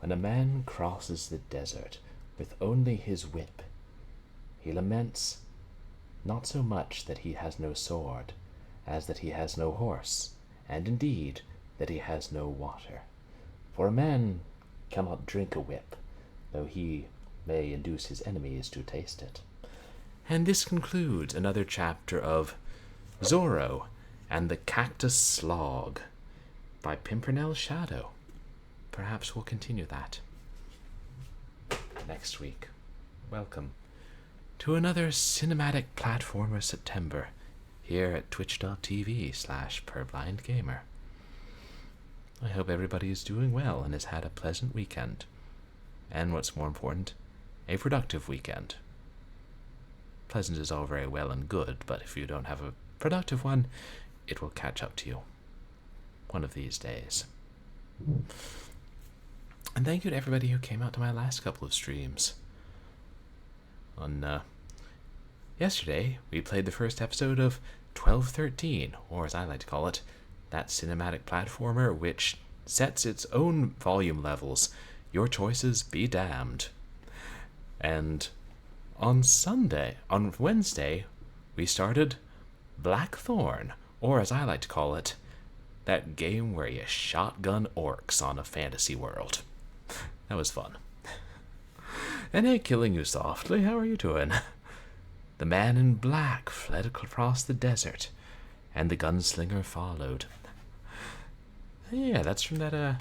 when a man crosses the desert with only his whip, he laments not so much that he has no sword, as that he has no horse, and indeed that he has no water. For a man cannot drink a whip, though he may induce his enemies to taste it. And this concludes another chapter of Zorro and the Cactus Slog by Pimpernel Shadow. Perhaps we'll continue that next week. Welcome to another cinematic platformer September here at twitch.tv/purblindgamer. I hope everybody is doing well and has had a pleasant weekend. And what's more important, a productive weekend. Pleasant is all very well and good, but if you don't have a productive one, it will catch up to you one of these days. And thank you to everybody who came out to my last couple of streams. On yesterday, we played the first episode of 1213, or as I like to call it, that cinematic platformer which sets its own volume levels. Your choices be damned. And on Wednesday, we started Blackthorn, or as I like to call it, that game where you shotgun orcs on a fantasy world. That was fun. And hey, Killing You Softly, how are you doing? The man in black fled across the desert, and the gunslinger followed. Yeah, that's from that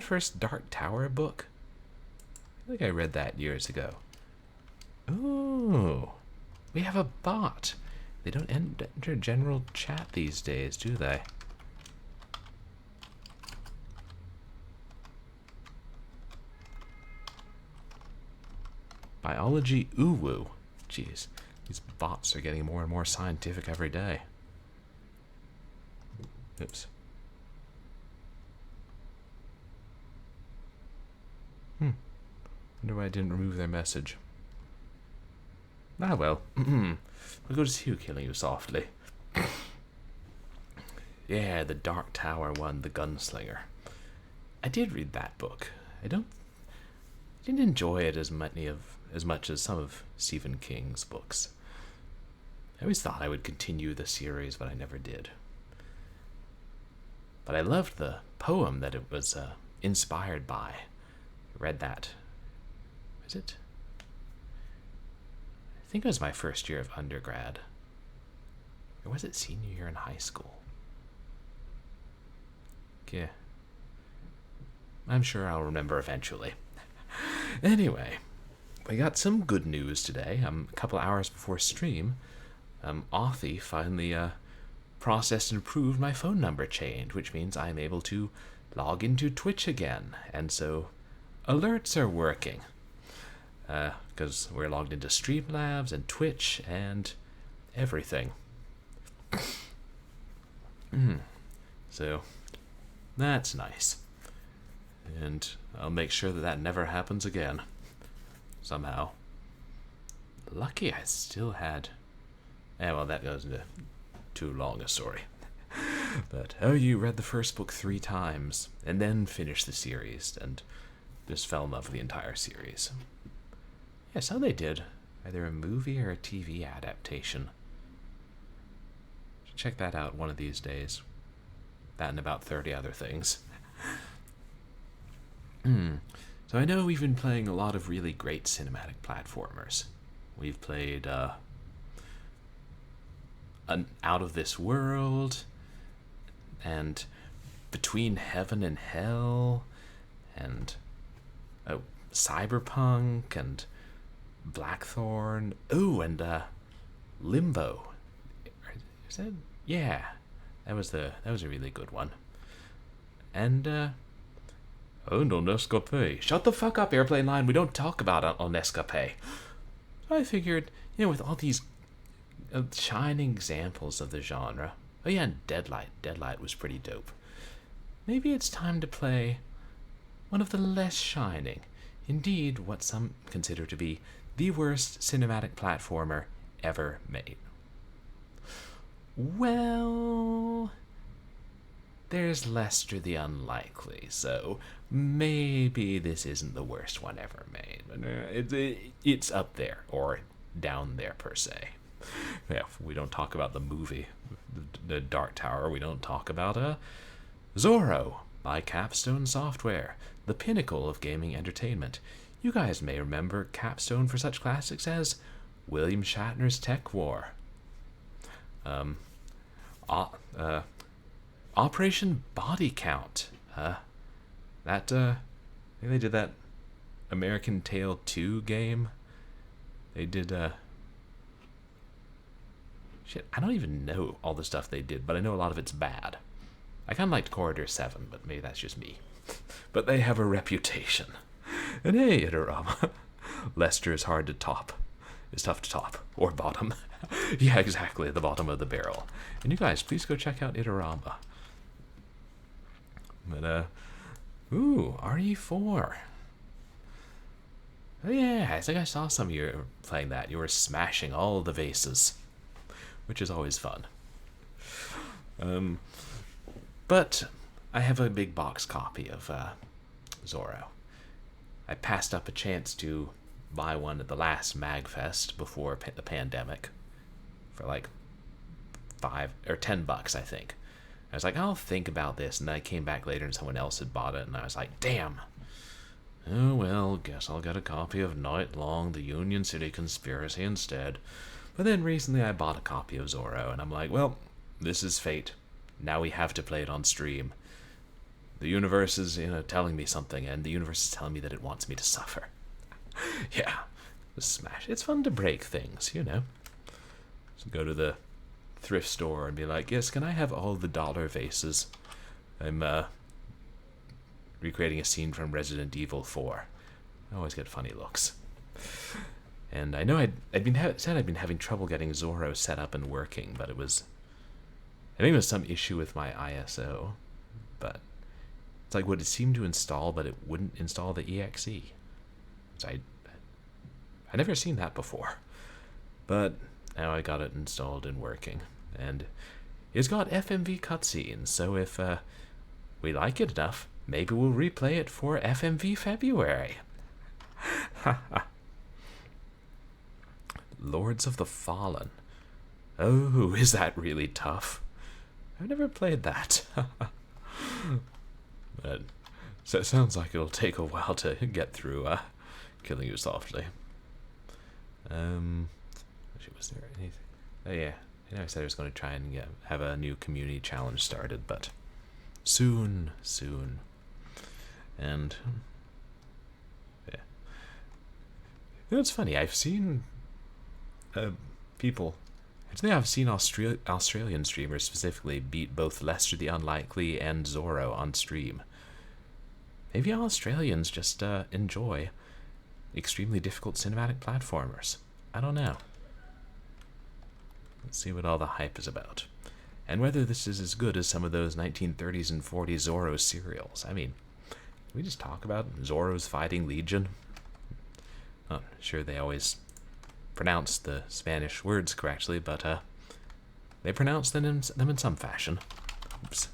first Dark Tower book. I think I read that years ago. Ooh, we have a bot. They don't enter general chat these days, do they? Biology Uwu. Jeez, these bots are getting more and more scientific every day. Oops. Wonder why I didn't remove their message. Ah, well. We'll go to see you, Killing You Softly. Yeah, the Dark Tower one, The Gunslinger. I did read that book. I didn't enjoy it as much as some of Stephen King's books. I always thought I would continue the series, but I never did. But I loved the poem that it was inspired by. I read that. Was it? I think it was my first year of undergrad. Or was it senior year in high school? Yeah. I'm sure I'll remember eventually. Anyway, we got some good news today. A couple hours before stream, Authy finally processed and approved my phone number change, which means I'm able to log into Twitch again. And so alerts are working. Because we're logged into Streamlabs and Twitch and everything. So that's nice. And I'll make sure that never happens again. Somehow. Lucky I still had... well, that goes into too long a story. But, you read the first book 3 times, and then finished the series, and just fell in love with the entire series. Yeah, so they did either a movie or a TV adaptation. Should check that out one of these days. That and about 30 other things. So I know we've been playing a lot of really great cinematic platformers. We've played an Out of This World, and Between Heaven and Hell, and Cyberpunk, and Blackthorn. Oh, and Limbo. Is that? Yeah, that was a really good one. And on Escape. Shut the fuck up, Airplane Line. We don't talk about it on Escape. So I figured, with all these shining examples of the genre. Oh yeah, and Deadlight. Deadlight was pretty dope. Maybe it's time to play one of the less shining, indeed what some consider to be the worst cinematic platformer ever made. Well, there's Lester the Unlikely, so maybe this isn't the worst one ever made. But it's up there, or down there per se. Yeah, we don't talk about the movie, the Dark Tower. We don't talk about Zorro by Capstone Software, the pinnacle of gaming entertainment. You guys may remember Capstone for such classics as William Shatner's Tech War, Operation Body Count. I think they did that American Tail 2 game. They did shit, I don't even know all the stuff they did, but I know a lot of it's bad. I kind of liked Corridor 7, but maybe that's just me. But they have a reputation. And hey, Itorama, Lester is hard to top. It's tough to top. Or bottom. Yeah, exactly, the bottom of the barrel. And you guys, please go check out Itorama. But, ooh, RE4. Oh yeah, I think I saw some of you playing that. You were smashing all the vases, which is always fun. But I have a big box copy of Zorro. I passed up a chance to buy one at the last MagFest before the pandemic for like $5 or $10, I think. I was like, I'll think about this, and then I came back later and someone else had bought it, and I was like, damn. Oh well, guess I'll get a copy of Night Long, the Union City Conspiracy instead. But then recently I bought a copy of Zorro, and I'm like, well, this is fate. Now we have to play it on stream. The universe is, telling me something, and the universe is telling me that it wants me to suffer. Yeah, smash. It's fun to break things, So go to the thrift store and be like, yes, can I have all the dollar vases? I'm recreating a scene from Resident Evil 4. I always get funny looks. And I know I'd been having trouble getting Zorro set up and working, but I think it was some issue with my ISO. But it's like, would it seem to install, but it wouldn't install the exe? So I never seen that before. But now I got it installed and working. And it's got FMV cutscenes, so if we like it enough, maybe we'll replay it for FMV February. Lords of the Fallen. Oh, is that really tough? I've never played that. But so it sounds like it'll take a while to get through Killing You Softly. Was there anything? Oh yeah, I said I was going to try and have a new community challenge started, but soon. And yeah, it's funny. I've seen people. Actually, I've seen Australian streamers specifically beat both Lester the Unlikely and Zorro on stream. Maybe Australians just enjoy extremely difficult cinematic platformers. I don't know. Let's see what all the hype is about. And whether this is as good as some of those 1930s and 40s Zorro serials. I mean, can we just talk about Zorro's Fighting Legion? Oh, sure, they always pronounce the Spanish words correctly, but they pronounce them in some fashion. Oops.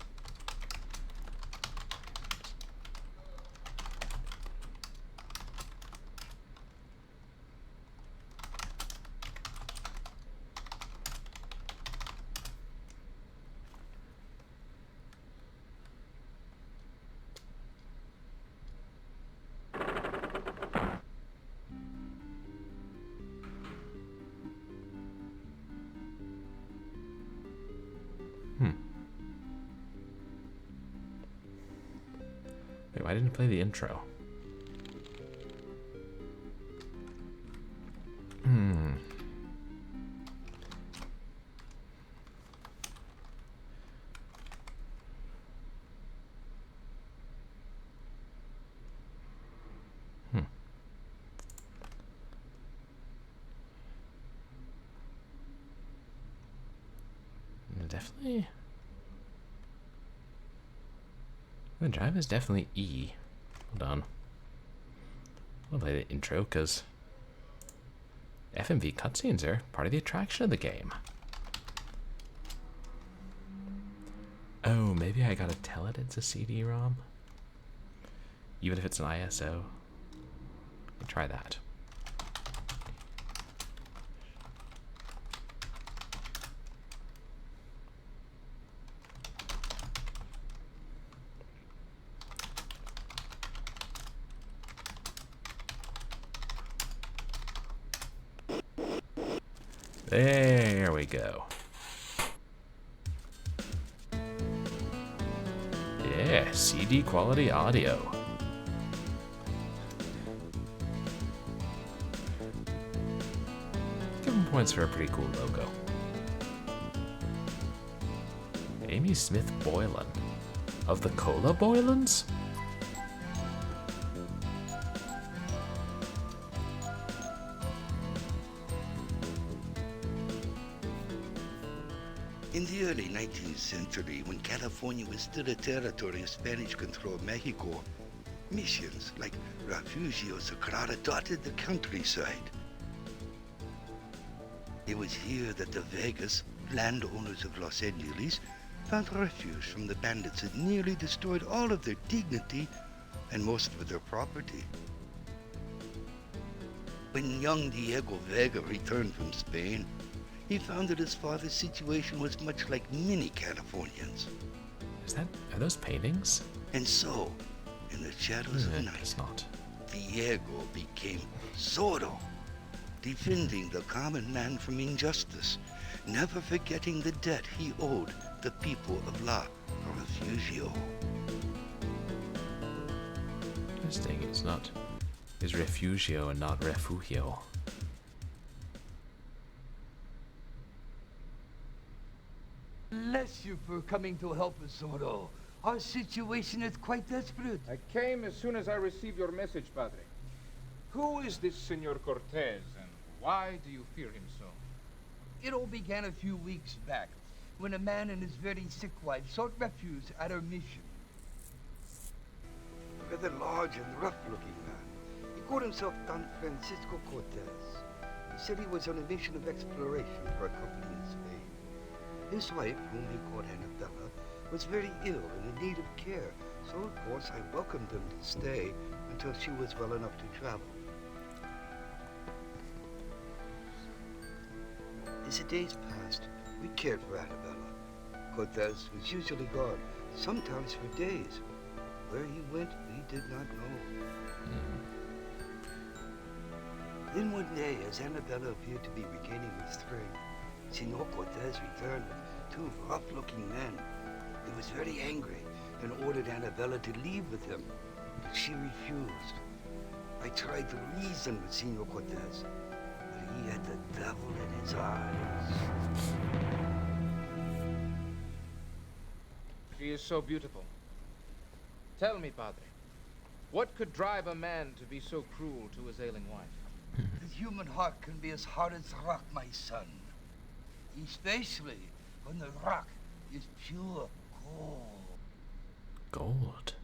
Wait, why didn't it play the intro? Definitely. The drive is definitely E. Hold on. I'll play the intro because FMV cutscenes are part of the attraction of the game. Oh, maybe I gotta tell it it's a CD-ROM? Even if it's an ISO? Try that. There we go. Yeah, CD quality audio. Give him points for a pretty cool logo. Amy Smith Boylan. Of the Cola Boylans? In the early 19th century, when California was still a territory of Spanish-controlled Mexico, missions like Refugio Sagrada dotted the countryside. It was here that the Vegas landowners of Los Angeles found refuge from the bandits that nearly destroyed all of their dignity and most of their property. When young Diego Vega returned from Spain, he found that his father's situation was much like many Californians. Are those paintings? And so, in the shadows of night, it's not. Diego became Zorro, defending the common man from injustice, never forgetting the debt he owed the people of La Refugio. Interesting, it's Refugio and not Refugio. Bless you for coming to help us, Zorro. Our situation is quite desperate. I came as soon as I received your message, Padre. Who is this Senor Cortez, and why do you fear him so? It all began a few weeks back, when a man and his very sick wife sought refuge at our mission. A rather large and rough-looking man. He called himself Don Francisco Cortez. He said he was on a mission of exploration for a company in Spain. His wife, whom he called Annabella, was very ill and in need of care, so of course I welcomed him to stay until she was well enough to travel. As the days passed, we cared for Annabella. Cortez was usually gone, sometimes for days. Where he went, we did not know. Then one day, as Annabella appeared to be regaining her strength, Senor Cortez returned with two rough-looking men. He was very angry and ordered Annabella to leave with him, but she refused. I tried to reason with Senor Cortez, but he had the devil in his eyes. She is so beautiful. Tell me, Padre, what could drive a man to be so cruel to his ailing wife? The human heart can be as hard as rock, my son. Especially when the rock is pure gold. Gold?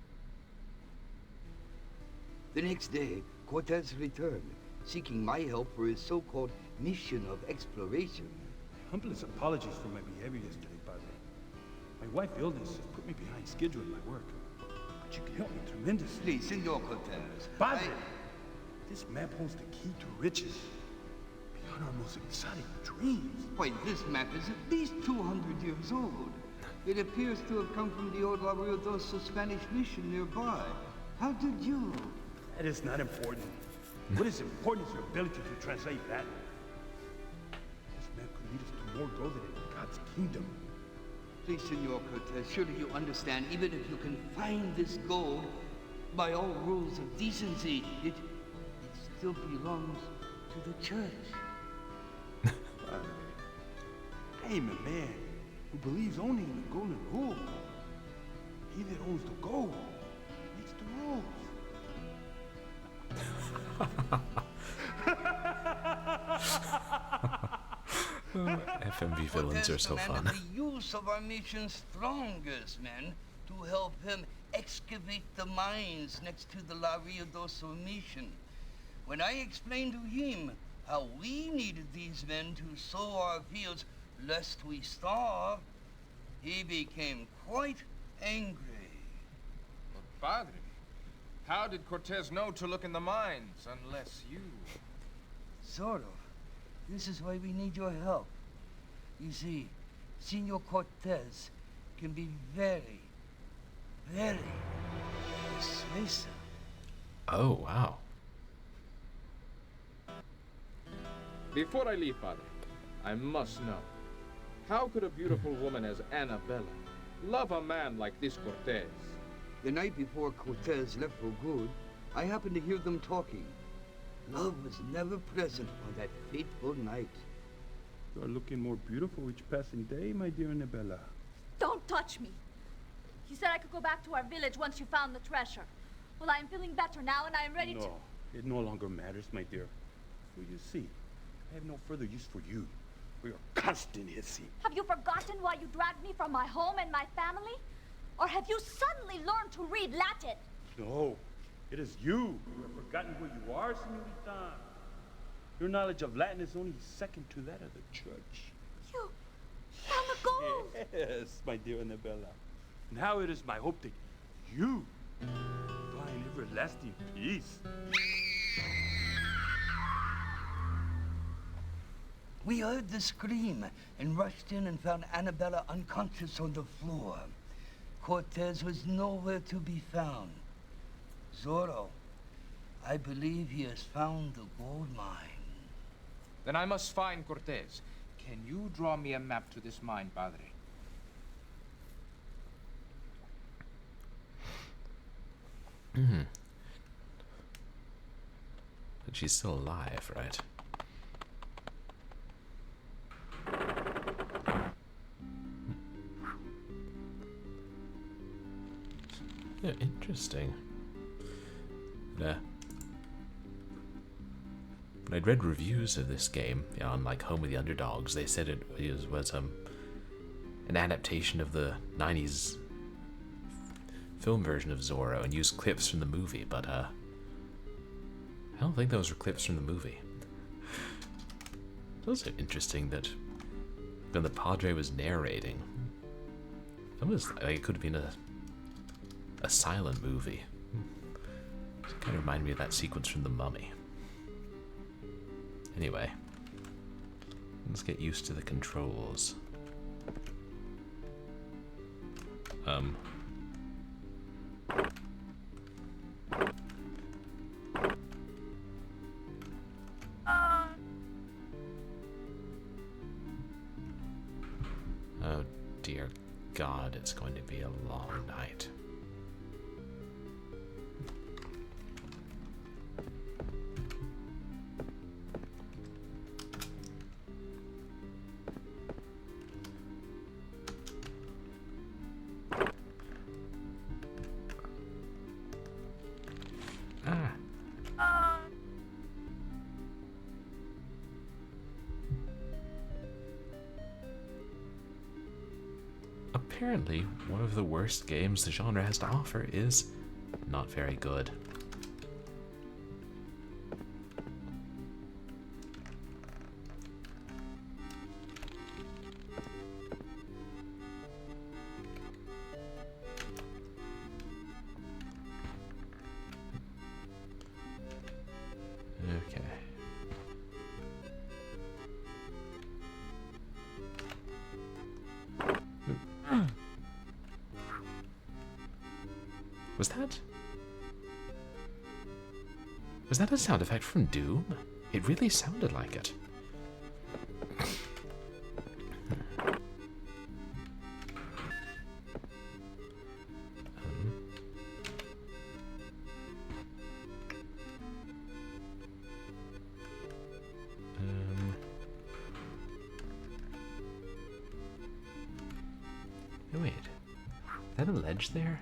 The next day, Cortez returned, seeking my help for his so-called mission of exploration. Humblest apologies for my behavior yesterday, Padre. My wife's illness has put me behind schedule in my work. But you can help me tremendously. Please, Senor Cortez. Padre! This map holds the key to riches. Beyond our most exotic dreams. Why, this map is at least 200 years old. It appears to have come from the old La Ruidosa Spanish mission nearby. How did you? That is not important. What is important is your ability to translate that. This map could lead us to more gold than in God's kingdom. Please, Senor Cortez, surely you understand, even if you can find this gold, by all rules of decency, it still belongs to the church. I am a man who believes only in the golden rule. He that owns the gold makes the rules. FMV villains are so fun. The use of our mission's strongest men to help him excavate the mines next to the La Ruidosa mission. When I explained to him how we needed these men to sow our fields lest we starve, he became quite angry. But Padre, how did Cortez know to look in the mines unless you... Zorro, this is why we need your help. You see, Senor Cortez can be very, very persuasive. Oh, wow. Before I leave, Padre, I must know. How could a beautiful woman as Annabella love a man like this Cortez? The night before Cortez left for good, I happened to hear them talking. Love was never present on that fateful night. You are looking more beautiful each passing day, my dear Annabella. Don't touch me. You said I could go back to our village once you found the treasure. Well, I am feeling better now, and I am ready to... No, it no longer matters, my dear. For you see, I have no further use for you. We are constant hissing. Have you forgotten why you dragged me from my home and my family? Or have you suddenly learned to read Latin? No, it is you who have forgotten who you are, senorita. Your knowledge of Latin is only second to that of the church. You found the gold! Yes, my dear Annabella. Now it is my hope that you find everlasting peace. We heard the scream and rushed in and found Annabella unconscious on the floor. Cortez was nowhere to be found. Zorro, I believe he has found the gold mine. Then I must find Cortez. Can you draw me a map to this mine, Padre? But she's still alive, right? Yeah, interesting. When I'd read reviews of this game, on like Home of the Underdogs, they said it was an adaptation of the 90s film version of Zorro and used clips from the movie, but I don't think those were clips from the movie. It's also interesting that when the Padre was narrating, it could have been a silent movie. It kind of reminded me of that sequence from The Mummy. Anyway, let's get used to the controls. Oh dear God, it's going to be a long night. Apparently, one of the worst games the genre has to offer is not very good. Okay. Was that a sound effect from Doom? It really sounded like it. Oh, wait. Is that a ledge there?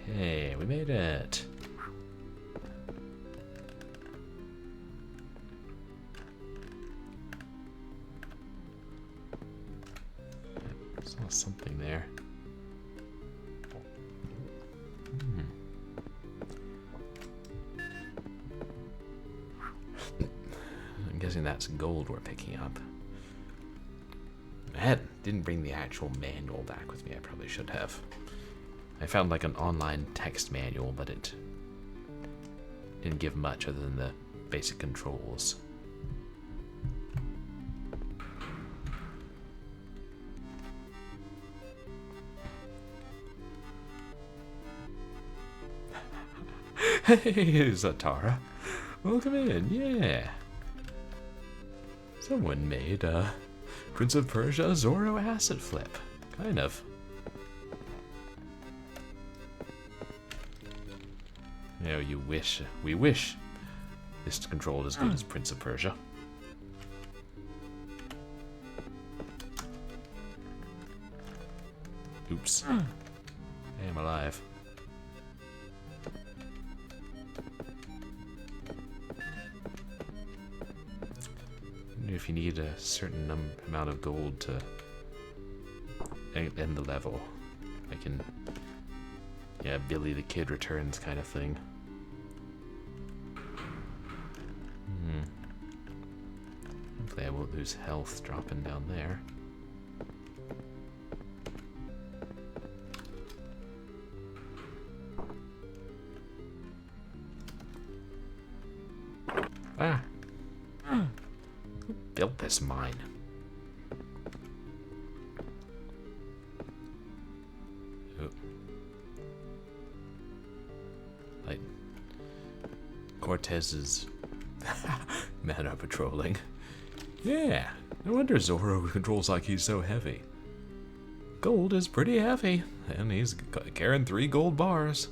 Hey, we made it. I saw something there. guessing that's gold we're picking up. Didn't bring the actual manual back with me. I probably should have. I found like an online text manual, but it didn't give much other than the basic controls. Hey, Zatara. Welcome in, yeah. Someone made a Prince of Persia Zorro asset flip. Kind of. You know, we wish this controlled as good as Prince of Persia. Oops. Hey, I'm alive. If you need a certain amount of gold to end the level, I can, yeah, Billy the Kid returns kind of thing. Hopefully I won't lose health dropping down there. Ah! Who built this mine? Oh. Like Cortez's mana patrolling. Yeah, no wonder Zorro controls like he's so heavy. Gold is pretty heavy, and he's carrying 3 gold bars.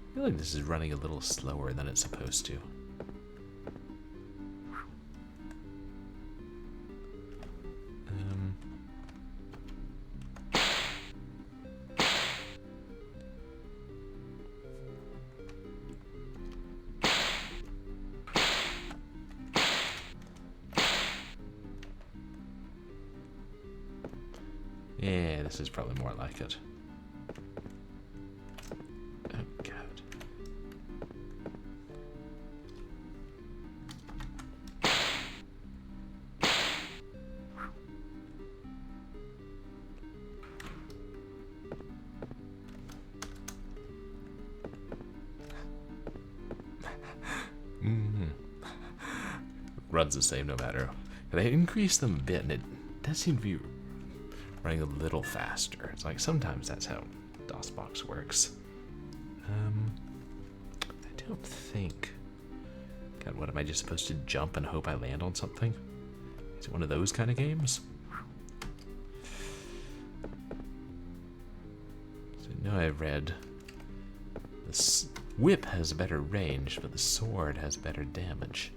I feel like this is running a little slower than it's supposed to. Yeah, this is probably more like it. Oh, God. Runs the same no matter. They increase them a bit, and it does seem to be running a little faster. It's like sometimes that's how DOSBox works. I don't think. God, what am I just supposed to jump and hope I land on something? Is it one of those kind of games? So I know I read the whip has better range, but the sword has better damage.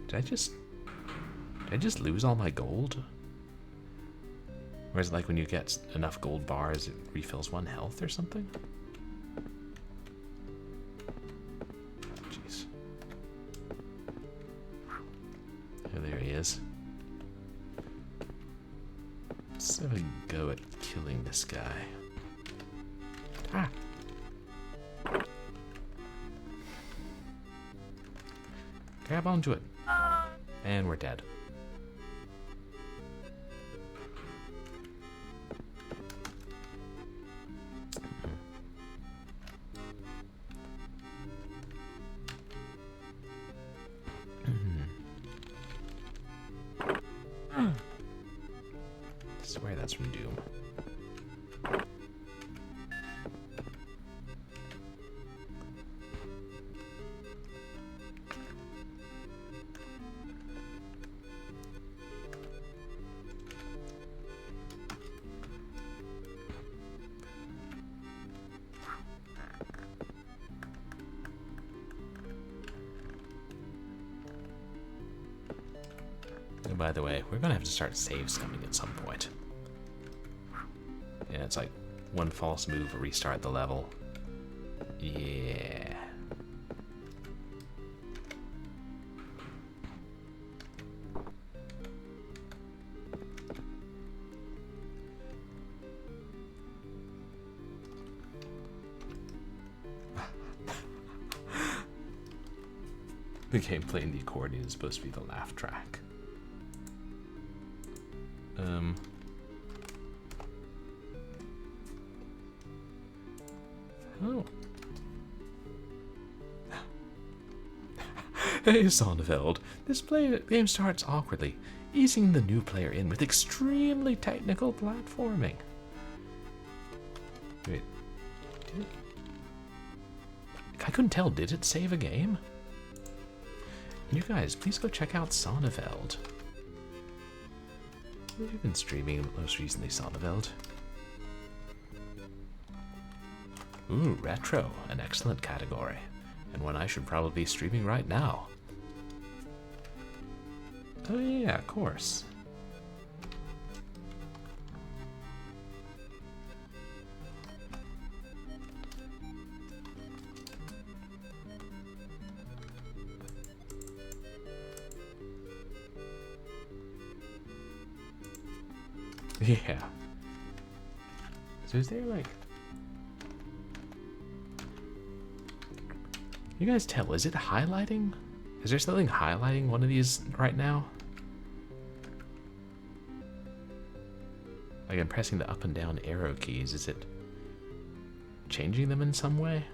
Did I just lose all my gold? Or is it like when you get enough gold bars, it refills 1 health or something? Jeez. Oh, there he is. Let's have a go at killing this guy. Ah! Grab onto it. And we're dead. I swear that's from Doom. And by the way, we're gonna have to start save scumming at some point. Yeah, it's like one false move, restart the level. Yeah. The game playing the accordion is supposed to be the laugh track. Oh. Hey, Sonneveld. This game starts awkwardly, easing the new player in with extremely technical platforming. Wait, did it? I couldn't tell, did it save a game? You guys, please go check out Sonneveld. You've been streaming most recently, Sonneveld. Ooh, retro, an excellent category, and one I should probably be streaming right now. Oh yeah, of course. Yeah. So is there like... You guys tell, is it highlighting? Is there something highlighting one of these right now? Like I'm pressing the up and down arrow keys, is it changing them in some way?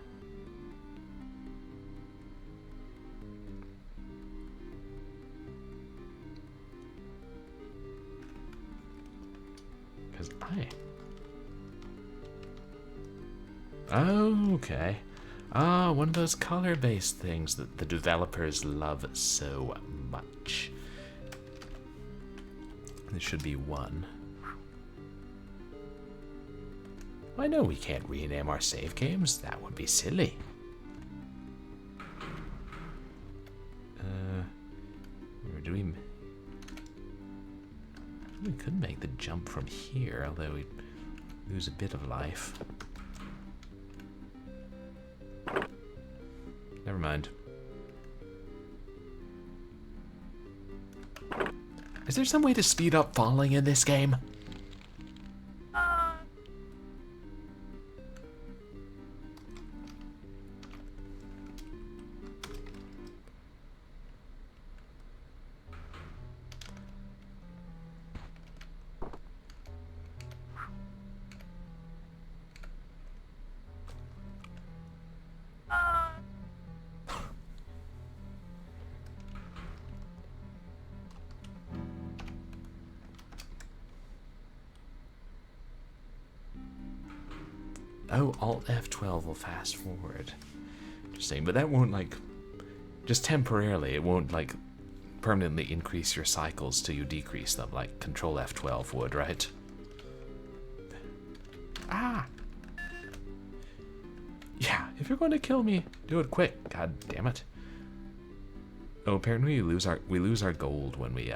Because Oh, okay. Ah, one of those color-based things that the developers love so much. There should be one. I know we can't rename our save games. That would be silly. Or do we... We could make the jump from here, although we'd lose a bit of life. Never mind. Is there some way to speed up falling in this game? Oh, Alt F12 will fast forward. Interesting, but that won't, like, just temporarily, it won't, like, permanently increase your cycles till you decrease them, like Control F12 would, right? Ah! Yeah, if you're going to kill me, do it quick. God damn it. Oh, apparently we lose our gold when we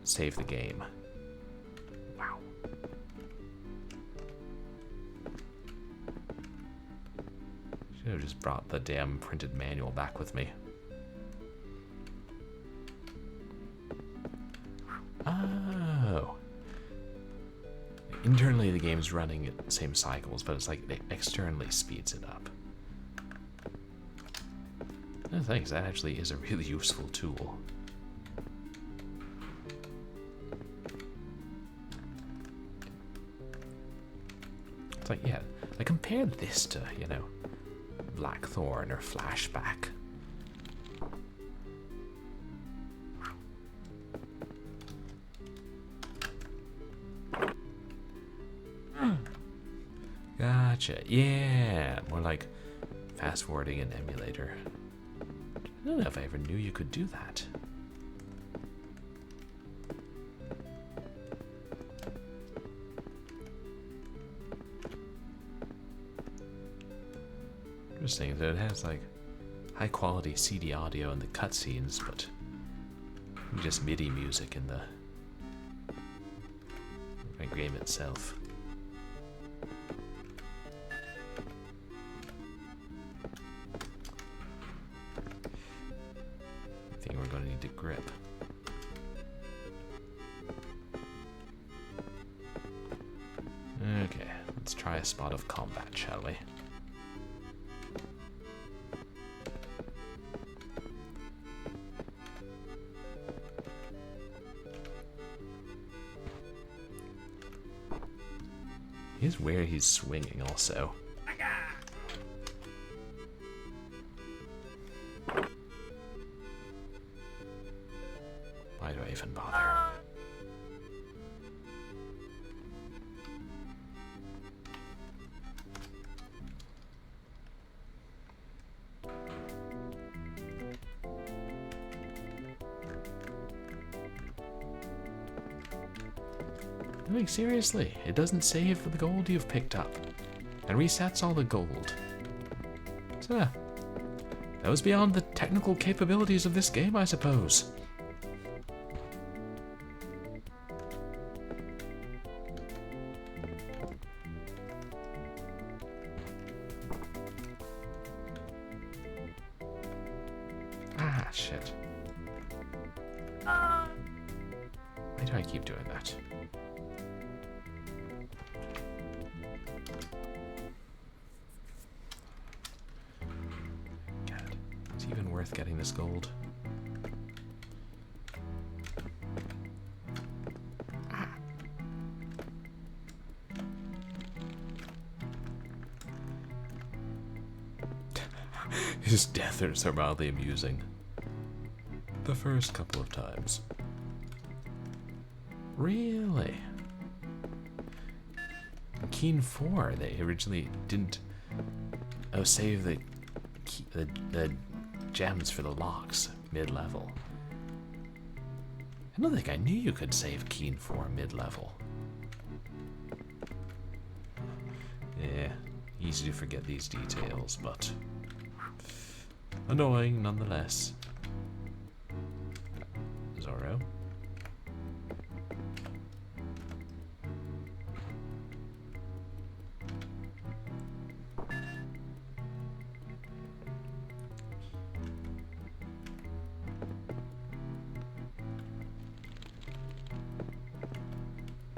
save the game. Wow. Should have just brought the damn printed manual back with me. Oh. Internally the game's running at the same cycles, but it's like it externally speeds it up. No thanks, that actually is a really useful tool. It's like, yeah, I compared this to, you know, Blackthorn or Flashback. Gotcha. Yeah, more like fast forwarding an emulator. I don't know if I ever knew you could do that. Interesting that it has like high quality CD audio in the cutscenes, but just MIDI music in the game itself. I think we're going to need to grip. Okay, let's try a spot of combat, shall we? Here's where he's swinging also. Why do I even bother? Like, seriously, it doesn't save for the gold you've picked up, and resets all the gold. So, that was beyond the technical capabilities of this game, I suppose. Ah, shit. Why do I keep doing that? Getting this gold. Ah. His deaths are mildly amusing. The first couple of times. Really? Keen 4, they originally didn't save the gems for the locks mid-level. I don't think I knew you could save Keen 4 mid-level. Yeah, easy to forget these details, but annoying nonetheless. Zorro.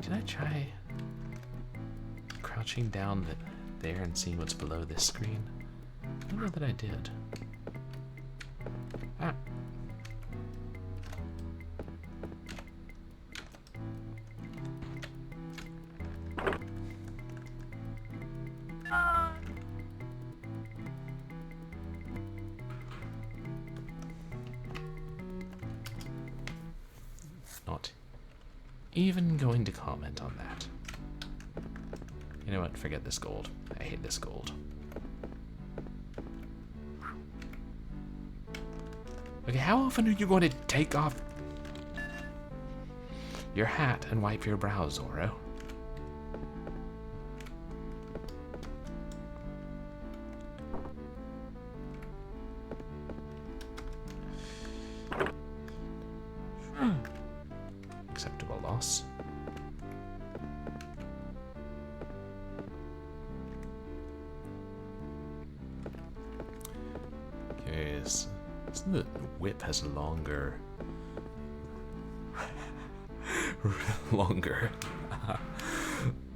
Did I try crouching down there and seeing what's below this screen? I don't know that I did. Ah. Not even going to comment on that. You know what? Forget this gold. I hate this gold. Okay, how often are you going to take off your hat and wipe your brow, Zorro? Acceptable loss. Curious. Isn't the whip has longer...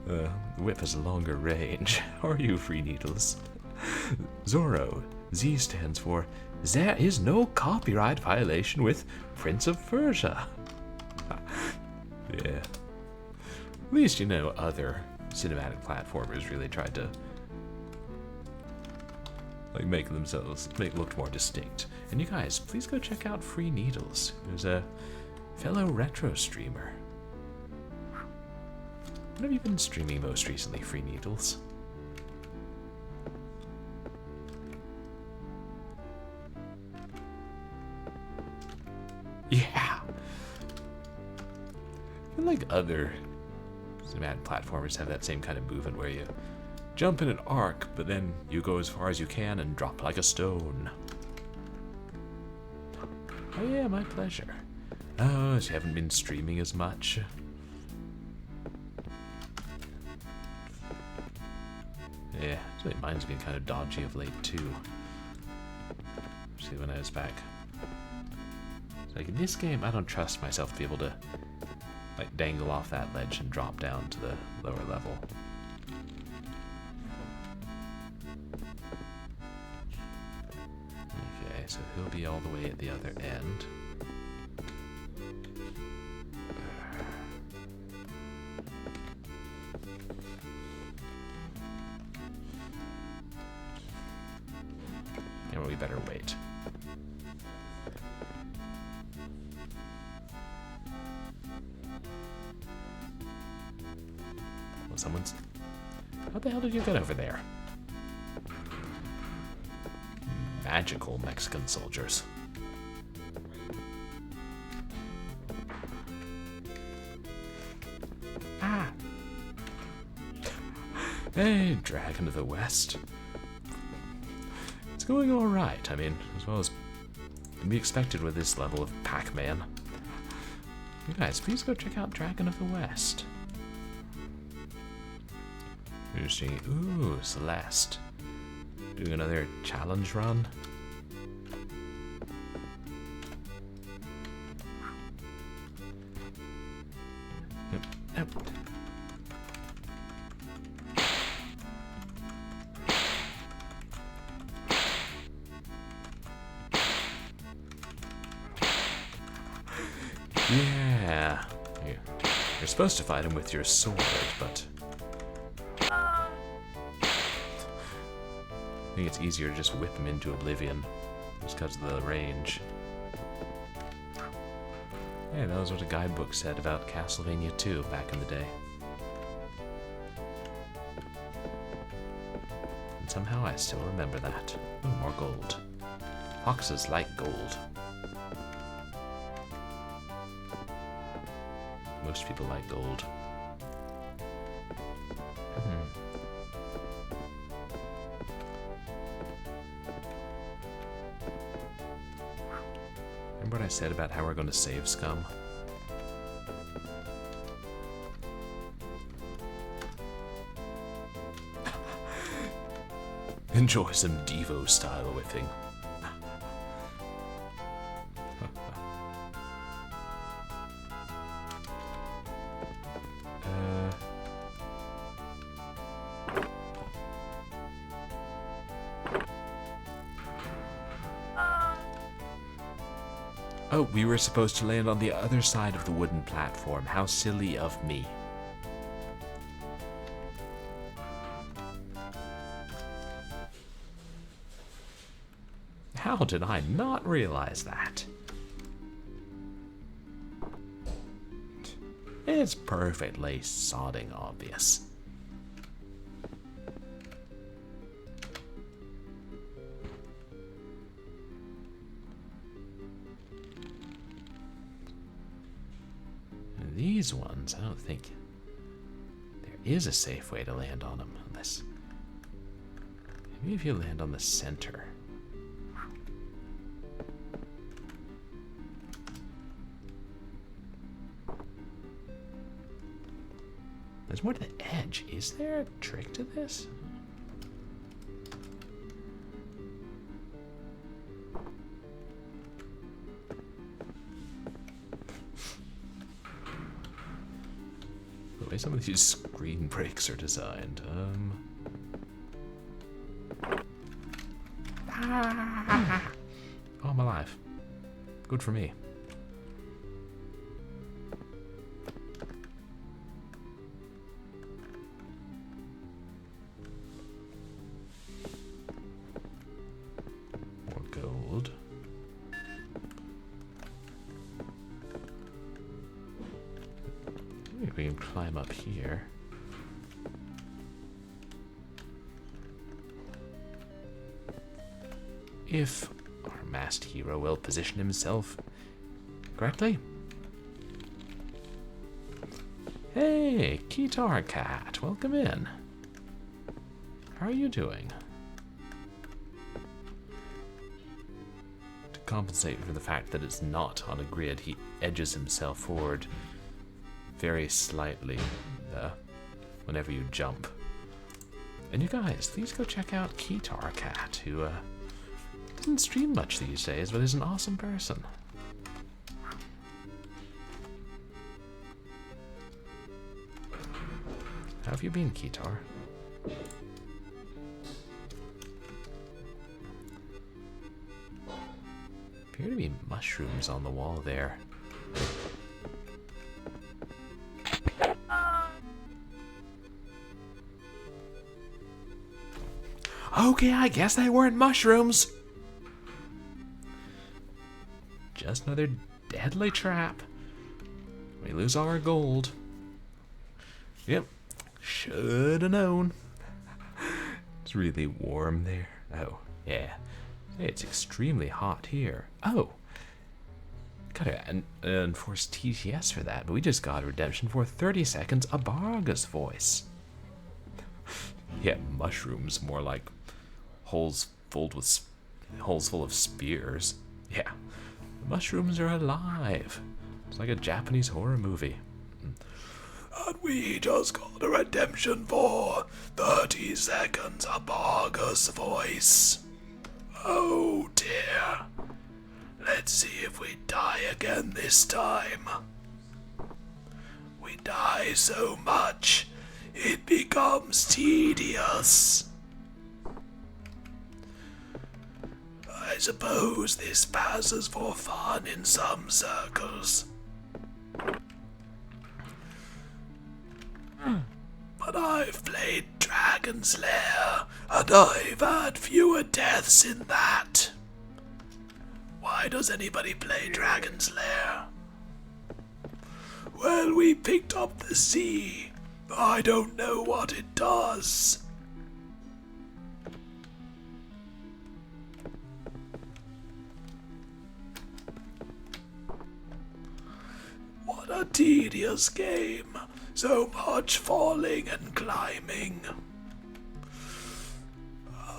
the whip has a longer range. How are you, Free Needles? Zorro. Z stands for There is no copyright violation with Prince of Persia. Yeah. At least, you know, other cinematic platformers really tried to like make look more distinct. And you guys, please go check out Free Needles. There's a fellow retro streamer. What have you been streaming most recently, Free Needles? Yeah. I feel like other cinematic platformers have that same kind of movement where you jump in an arc, but then you go as far as you can and drop like a stone. Oh yeah, my pleasure. Oh, so you haven't been streaming as much. Yeah, actually mine's been kind of dodgy of late too. Especially when I was back. Like in this game, I don't trust myself to be able to like dangle off that ledge and drop down to the lower level. Okay, so he'll be all the way at the other end. better wait. Well, someone's... How the hell did you get over there? Magical Mexican soldiers. Ah! Hey, Dragon of the West. It's going alright. I mean, as well as can be expected with this level of Pac-Man. You guys, please go check out Dragon of the West. You see, ooh, Celeste. Doing another challenge run. Yep. Yeah. You're supposed to fight him with your sword, but I think it's easier to just whip him into oblivion, just because of the range. Hey, that was what a guidebook said about Castlevania 2 back in the day. And somehow I still remember that. Ooh, more gold. Foxes like gold. Most people like gold. Remember what I said about how we're going to save Scum? Enjoy some Devo style whipping. Oh, we were supposed to land on the other side of the wooden platform. How silly of me. How did I not realize that? It's perfectly sodding obvious. These ones, I don't think there is a safe way to land on them, unless maybe if you land on the center. There's more to the edge. Is there a trick to this? The way some of these screen breaks are designed. Oh, I'm alive. Good for me. More gold. Maybe we can climb up here. If our masked hero will position himself correctly. Hey, Guitar Cat, welcome in. How are you doing? To compensate for the fact that it's not on a grid, he edges himself forward very slightly whenever you jump. And you guys, please go check out Guitar Cat, who doesn't stream much these days, but is an awesome person. How have you been, Guitar? Appear to be mushrooms on the wall there. Okay, I guess they weren't mushrooms. another deadly trap. We lose all our gold. Yep. Should have known. It's really warm there. Oh, yeah. It's extremely hot here. Oh. Gotta enforce TTS for that, but we just got a redemption for 30 seconds Abarga's voice. Yeah, mushrooms, more like holes full of spears. Yeah, the mushrooms are alive. It's like a Japanese horror movie. And we just got a redemption for 30 seconds Abarga's voice. Oh dear. Let's see if we die again this time. We die so much, it becomes tedious. I suppose this passes for fun in some circles. But I've played Dragon's Lair, and I've had fewer deaths in that. Why does anybody play Dragon's Lair? Well, we picked up the sea. I don't know what it does. What a tedious game. So much falling and climbing.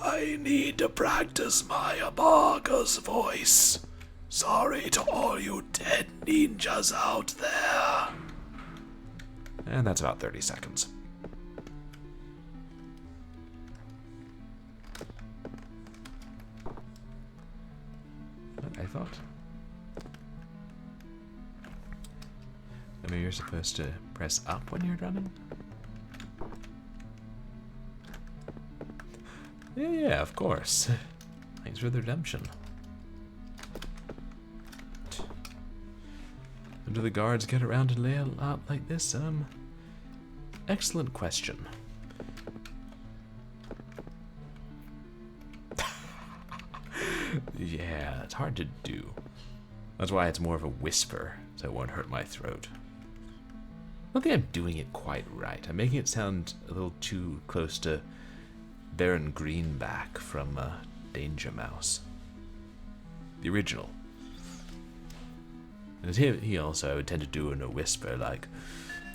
I need to practice my Abarga's voice. Sorry to all you dead ninjas out there. And that's about 30 seconds. I thought. Maybe you're supposed to press up when you're running? Yeah, of course. Thanks for the redemption. When do the guards get around to lay out like this? Excellent question. Yeah, it's hard to do. That's why it's more of a whisper, so it won't hurt my throat. I don't think I'm doing it quite right. I'm making it sound a little too close to Baron Greenback from Danger Mouse. The original. And he also, I would tend to do in a whisper like,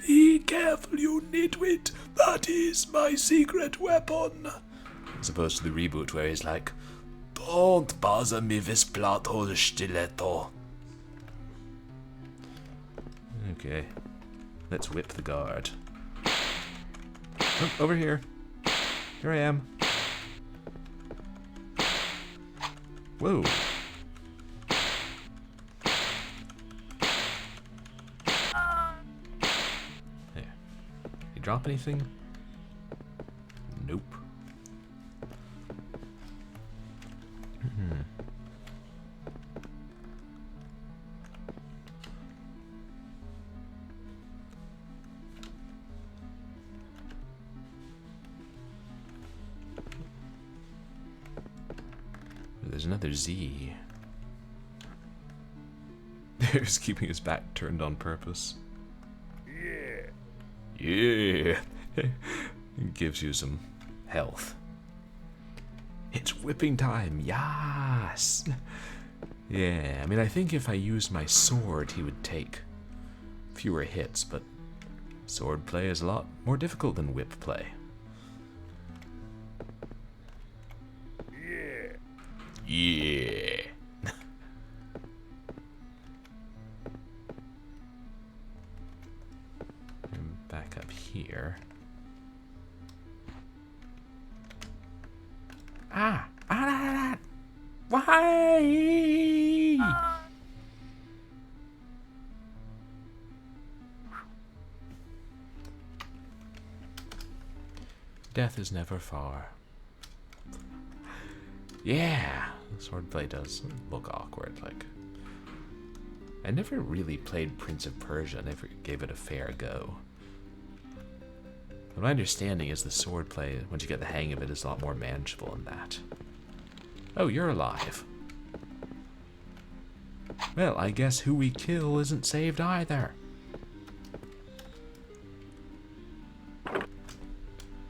"Be careful, you nitwit, that is my secret weapon." As opposed to the reboot where he's like, "Don't bother me with plot hole stiletto." Okay, let's whip the guard. Oh, over here. Here I am. Whoa. There. You drop anything? Nope. There's another Z. He's keeping his back turned on purpose. Yeah. Yeah. It gives you some health. It's whipping time. Yes. Yeah, I mean, I think if I used my sword, he would take fewer hits, but sword play is a lot more difficult than whip play. Yeah. And back up here. Why? Death is never far. Yeah, swordplay does look awkward. Like, I never really played Prince of Persia. Never gave it a fair go. But my understanding is the swordplay, once you get the hang of it, is a lot more manageable than that. Oh, you're alive. Well, I guess who we kill isn't saved either.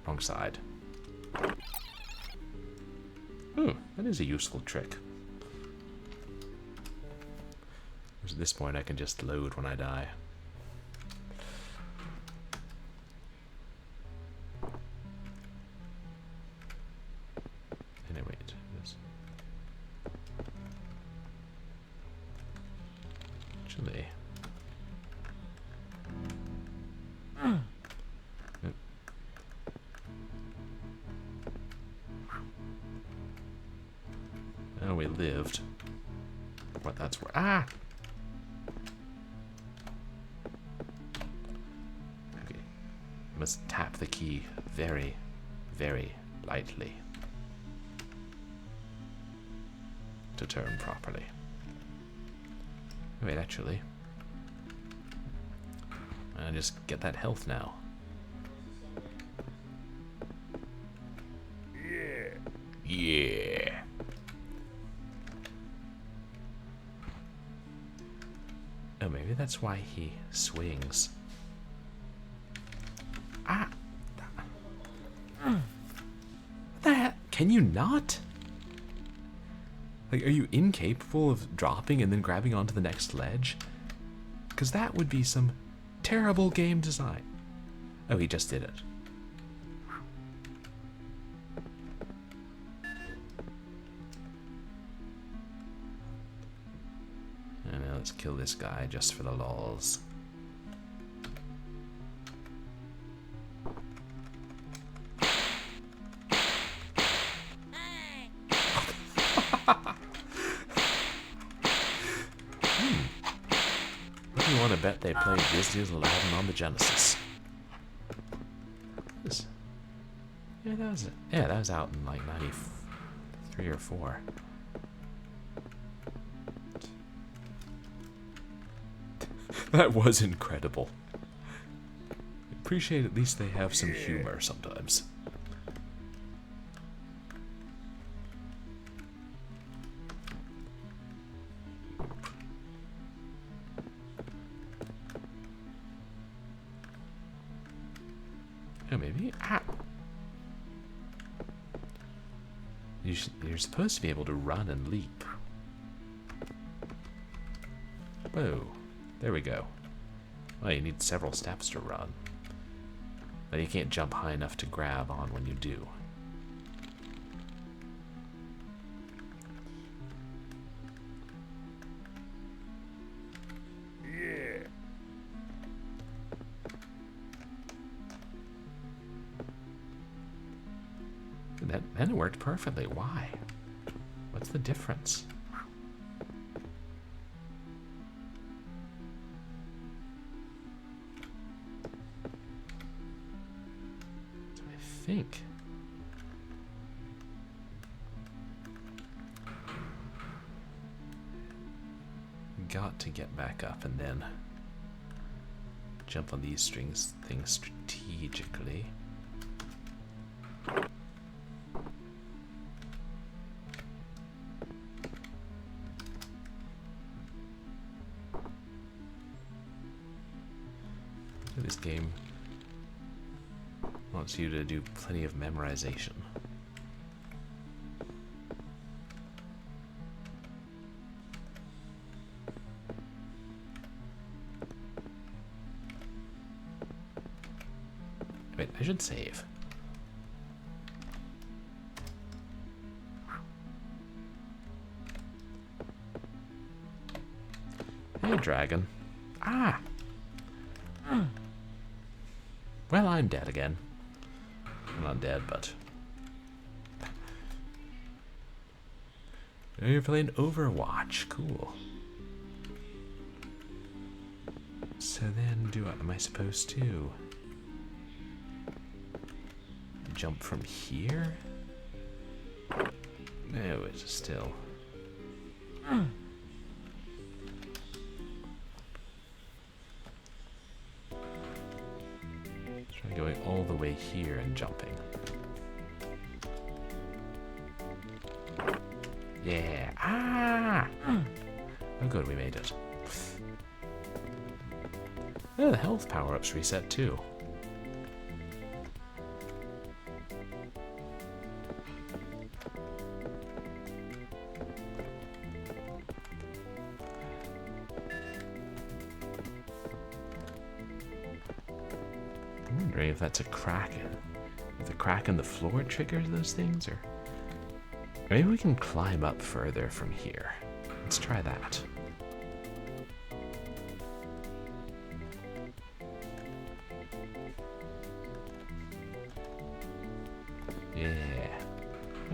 Wrong side. Oh, that is a useful trick. At this point I can just load when I die. Anyway, actually... Oh, we lived. What, that's where... Ah! Okay. Must tap the key very, very lightly to turn properly. Wait, actually... I just get that health now. Yeah. Oh, maybe that's why he swings. Ah! What the heck? Can you not? Like, are you incapable of dropping and then grabbing onto the next ledge? Because that would be some terrible game design. Oh, he just did it. And now let's kill this guy just for the lols. What do you want to bet they played Disney's Aladdin on the Genesis? Yeah, that was it. Yeah, that was out in like 93 or 4. That was incredible. Appreciate at least they have some humor sometimes. Oh, maybe? Ah! You're supposed to be able to run and leap. Whoa. There we go. Well, you need several steps to run. But you can't jump high enough to grab on when you do. That worked perfectly. Why? What's the difference? I think. Got to get back up and then jump on these things strategically. This game wants you to do plenty of memorization. Wait, I should save. Hey, dragon. Ah! Well, I'm dead again. I'm not dead, but... Oh, you're playing Overwatch. Cool. So then, am I supposed to jump from here? No, it's still... Going all the way here and jumping. Yeah. Ah! Oh good, we made it. Oh, the health power-ups reset too. I'm wondering if that's a crack. If the crack in the floor triggers those things, or maybe we can climb up further from here. Let's try that. Yeah.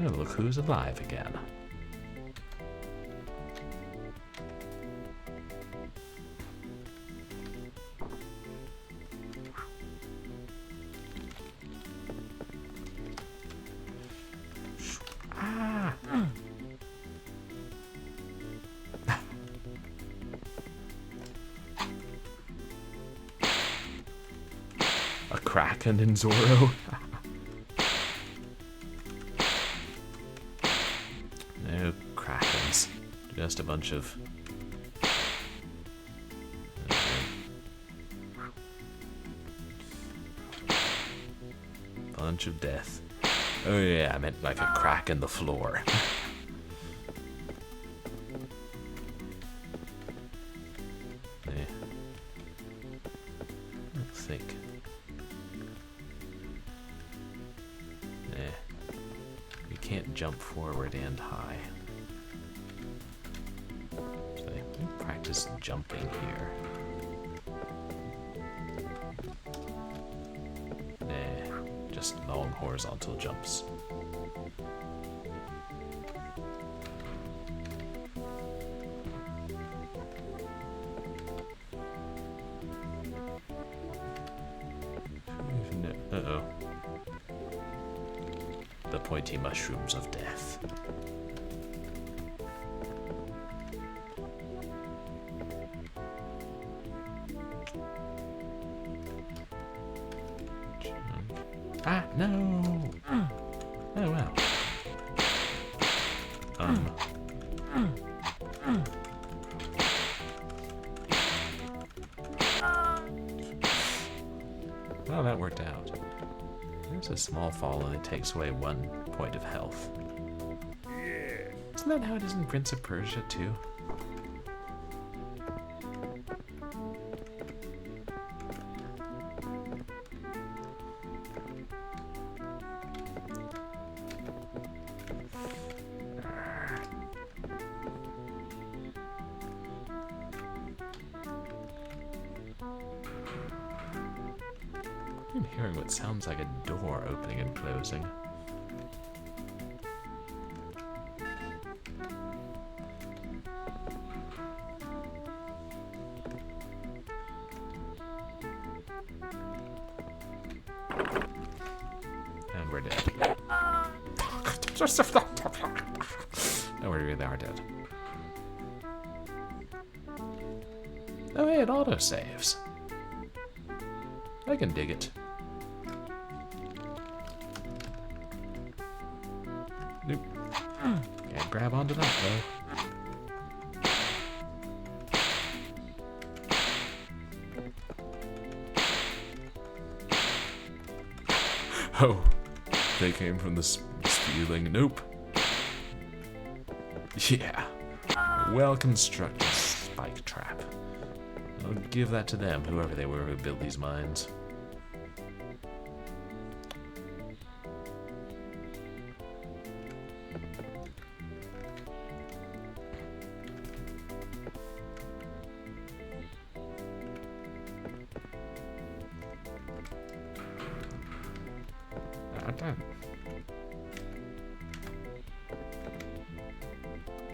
Oh, look who's alive again. Ah! A Kraken in Zorro? No Krakens. Just a bunch of... bunch of death. Oh yeah, I meant like a crack in the floor. Yeah. Let's think. Yeah. You can't jump forward and high. So we practice jumping here. Just long horizontal jumps. Uh-oh. The pointy mushrooms of death. Ah, no! Oh, wow. Well, that worked out. There's a small fall and it takes away 1 point of health. Isn't that how it is in Prince of Persia, too? I'm hearing what sounds like a door opening and closing. And we're dead. No, we really are dead. Oh, hey, it autosaves. I can dig it. Nope. Can't grab onto that, though. Oh, they came from the spewing. Nope. Yeah. Well-constructed spike trap. I'll give that to them, whoever they were who built these mines.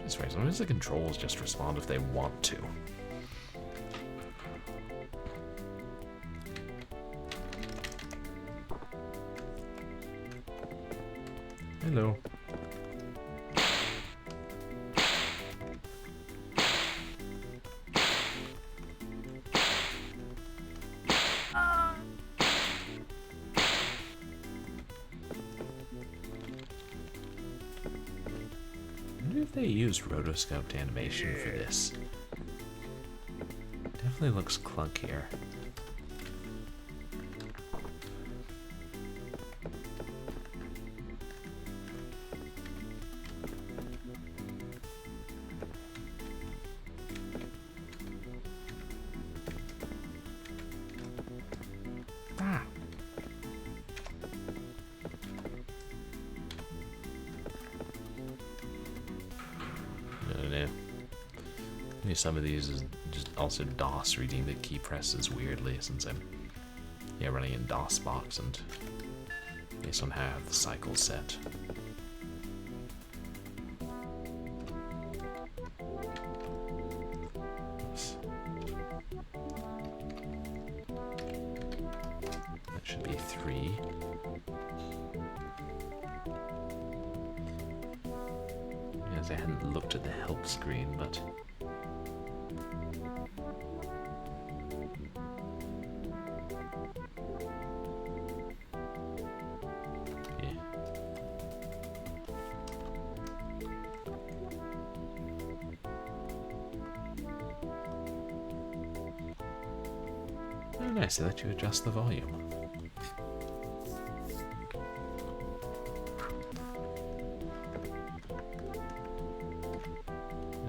This way, sometimes the controls just respond if they want to. Hello. I wonder if they used rotoscoped animation for this. Definitely looks clunkier. Ah. I don't know. Maybe some of these is just also DOS reading the key presses weirdly, since I'm running in DOSBox and based on how I have the cycle set. Oops. That should be 3. Yes, I hadn't looked at the help screen, but oh, nice, I let you adjust the volume.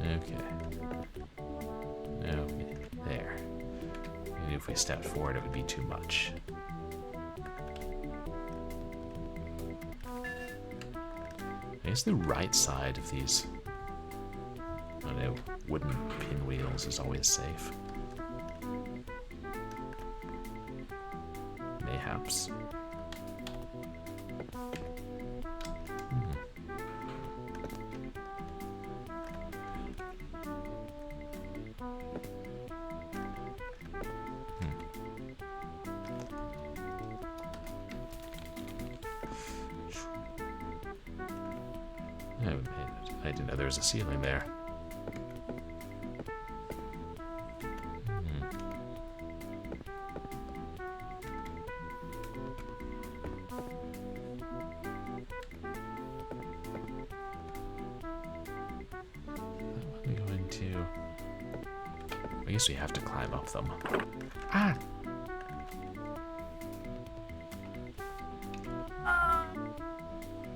Okay. No, there. Maybe if we stepped forward, it would be too much. I guess the right side of these, I don't know, wooden pinwheels is always safe. Mayhaps. Oh, I didn't know there was a ceiling there. I'm going to... I guess we have to climb up them. Ah!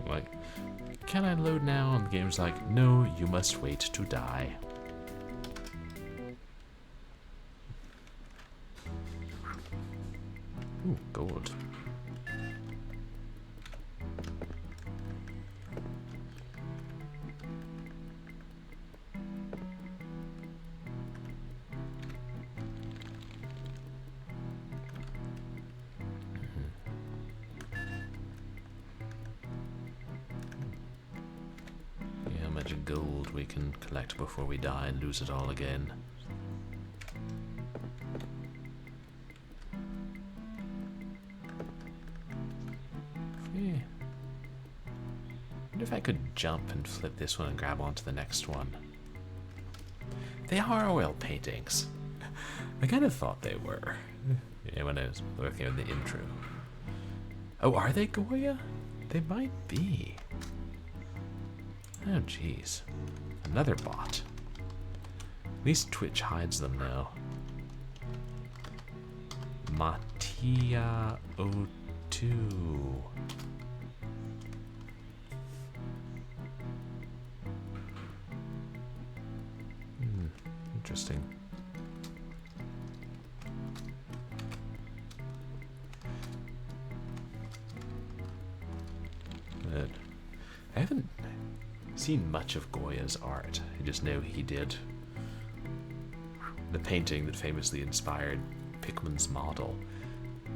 Like, can I load now? And the game's like, no, you must wait to die. Ooh, gold. How much gold we can collect before we die and lose it all again. Yeah. I wonder if I could jump and flip this one and grab onto the next one. They are oil paintings. I kind of thought they were. Yeah, when I was working on the intro. Oh, are they Goya? They might be. Oh, jeez. Another bot. At least Twitch hides them now. Matia O2. Interesting. But I haven't seen much of Goya's art. I just know he did the painting that famously inspired Pickman's model,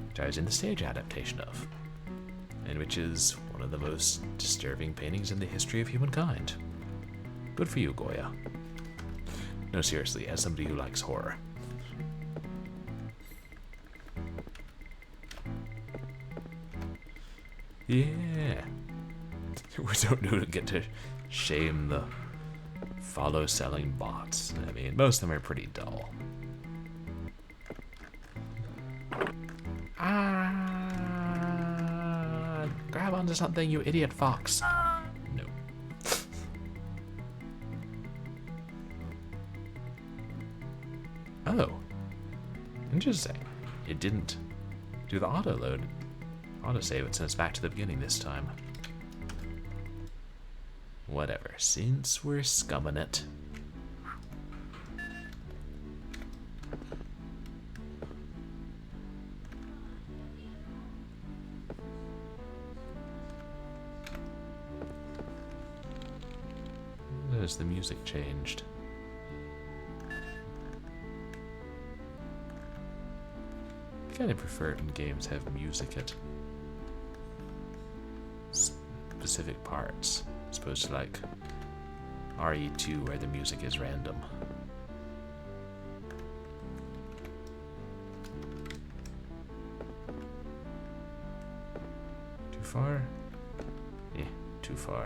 which I was in the stage adaptation of, and which is one of the most disturbing paintings in the history of humankind. Good for you, Goya. No, seriously, as somebody who likes horror. Yeah. We don't get to shame the follow-selling bots. I mean, most of them are pretty dull. Ah! Grab onto something, you idiot fox. No. Oh. Interesting. It didn't do the auto-load. Autosave it sent us back to the beginning this time. Whatever, since we're scumming it. Notice the music changed. I kind of prefer it when games have music at specific parts, as opposed to like RE2 where the music is random. Too far? Yeah, too far.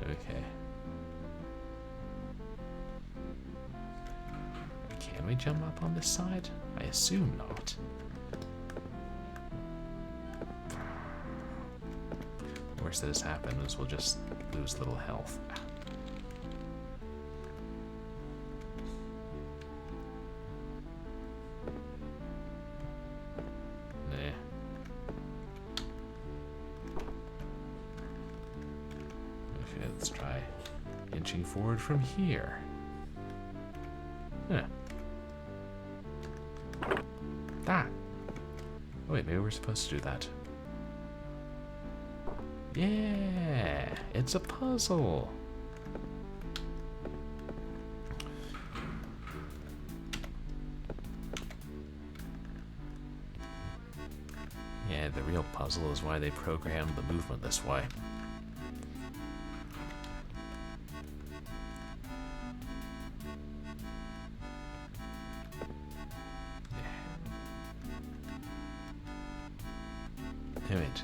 Okay. Can we jump up on this side? I assume not. Worst that has happened is we'll just lose a little health. Nah. Okay, let's try inching forward from here. Huh. Ah! Oh wait, maybe we're supposed to do that. Yeah! It's a puzzle! Yeah, the real puzzle is why they programmed the movement this way. Wait,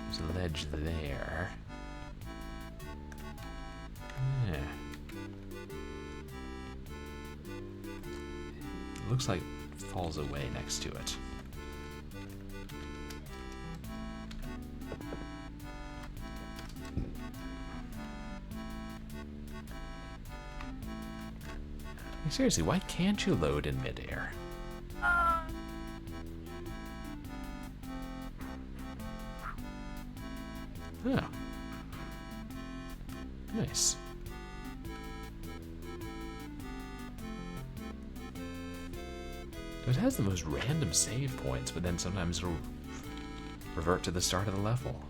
there's a ledge there. Yeah. It looks like it falls away next to it. Like, seriously, why can't you load in midair? Oh. Nice. It has the most random save points, but then sometimes it'll revert to the start of the level.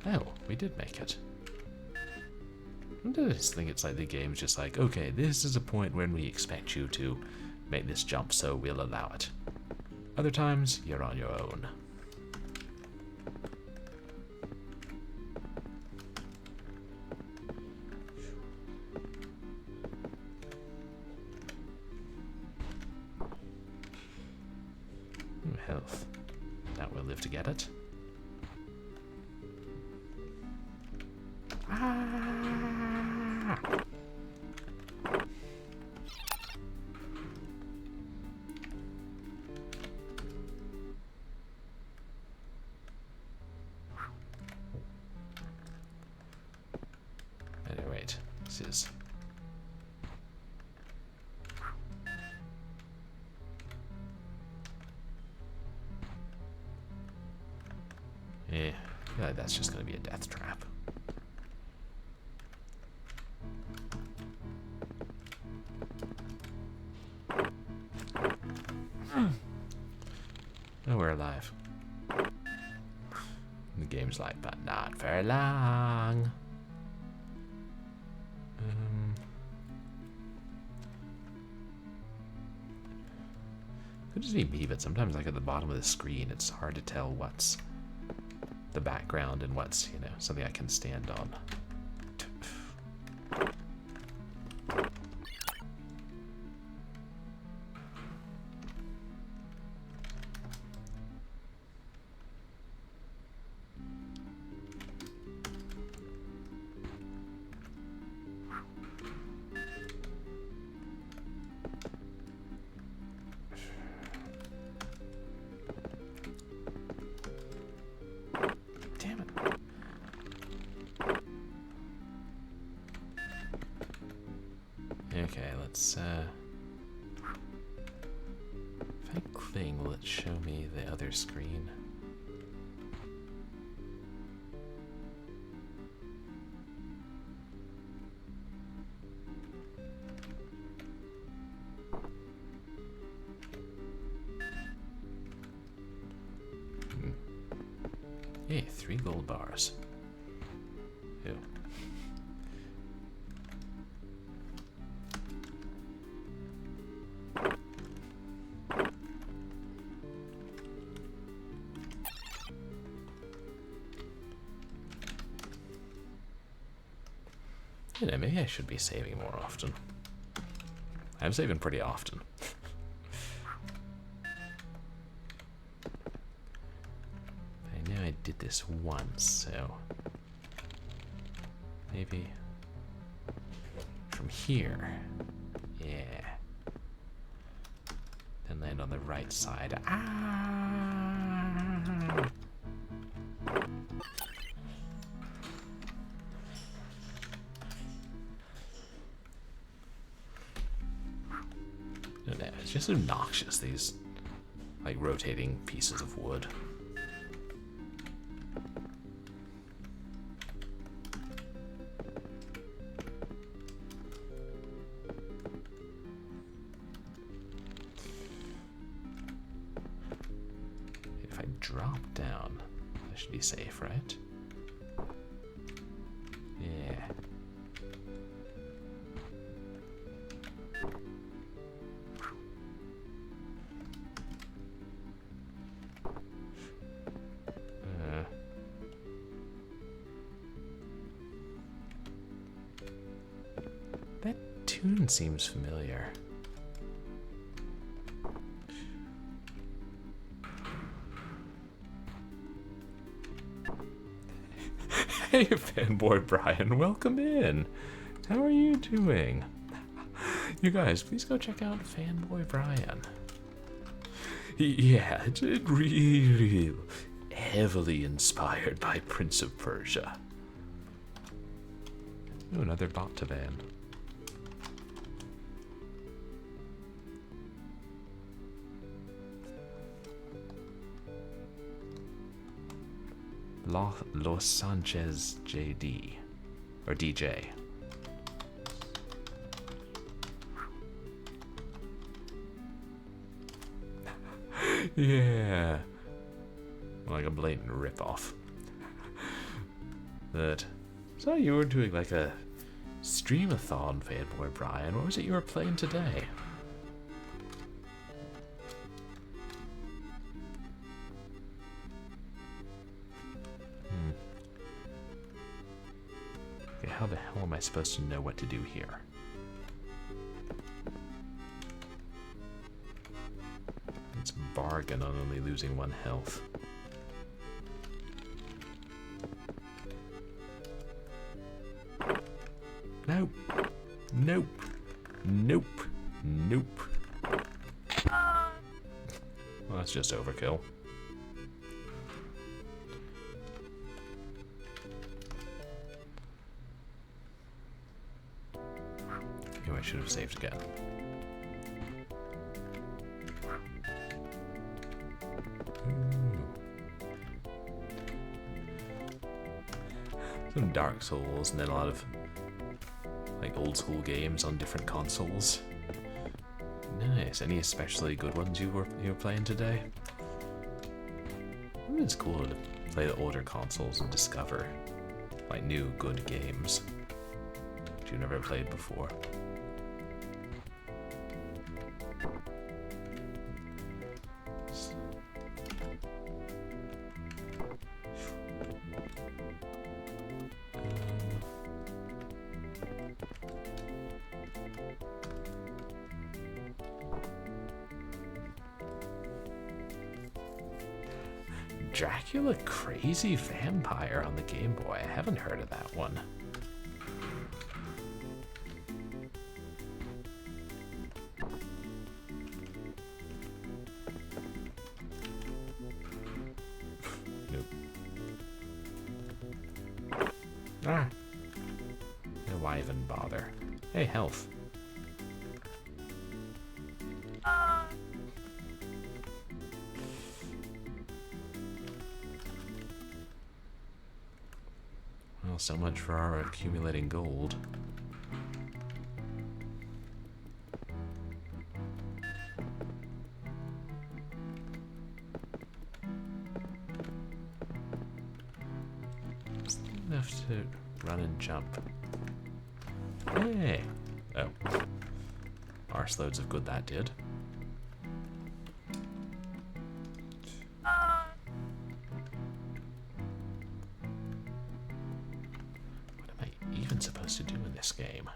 Oh, we did make it. I just think it's like the game's just like, okay, this is a point when we expect you to make this jump, so we'll allow it. Other times, you're on your own. Health. Now we'll live to get it. Ah! Anyway, wait. This is... Yeah, I feel like that's just going to be a death trap. Oh, we're alive. The game's like, but not for long. Could just be me, but sometimes, like at the bottom of the screen, it's hard to tell what's the background and what's, you know, something I can stand on. Let's, if I cling, will it show me the other screen? Hey, 3 gold bars. Ew. You know, maybe I should be saving more often. I'm saving pretty often. I know I did this once, so maybe from here. Yeah. Then land on the right side. Ah! It's just obnoxious, these like rotating pieces of wood. If I drop down, I should be safe, right? Yeah. That tune seems familiar. Hey, fanboy Brian, welcome in. How are you doing? You guys, please go check out fanboy Brian. Yeah, it's really heavily inspired by Prince of Persia. Ooh, another bot to van. Los Sanchez JD. Or DJ. Yeah. Like a blatant ripoff. But so you were doing like a stream-a-thon, fanboy Brian. What was it you were playing today? Okay, how the hell am I supposed to know what to do here? It's a bargain on only losing 1 health. Nope. Nope. Nope. Nope. Well, that's just overkill. I should have saved again. Some Dark Souls and then a lot of like old school games on different consoles. Nice. Any especially good ones you were playing today? It's cool to play the older consoles and discover like new good games that you've never played before. Dracula Crazy Vampire on the Game Boy. I haven't heard of that one. Nope. Ah. Why even bother? Hey, health. Well, so much for our accumulating gold. It's enough to run and jump. Hey! Oh. Arse loads of good that did. What am I even supposed to do in this game?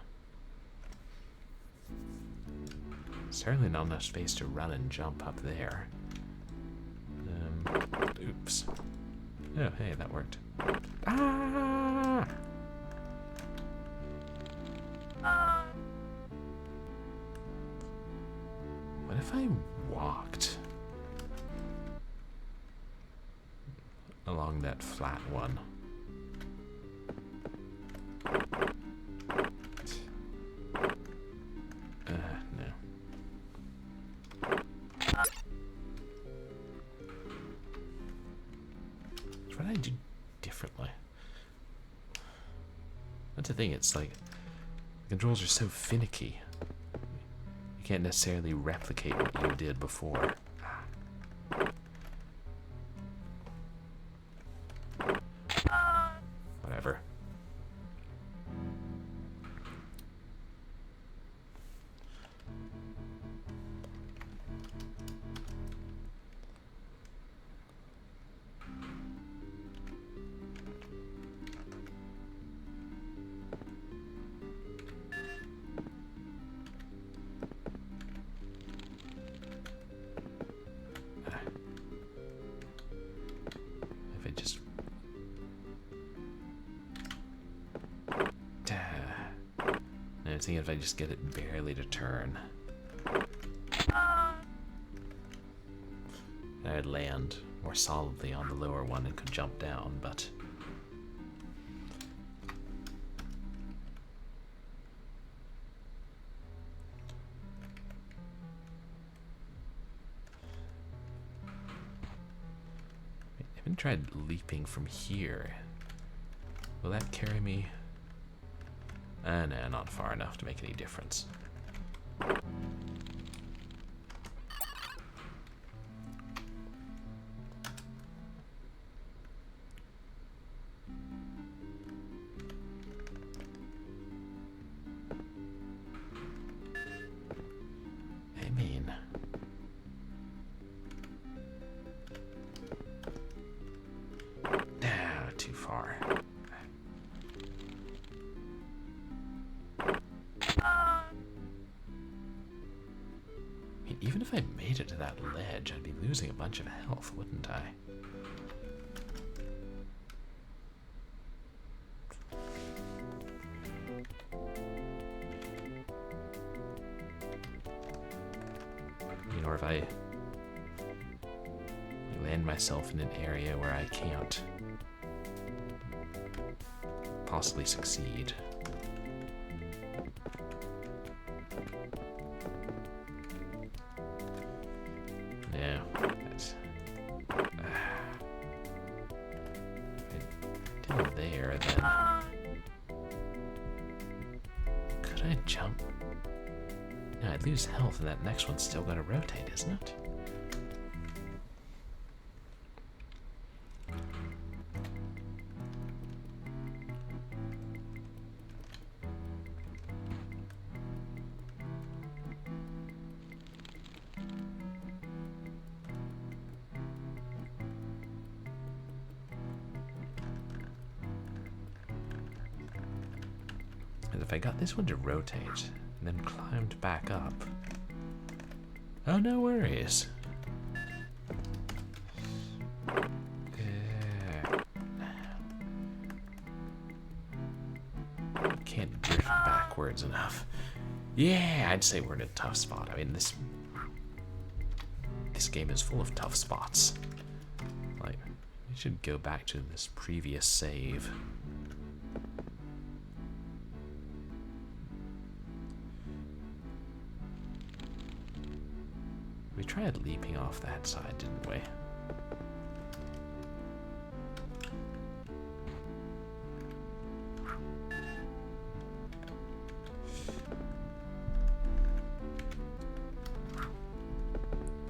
Certainly not enough space to run and jump up there. Oops. Oh, hey, that worked. Ah! What if I walked along that flat one? No. What did I do differently? That's the thing, it's like the controls are so finicky. You can't necessarily replicate what you did before. Whatever. If I just... I was thinking if I just get it barely to turn, I'd land more solidly on the lower one and could jump down, but... I haven't tried leaping from here. Will that carry me? No, not far enough to make any difference. I mean... too far. Even if I made it to that ledge, I'd be losing a bunch of health, wouldn't I? You know, if I land myself in an area where I can't possibly succeed. Yeah, that's... down there, then... Could I jump? No, I'd lose health, and that next one's still gonna rotate, isn't it? And if I got this one to rotate, and then climbed back up... Oh, no worries. Can't drift backwards enough. Yeah, I'd say we're in a tough spot. I mean, this game is full of tough spots. Like, we should go back to this previous save. We tried leaping off that side, didn't we?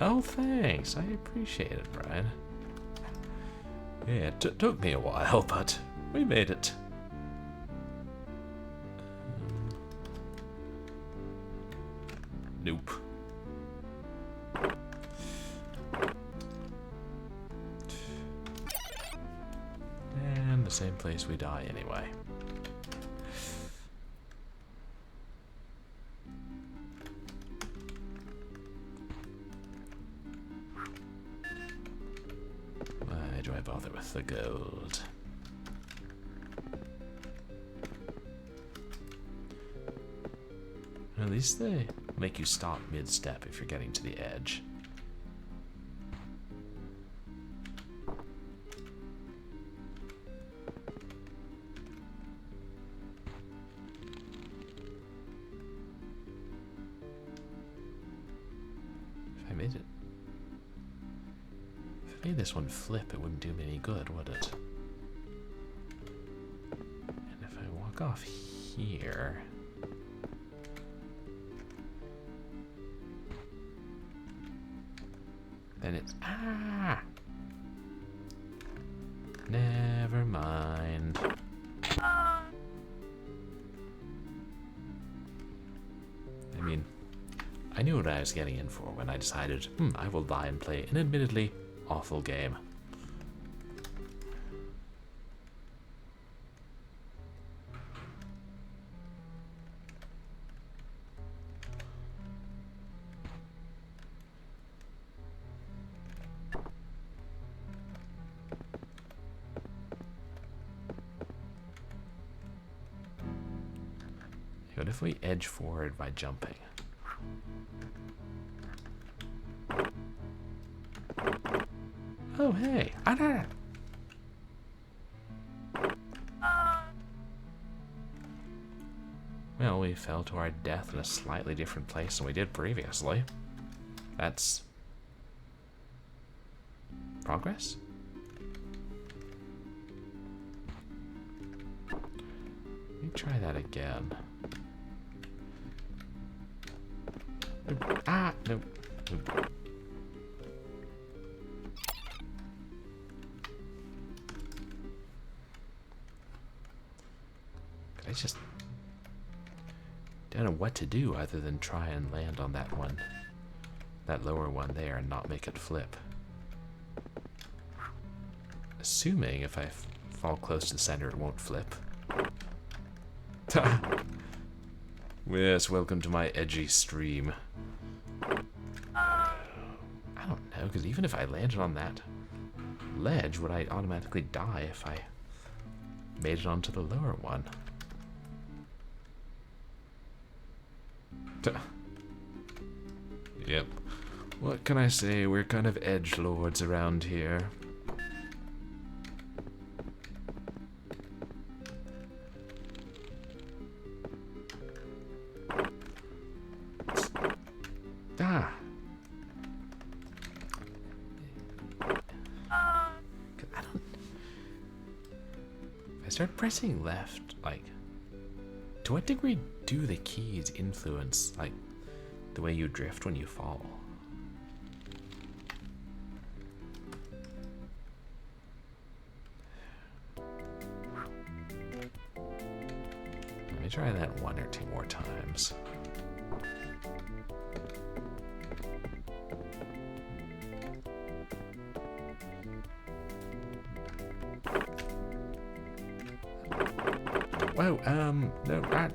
Oh, thanks. I appreciate it, Brian. Yeah, it took me a while, but we made it. Nope. And the same place we die anyway. Why do I bother with the gold? At least they make you stop mid-step if you're getting to the edge. If I made this one flip, it wouldn't do me any good, would it? And if I walk off here... then it's... ah! Never mind. I mean, I knew what I was getting in for when I decided, I will lie and play an admittedly awful game. What if we edge forward by jumping? Oh, hey. Well, we fell to our death in a slightly different place than we did previously. That's... progress? Let me try that again. Ah, no. I just don't know what to do other than try and land on that one, that lower one there, and not make it flip. Assuming if I fall close to the center, it won't flip. Yes, welcome to my edgy stream. I don't know, because even if I landed on that ledge, would I automatically die if I made it onto the lower one? Yep. What can I say? We're kind of edgelords around here. Ah. I don't... If I start pressing left, like... to what degree do the keys influence, like, the way you drift when you fall? Let me try that 1 or 2 more times. Whoa, no, that...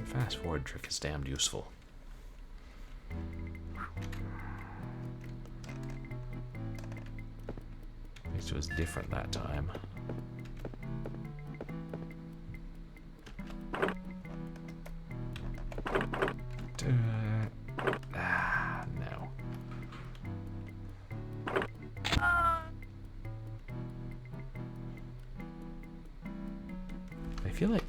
Fast forward trick is damned useful. At least it was different that time. No. I feel like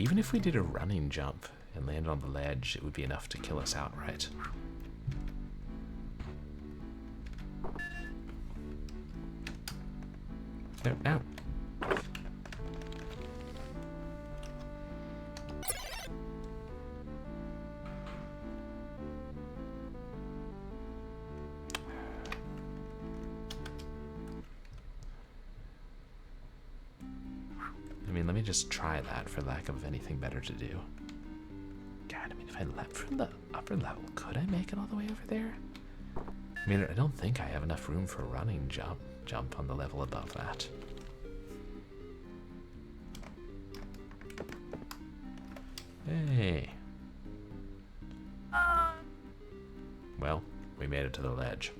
even if we did a running jump and landed on the ledge, it would be enough to kill us outright. No, no. just try that for lack of anything better to do. God, I mean, if I leapt from the upper level, could I make it all the way over there? I mean, I don't think I have enough room for running jump on the level above that. Hey. Well, we made it to the ledge.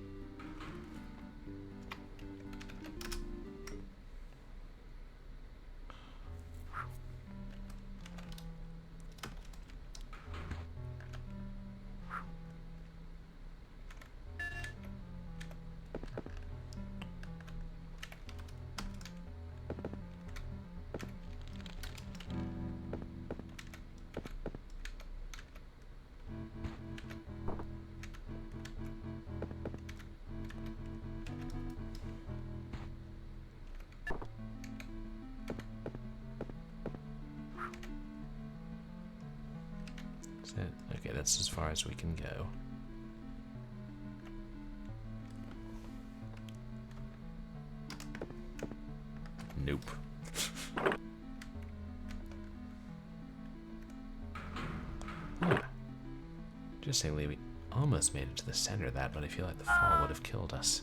Okay, that's as far as we can go. Nope. Interestingly, we almost made it to the center of that, but I feel like the fall would have killed us.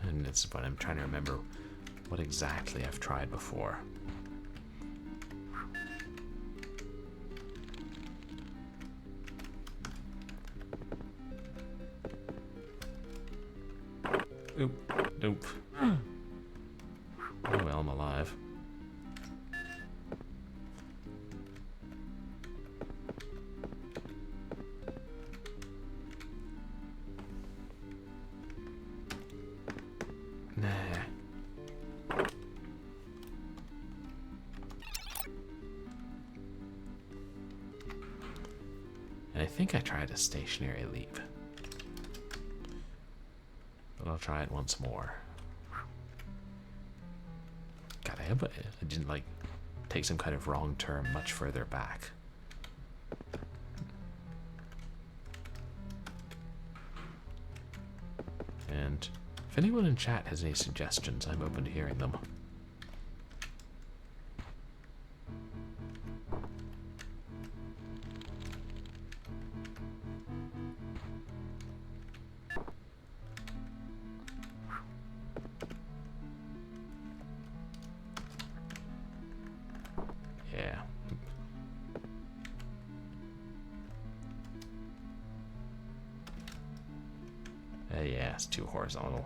And it's but I'm trying to remember what exactly I've tried before. Oop, nope. Oh well, I'm alive. Nah. And I think I tried a stationary leap. But I'll try it once more. God, I hope I didn't, like, take some kind of wrong turn much further back. And if anyone in chat has any suggestions, I'm open to hearing them. Yeah. Yeah, it's too horizontal.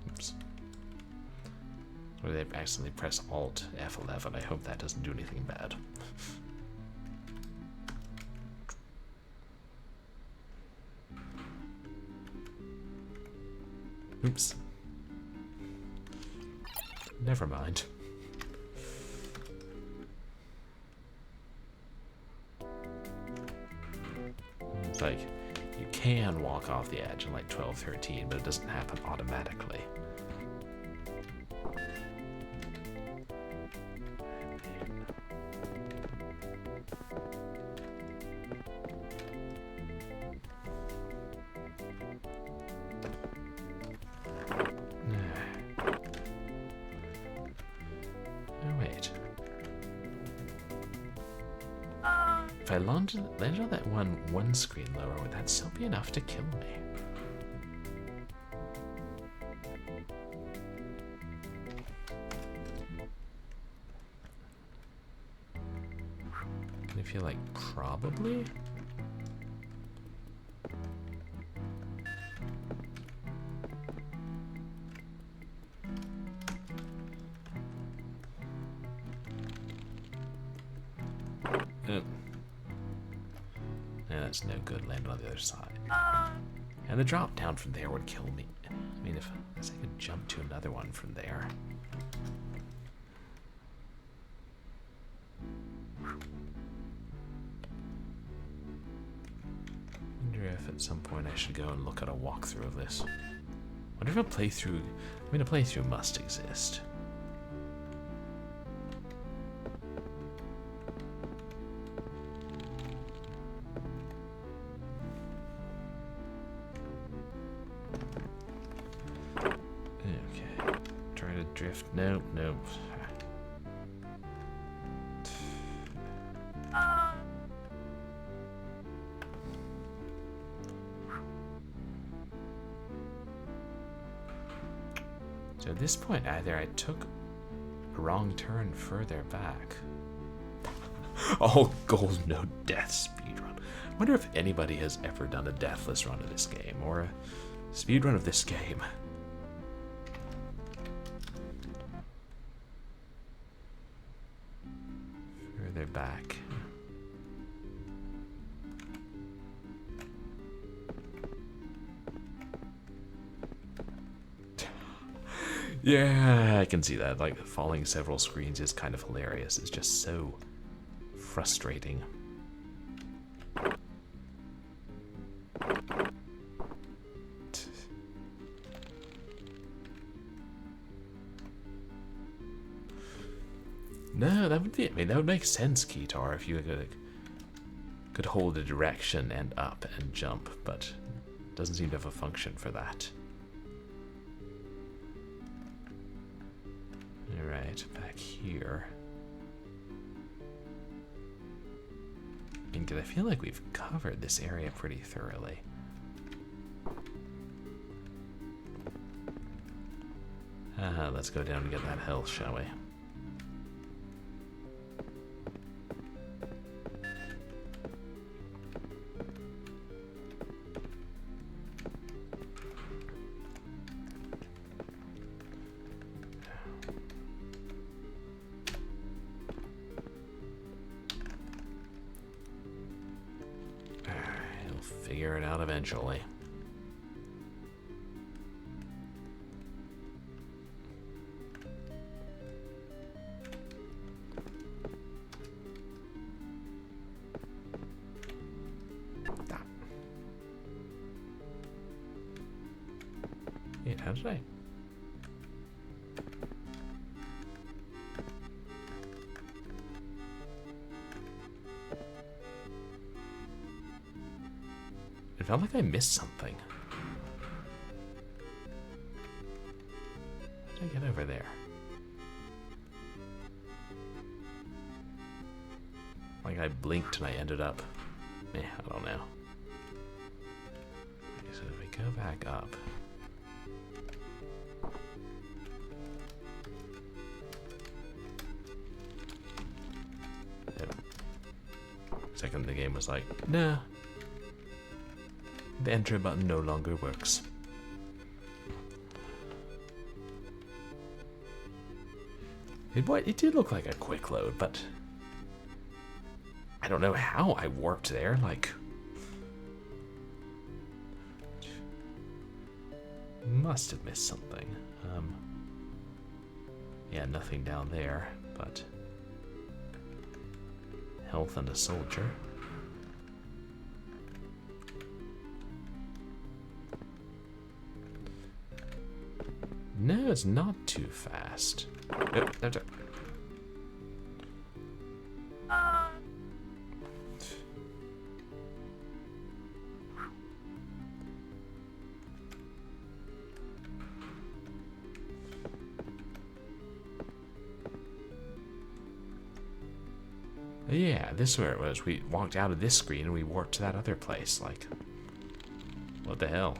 Oops. Or they accidentally press Alt F11. I hope that doesn't do anything bad. Oops. Never mind. It's like, you can walk off the edge in like 12-13, but it doesn't happen automatically. If I landed on that one screen lower, would that still be enough to kill me? I feel like probably. That's no good. Land on the other side. And the drop down from there would kill me. I mean, if I could jump to another one from there. Wonder if at some point I should go and look at a walkthrough of this. Wonder if a playthrough... I mean, a playthrough must exist. Okay. Try to drift. Nope, nope. So at this point, either I took a wrong turn further back. Oh, gold, no death speedrun. I wonder if anybody has ever done a deathless run of this game, or a speedrun of this game. Further back. Yeah, I can see that. Like, falling several screens is kind of hilarious. It's just so frustrating. No, that would be... I mean, that would make sense, Keytar, if you could hold a direction and up and jump, but it doesn't seem to have a function for that. Alright, back here. I mean, 'cause I feel like we've covered this area pretty thoroughly. Let's go down and get that health, shall we? Figure it out eventually. Wait, how did I? It felt like I missed something. How did I get over there? Like I blinked and I ended up... I don't know. Okay, so if we go back up... Second the game was like, nah. The enter button no longer works. It did look like a quick load, but I don't know how I warped there. Like, must have missed something. Yeah, nothing down there, but health and a soldier. No, it's not too fast. Nope, that's it. Yeah, this is where it was. We walked out of this screen and we warped to that other place. Like, what the hell?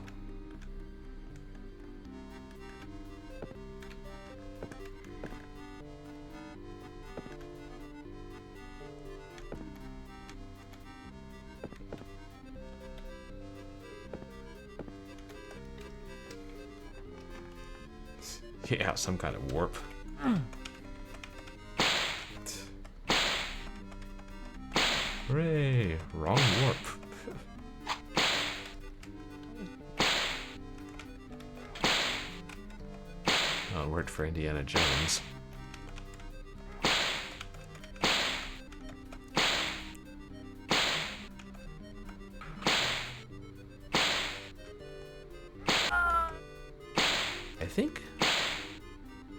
Yeah, some kind of warp. Hooray! Wrong warp. Oh, it worked for Indiana Jones.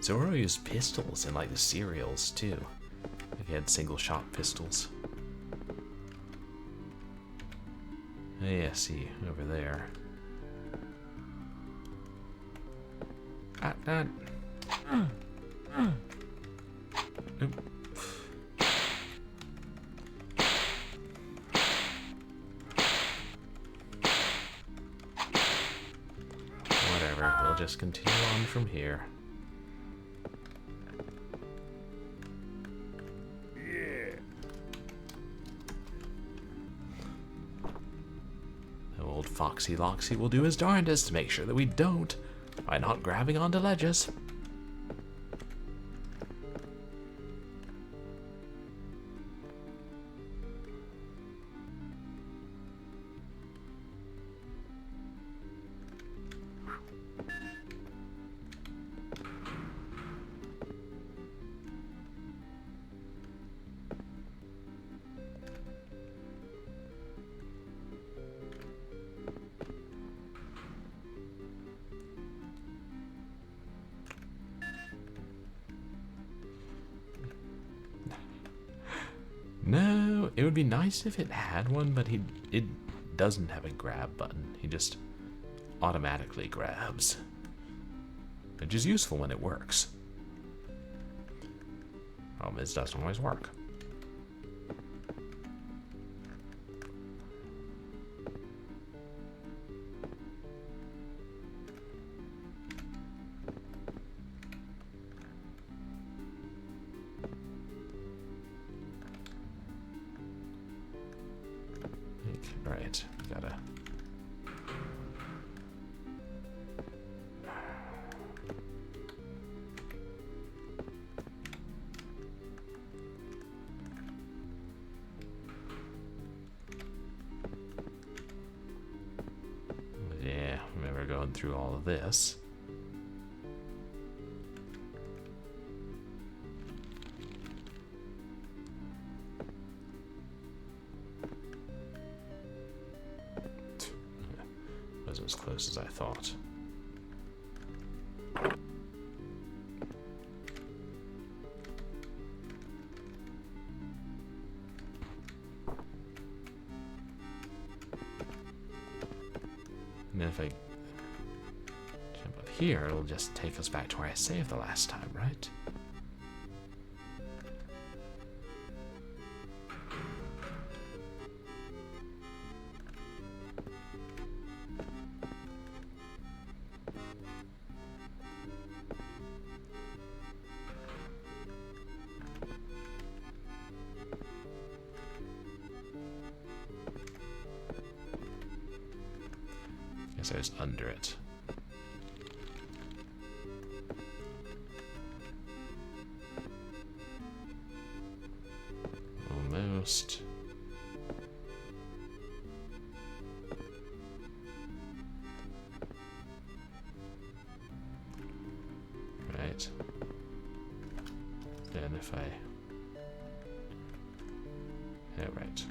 Zorro used pistols in like the serials too. Like he had single shot pistols. Oh, yeah, see, over there. Oop. Whatever, we'll just continue on from here. Old Foxy Loxy will do his darndest to make sure that we don't, by not grabbing onto ledges. No, it would be nice if it had one, but it doesn't have a grab button. He just automatically grabs, which is useful when it works. Problem is, it doesn't always work. Right, gotta. Yeah, remember going through all of this. As close as I thought. And then if I jump up here, it'll just take us back to where I saved the last time, right? Guess I was under it. Almost. Right. Then if I... Yeah, right.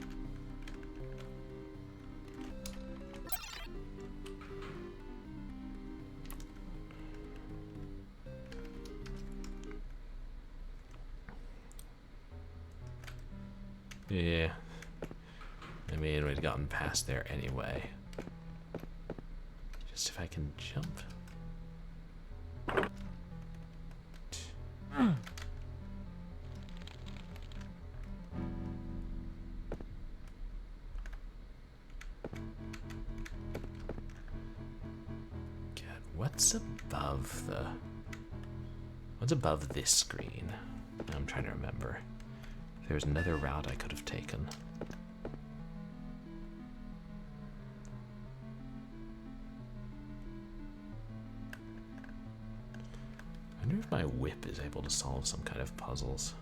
Yeah. I mean, we'd gotten past there anyway. Just if I can jump. God, what's above this screen? I'm trying to remember. There's another route I could have taken. I wonder if my whip is able to solve some kind of puzzles.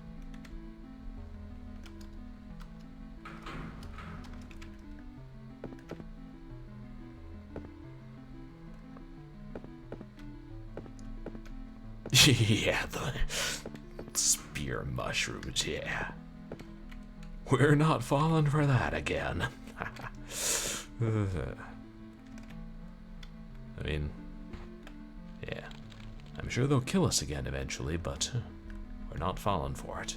Yeah, the spear mushrooms, yeah. We're not falling for that again. I mean, yeah. I'm sure they'll kill us again eventually, but we're not falling for it.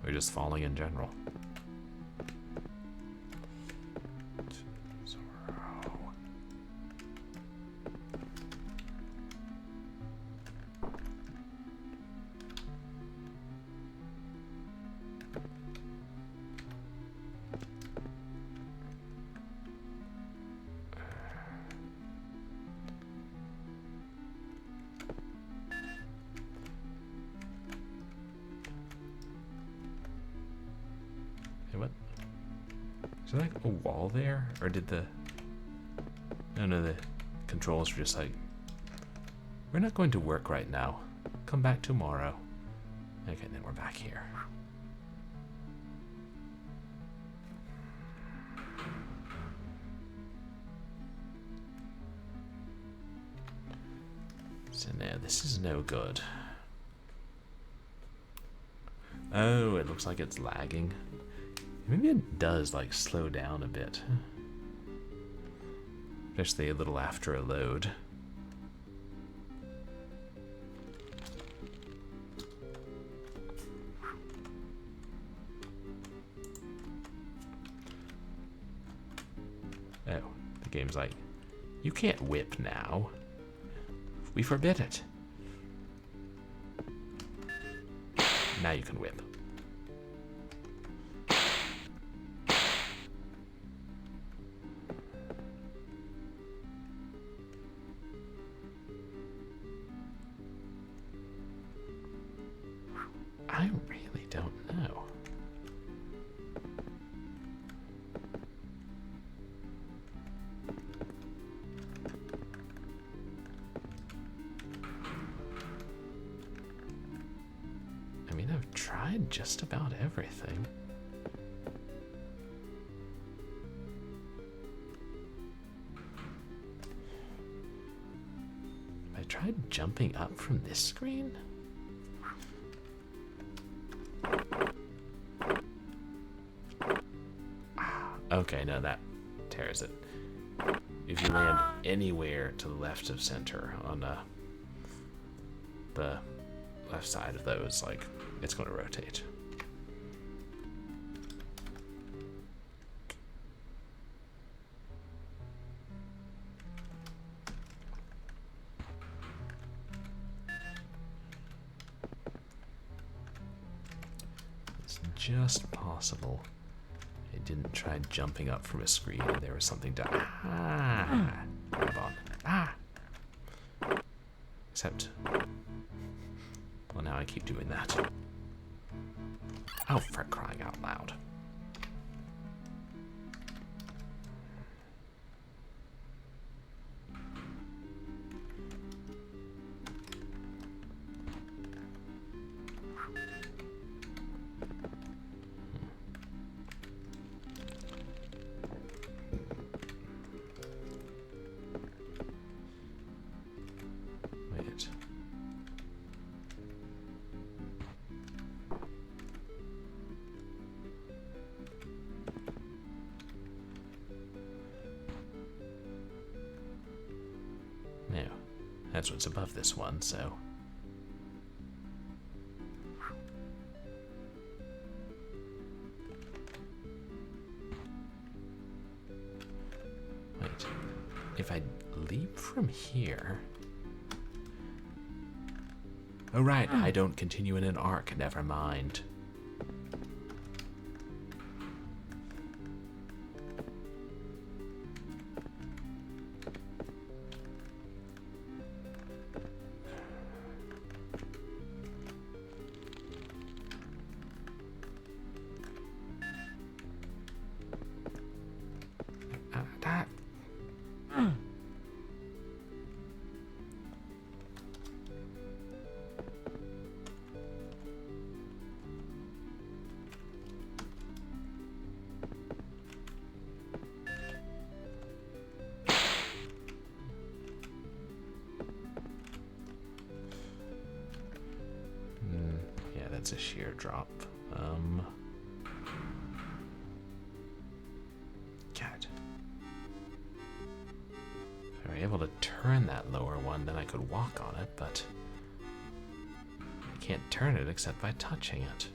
We're just falling in general. Zorro. What? Is there like a wall there? Or did the... No, the controls were just like... We're not going to work right now. Come back tomorrow. Okay, then we're back here. So now this is no good. Oh, it looks like it's lagging. Maybe it does, like, slow down a bit. Especially a little after a load. Oh, the game's like, you can't whip now. We forbid it. Now you can whip. I really don't know. I mean, I've tried just about everything. I tried jumping up from this screen? Okay, no, that tears it. If you land anywhere to the left of center on the left side of those, like, it's going to rotate. It's just possible. It didn't try jumping up from a screen and there was something to grab on. Except, well, now I keep doing that. Oh, for crying out loud. That's what's above this one, so... Wait. If I leap from here... Oh right, I don't continue in an arc, never mind. That's a sheer drop. God. If I I were able to turn that lower one, then I could walk on it, but I can't turn it except by touching it.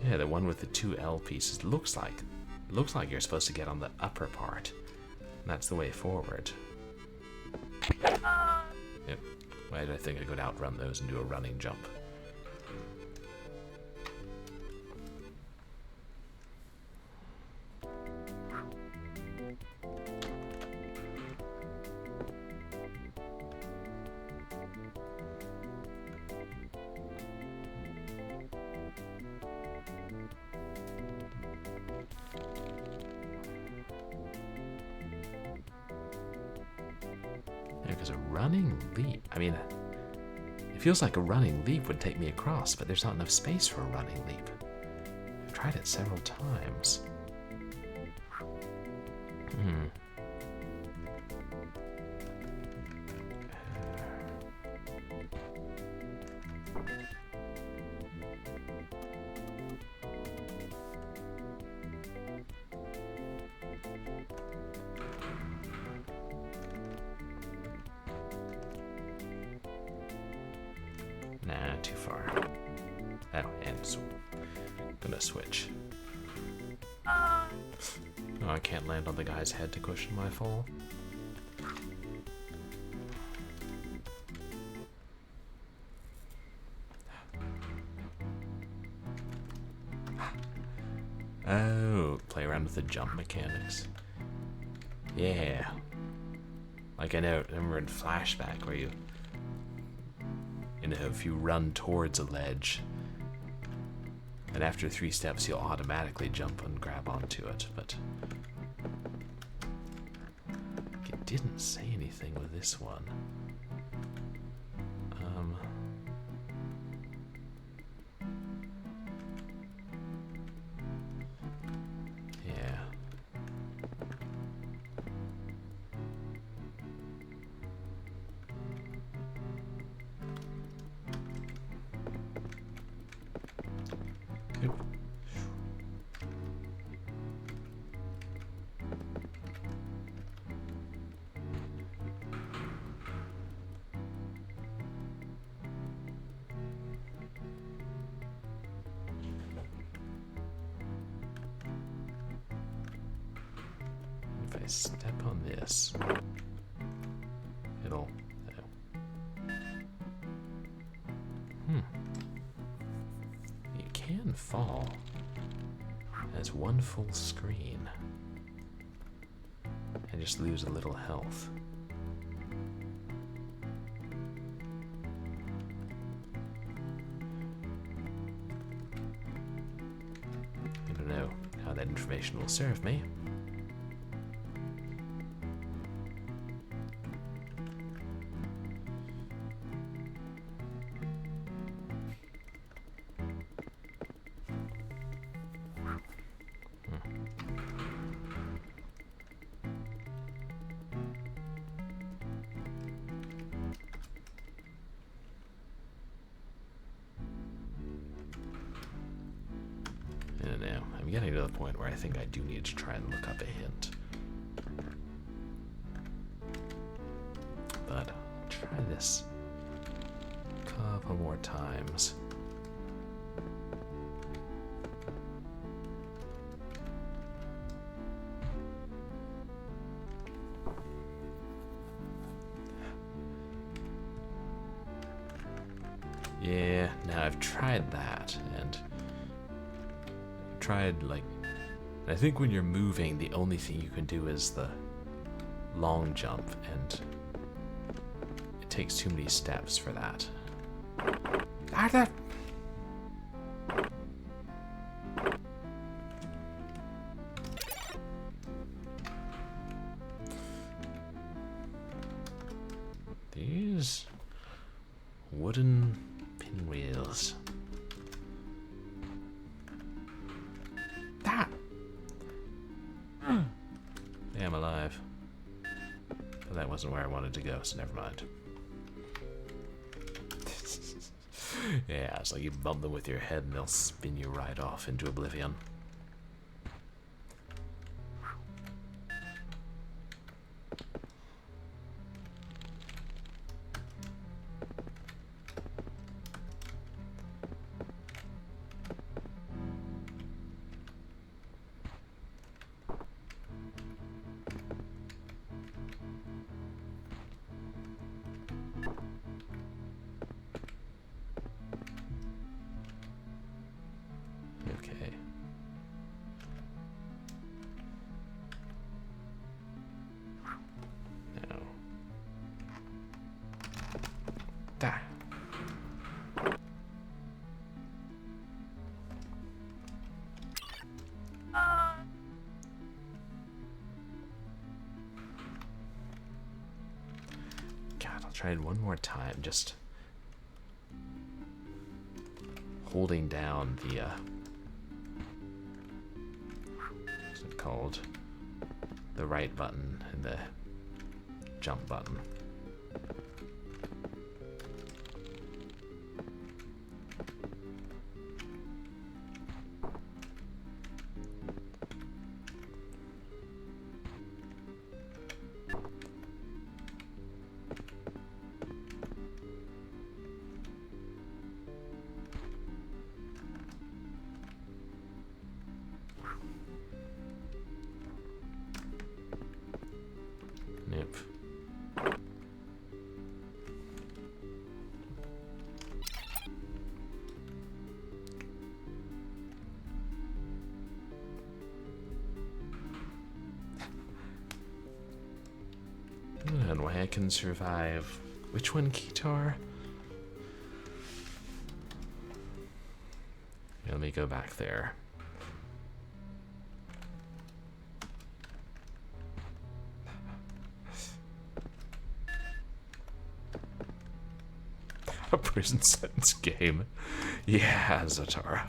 Yeah, the one with the two L pieces looks like you're supposed to get on the upper part. And that's the way forward. Yep. Why did I think I could outrun those and do a running jump? Because a running leap, I mean, it feels like a running leap would take me across, but there's not enough space for a running leap. I've tried it several times. Nah, too far. Oh, and so gonna switch. Oh, I can't land on the guy's head to cushion my fall. Oh, play around with the jump mechanics. Yeah. Like I remember in Flashback where you know, if you run towards a ledge, and after 3 steps you'll automatically jump and grab onto it, but it didn't say anything with this one. Yeah. Yep. If I step on this, it'll... You can fall as one full screen and just lose a little health. I don't know how that information will serve me. I don't know. I'm getting to the point where I think I do need to try and look up a hint. But I'll try this a couple more times. Yeah, now I've tried that, and tried, like, I think when you're moving, the only thing you can do is the long jump, and it takes too many steps for that. These wooden pinwheels. that wasn't where I wanted to go, so never mind. Yeah, it's like you bump them with your head and they'll spin you right off into oblivion. Okay. Now. There. God, I'll try it one more time, just holding down the what's it called? The right button and the jump button. Yep. And why I can survive. Which one, Kitar? Let me go back there. A prison sentence game. Yeah, Zatara.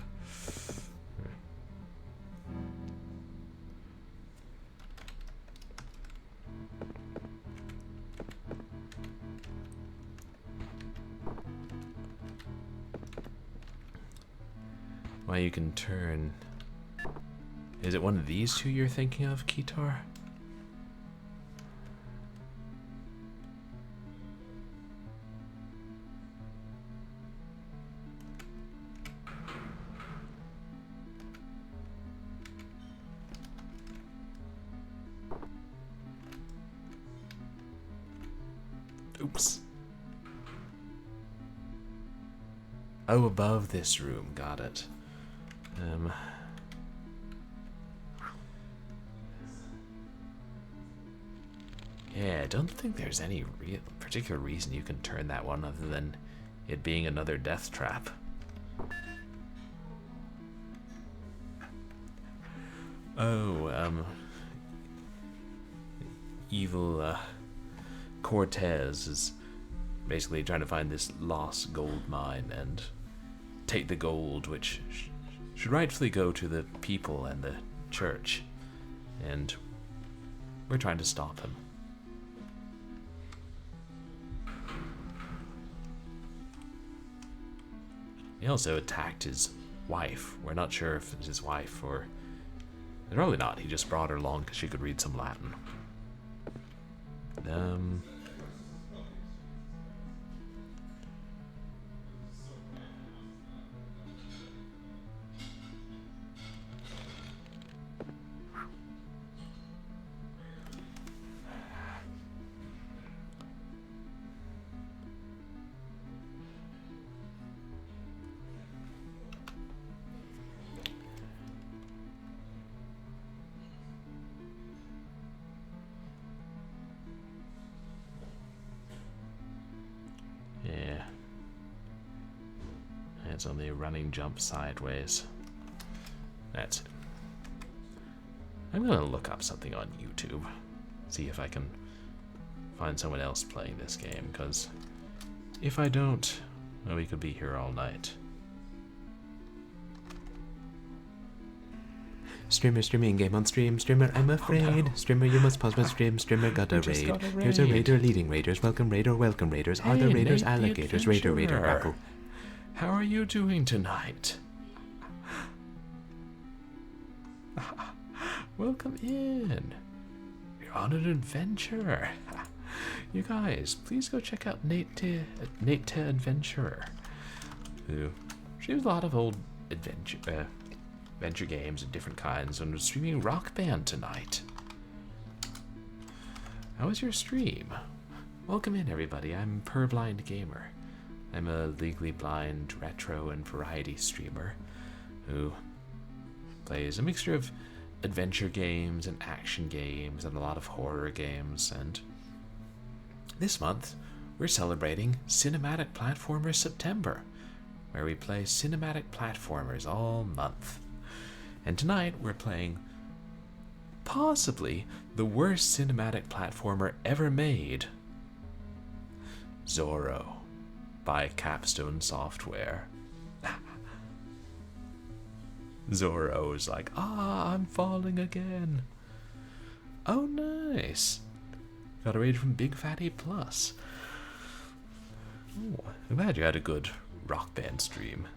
Why you can turn. Is it one of these two you're thinking of, Kitar? Oops. Oh, above this room. Got it. Yeah, I don't think there's any particular reason you can turn that one other than it being another death trap. Oh, evil, Cortez is basically trying to find this lost gold mine and take the gold, which should rightfully go to the people and the church. And we're trying to stop him. He also attacked his wife. We're not sure if it's his wife or... Probably not. He just brought her along because she could read some Latin. Yeah. It's only a running jump sideways. That's it. I'm gonna look up something on YouTube. See if I can find someone else playing this game, because if I don't, well, we could be here all night. Streamer streaming game on stream. Streamer, I'm afraid. no. Streamer, you must pause my stream. Streamer got a raid. Here's a raider leading raiders. Welcome raider, welcome raiders. Are the raiders Nate the alligators? Raider, raider, adventurer. grapple. How are you doing tonight? Welcome in. You're on an adventure. You guys, please go check out Nate the Adventurer, who streams a lot of old adventure games of different kinds, and was streaming Rock Band tonight. How was your stream? Welcome in, everybody. I'm Purblind Gamer. I'm a legally blind retro and variety streamer who plays a mixture of adventure games and action games and a lot of horror games. And this month we're celebrating Cinematic Platformers September, where we play cinematic platformers all month. And tonight we're playing possibly the worst cinematic platformer ever made, Zorro by Capstone Software. Zorro is like, I'm falling again. Oh, nice. Got a raid from Big Fatty Plus. Oh, I'm glad you had a good Rock Band stream.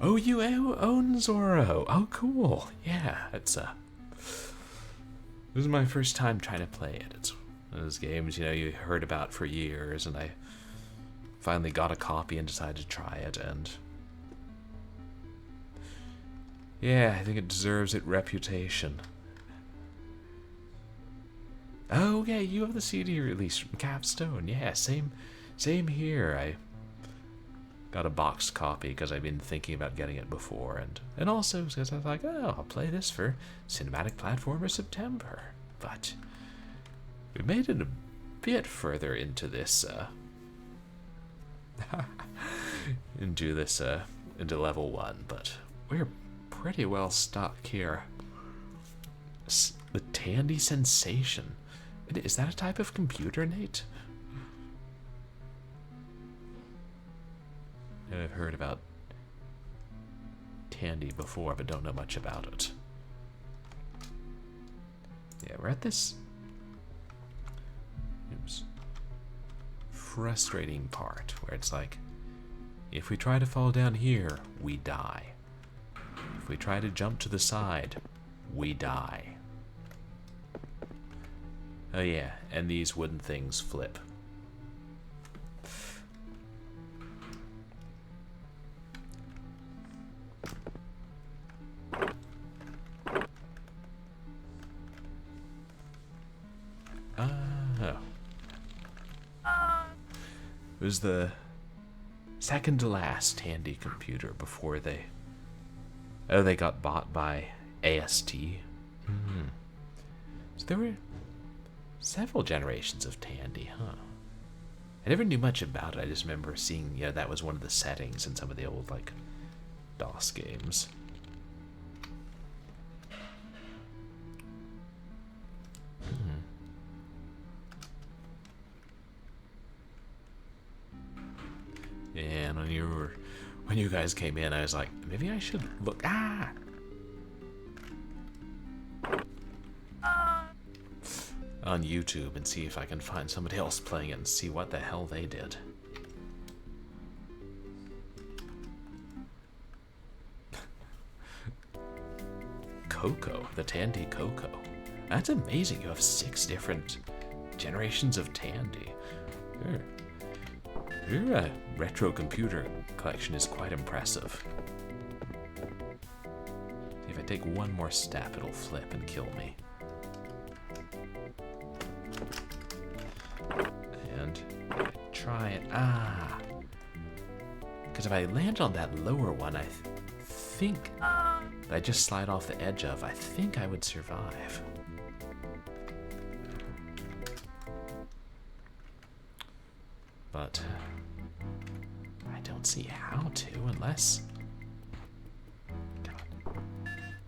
Oh, you own Zorro. Oh, cool. Yeah, this is my first time trying to play it. It's one of those games, you heard about for years, and I finally got a copy and decided to try it, and yeah, I think it deserves its reputation. Oh, yeah, you have the CD release from Capstone. Yeah, same here. I got a boxed copy because I've been thinking about getting it before, and also because I was like, I'll play this for Cinematic Platformer September. But we made it a bit further into this, into level 1, but we're pretty well stuck here. The Tandy Sensation. Is that a type of computer, Nate? I've heard about Tandy before, but don't know much about it. Yeah, we're at this frustrating part where it's like, if we try to fall down here, we die. If we try to jump to the side, we die. Oh yeah, and these wooden things flip. It was the second to last Tandy computer before they got bought by AST. So there were several generations of Tandy, huh? I never knew much about it. I just remember seeing, that was one of the settings in some of the old, DOS games. And when you guys came in, I was like, maybe I should look. On YouTube and see if I can find somebody else playing it and see what the hell they did. Coco, the Tandy Coco. That's amazing. You have 6 different generations of Tandy. Your retro computer collection is quite impressive. If I take one more step, it'll flip and kill me. And try it. Because if I land on that lower one, I think I just slide off the edge of, I think I would survive. But I don't see how to unless... God.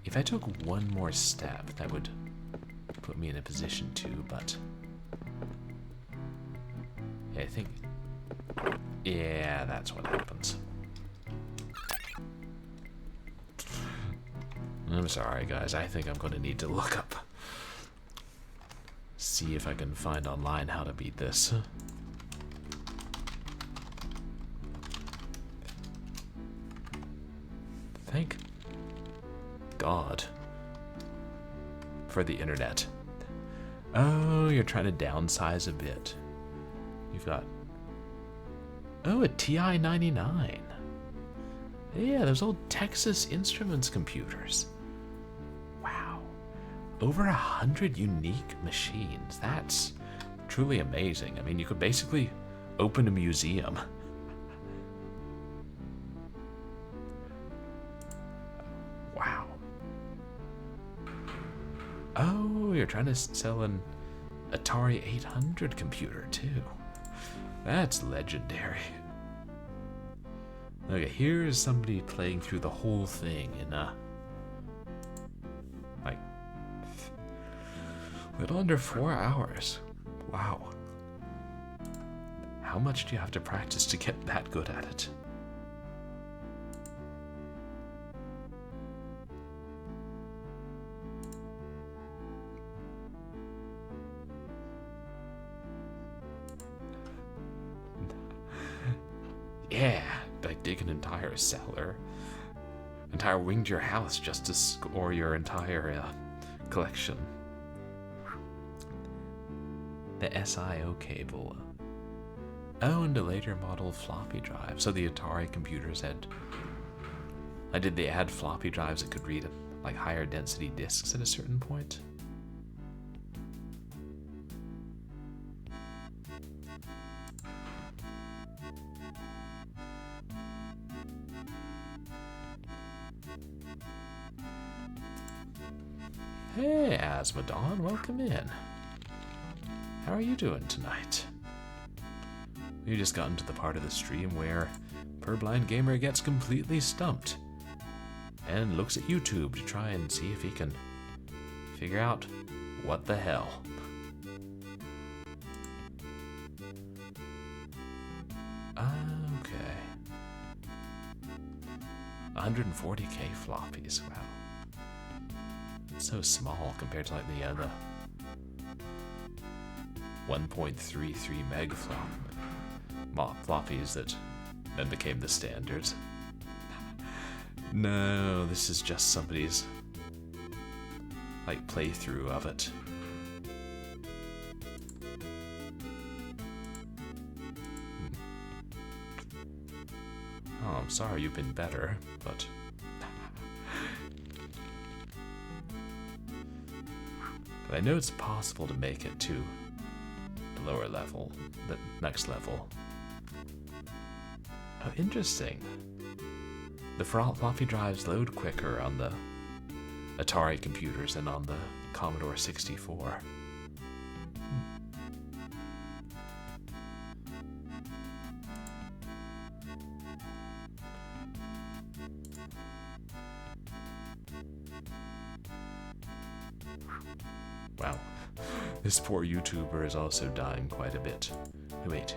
If I took one more step, that would put me in a position to, but... Yeah, I think... Yeah, that's what happens. I'm sorry, guys. I think I'm going to need to look up. See if I can find online how to beat this. Thank God for the internet. Oh, you're trying to downsize a bit. You've got... Oh, a TI 99. Yeah, those old Texas Instruments computers. Wow. Over 100 unique machines. That's truly amazing. I mean, you could basically open a museum. Wow. Oh, you're trying to sell an Atari 800 computer, too. That's legendary. Okay, here's somebody playing through the whole thing in like a little under 4 hours. Wow. How much do you have to practice to get that good at it? Yeah, like dig an entire cellar, entire wing to your house just to score your entire collection. The SIO cable. Oh, and a later model floppy drive. So the Atari computers had... did they add floppy drives that could read like higher density disks at a certain point? Hey, Asmodon, welcome in. How are you doing tonight? We just got into the part of the stream where Purblind Gamer gets completely stumped and looks at YouTube to try and see if he can figure out what the hell. Okay. 140k floppies, wow. So small compared to like the other 1.33 meg floppies that then became the standard. No, this is just somebody's like playthrough of it. Oh, I'm sorry you've been better, but I know it's possible to make it to the lower level, the next level. Oh, interesting. The floppy drives load quicker on the Atari computers than on the Commodore 64. Wow, this poor YouTuber is also dying quite a bit. Wait.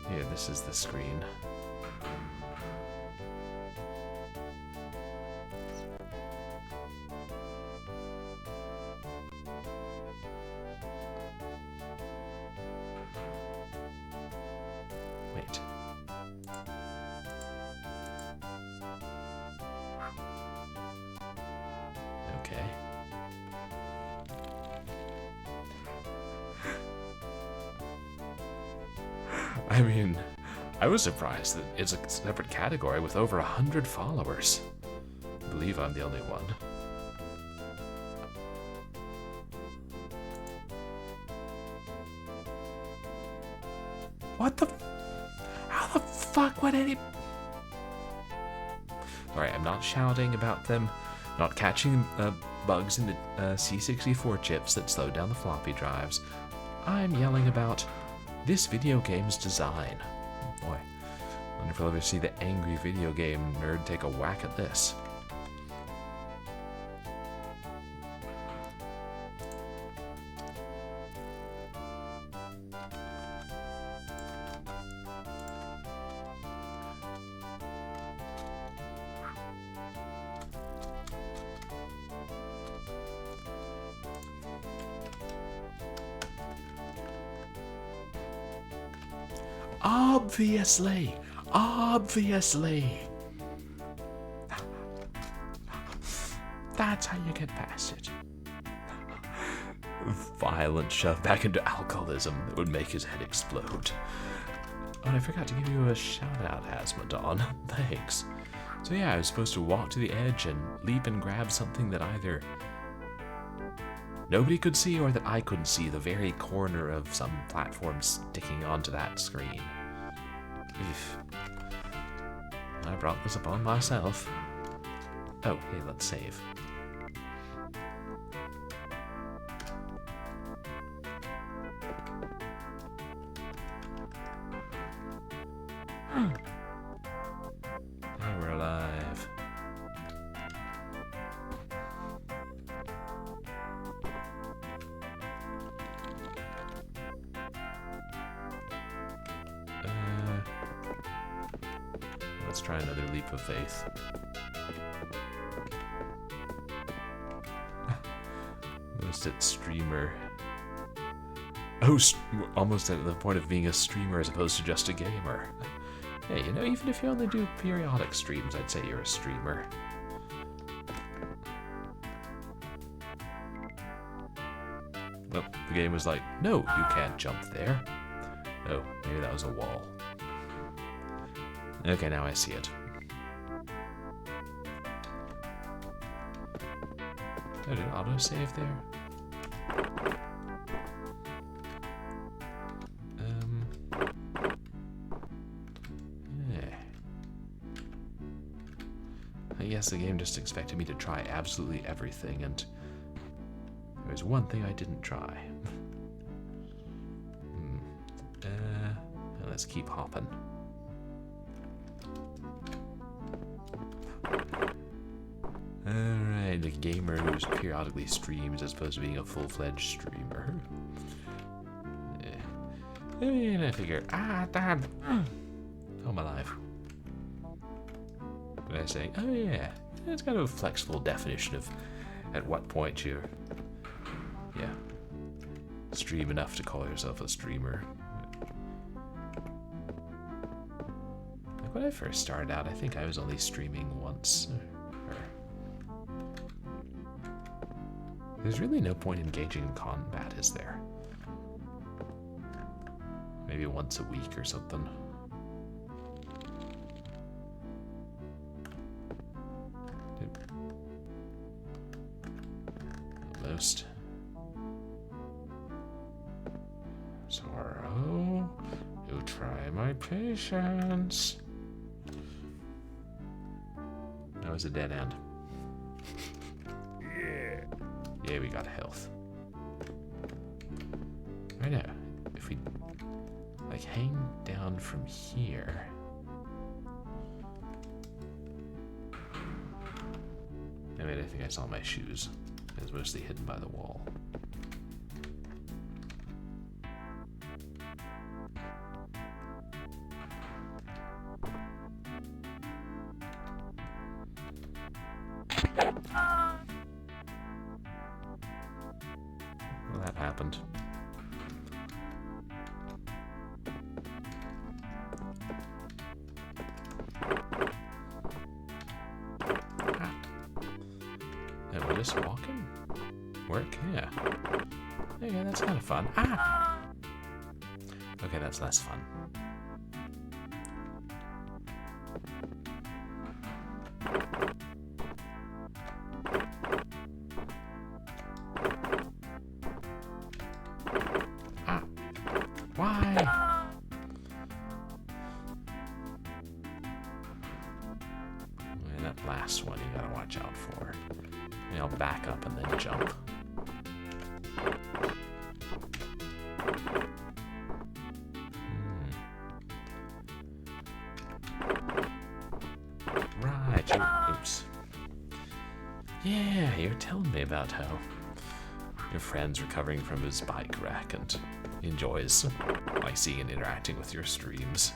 Here, this is the screen. Wait. Okay. I mean, I was surprised that it's a separate category with over 100 followers. I believe I'm the only one. What the? How the fuck would any... Alright, I'm not shouting about them not catching bugs in the C64 chips that slowed down the floppy drives. I'm yelling about this video game's design. Oh boy, I wonder if we'll ever see the angry video game nerd take a whack at this. Obviously! Obviously! That's how you get past it. Violent shove back into alcoholism that would make his head explode. Oh, and I forgot to give you a shout out, Asmodon. Thanks. So yeah, I was supposed to walk to the edge and leap and grab something that either nobody could see or that I couldn't see, the very corner of some platform sticking onto that screen. Oof. I brought this upon myself. Oh, hey, let's save. Oh, we're alive. Let's try another leap of faith. Almost at streamer. Oh, almost at the point of being a streamer as opposed to just a gamer. Hey, you know, even if you only do periodic streams, I'd say you're a streamer. Well, the game was like, no, you can't jump there. Oh, maybe that was a wall. Okay, now I see it. Oh, did autosave there? Yeah. I guess the game just expected me to try absolutely everything, and there's one thing I didn't try. Let's keep hopping. Alright, the gamer who's periodically streams as opposed to being a full-fledged streamer. Yeah. And I figure, damn! Oh, I'm alive. What did I say? Oh yeah, it's kind of a flexible definition of at what point you're, yeah, stream enough to call yourself a streamer. Like when I first started out, I think I was only streaming once. There's really no point engaging in combat, is there? Maybe once a week or something. Almost. Zorro, you try my patience. That was a dead end. Yeah, we got health. Right now, if we like hang down from here. I mean, I think I saw my shoes. It was mostly hidden by the wall. Well, that happened. And we're just walking? Work? Yeah. Okay, that's kind of fun. Okay, that's less fun. Why? And that last one you gotta watch out for. Maybe I'll back up and then jump. Right. Oops. Yeah, you're telling me about how your friend's recovering from his bike wreck and enjoys like seeing and interacting with your streams.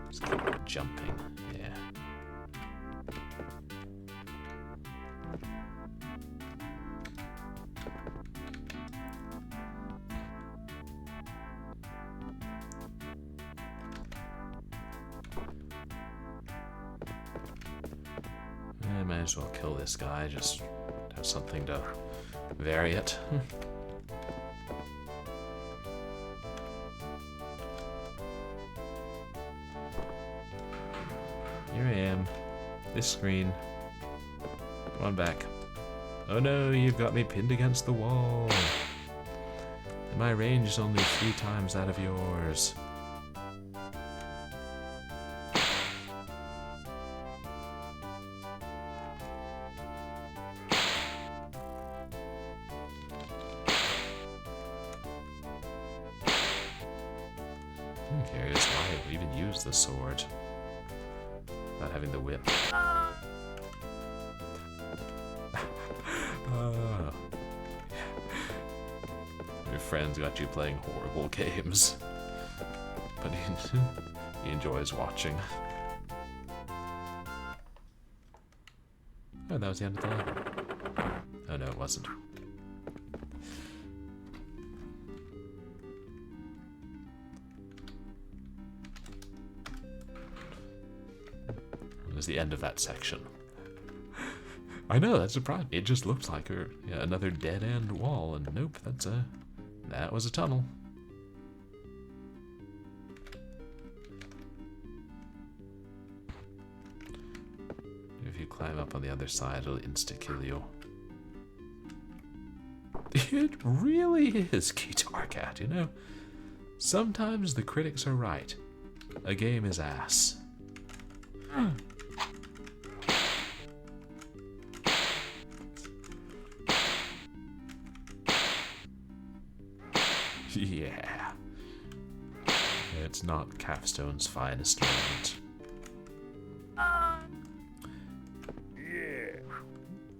Just keep jumping, yeah. as well kill this guy, just have something to vary it. Here I am. This screen. Come on back. Oh no, you've got me pinned against the wall. And my range is only 3 times that of yours. I'm curious why I even use the sword. Not having the whip. Your friend's got you playing horrible games. But he enjoys watching. Oh, that was the end of the level. Oh no, it wasn't. It was the end of that section. I know, that surprised me. It just looks like another dead-end wall, and nope, that was a tunnel. If you climb up on the other side, it'll insta-kill you. It really is Guitar Cat, you know? Sometimes the critics are right. A game is ass. Yeah. It's not Capstone's finest moment.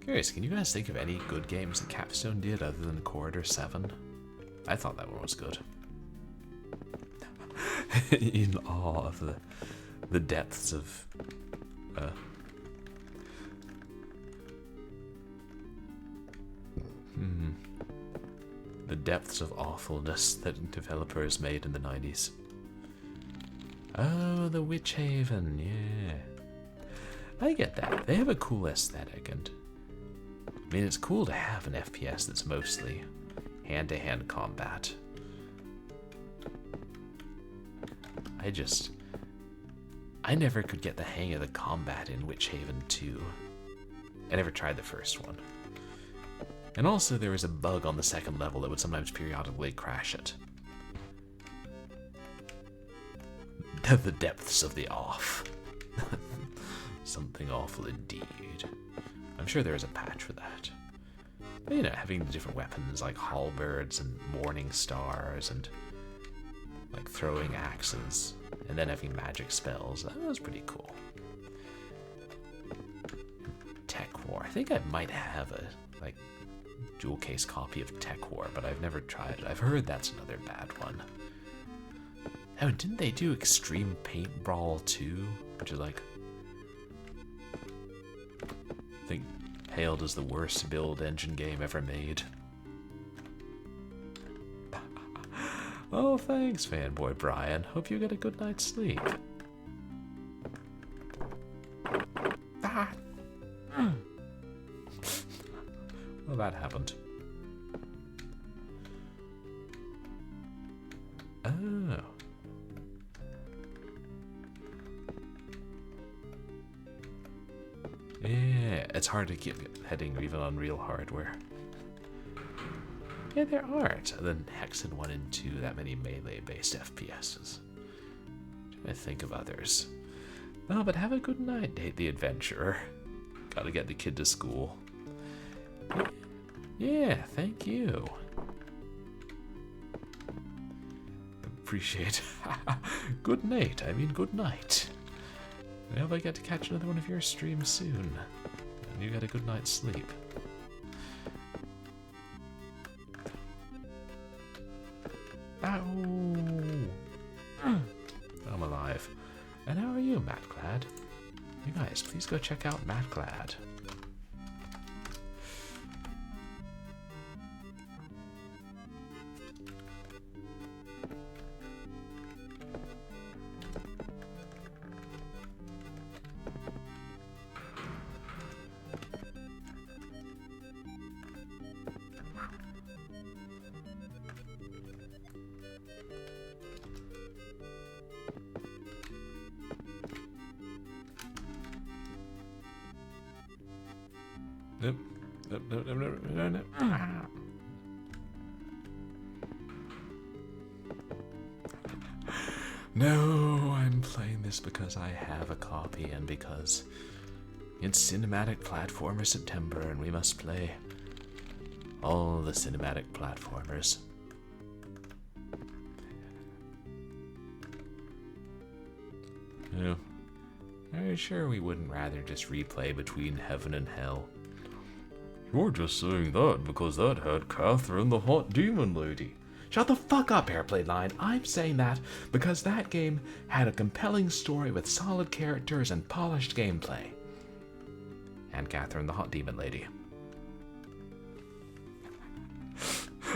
Curious, can you guys think of any good games that Capstone did other than Corridor 7? I thought that one was good. In awe of the depths of the depths of awfulness that developers made in the 90s. Oh, the Witch Haven, yeah. I get that. They have a cool aesthetic, and I mean, it's cool to have an FPS that's mostly hand-to-hand combat. I never could get the hang of the combat in Witch Haven 2. I never tried the first one. And also there was a bug on the second level that would sometimes periodically crash it. The depths of the off. Something awful indeed. I'm sure there is a patch for that. But, you know, having the different weapons like halberds and morning stars and like throwing axes, and then having magic spells, that was pretty cool. Tech War. I think I might have a like dual case copy of Tech War, but I've never tried it. I've heard that's another bad one. Oh, didn't they do Extreme Paint Brawl 2? Which is like, I think hailed as the worst build engine game ever made. Oh, thanks, fanboy Brian. Hope you get a good night's sleep. Ah. Well, that happened. Oh. Yeah, it's hard to keep heading even on real hardware. Yeah, there aren't, other than Hexen 1 and 2, that many melee-based FPSs. Trying to think of others. No, but have a good night, Date the Adventurer. Gotta get the kid to school. Yeah, thank you. Appreciate it. Good night, I mean good night. I hope I get to catch another one of your streams soon. And you get a good night's sleep. Ow! I'm alive. And how are you, Mattclad? You guys, please go check out Mattclad. no. No, I'm playing this because I have a copy and because it's Cinematic Platformer September and we must play all the cinematic platformers. Oh, are you sure we wouldn't rather just replay Between Heaven and Hell? You're just saying that because that had Catherine the Hot Demon Lady. Shut the fuck up, Airplane Line. I'm saying that because that game had a compelling story with solid characters and polished gameplay. And Catherine the Hot Demon Lady.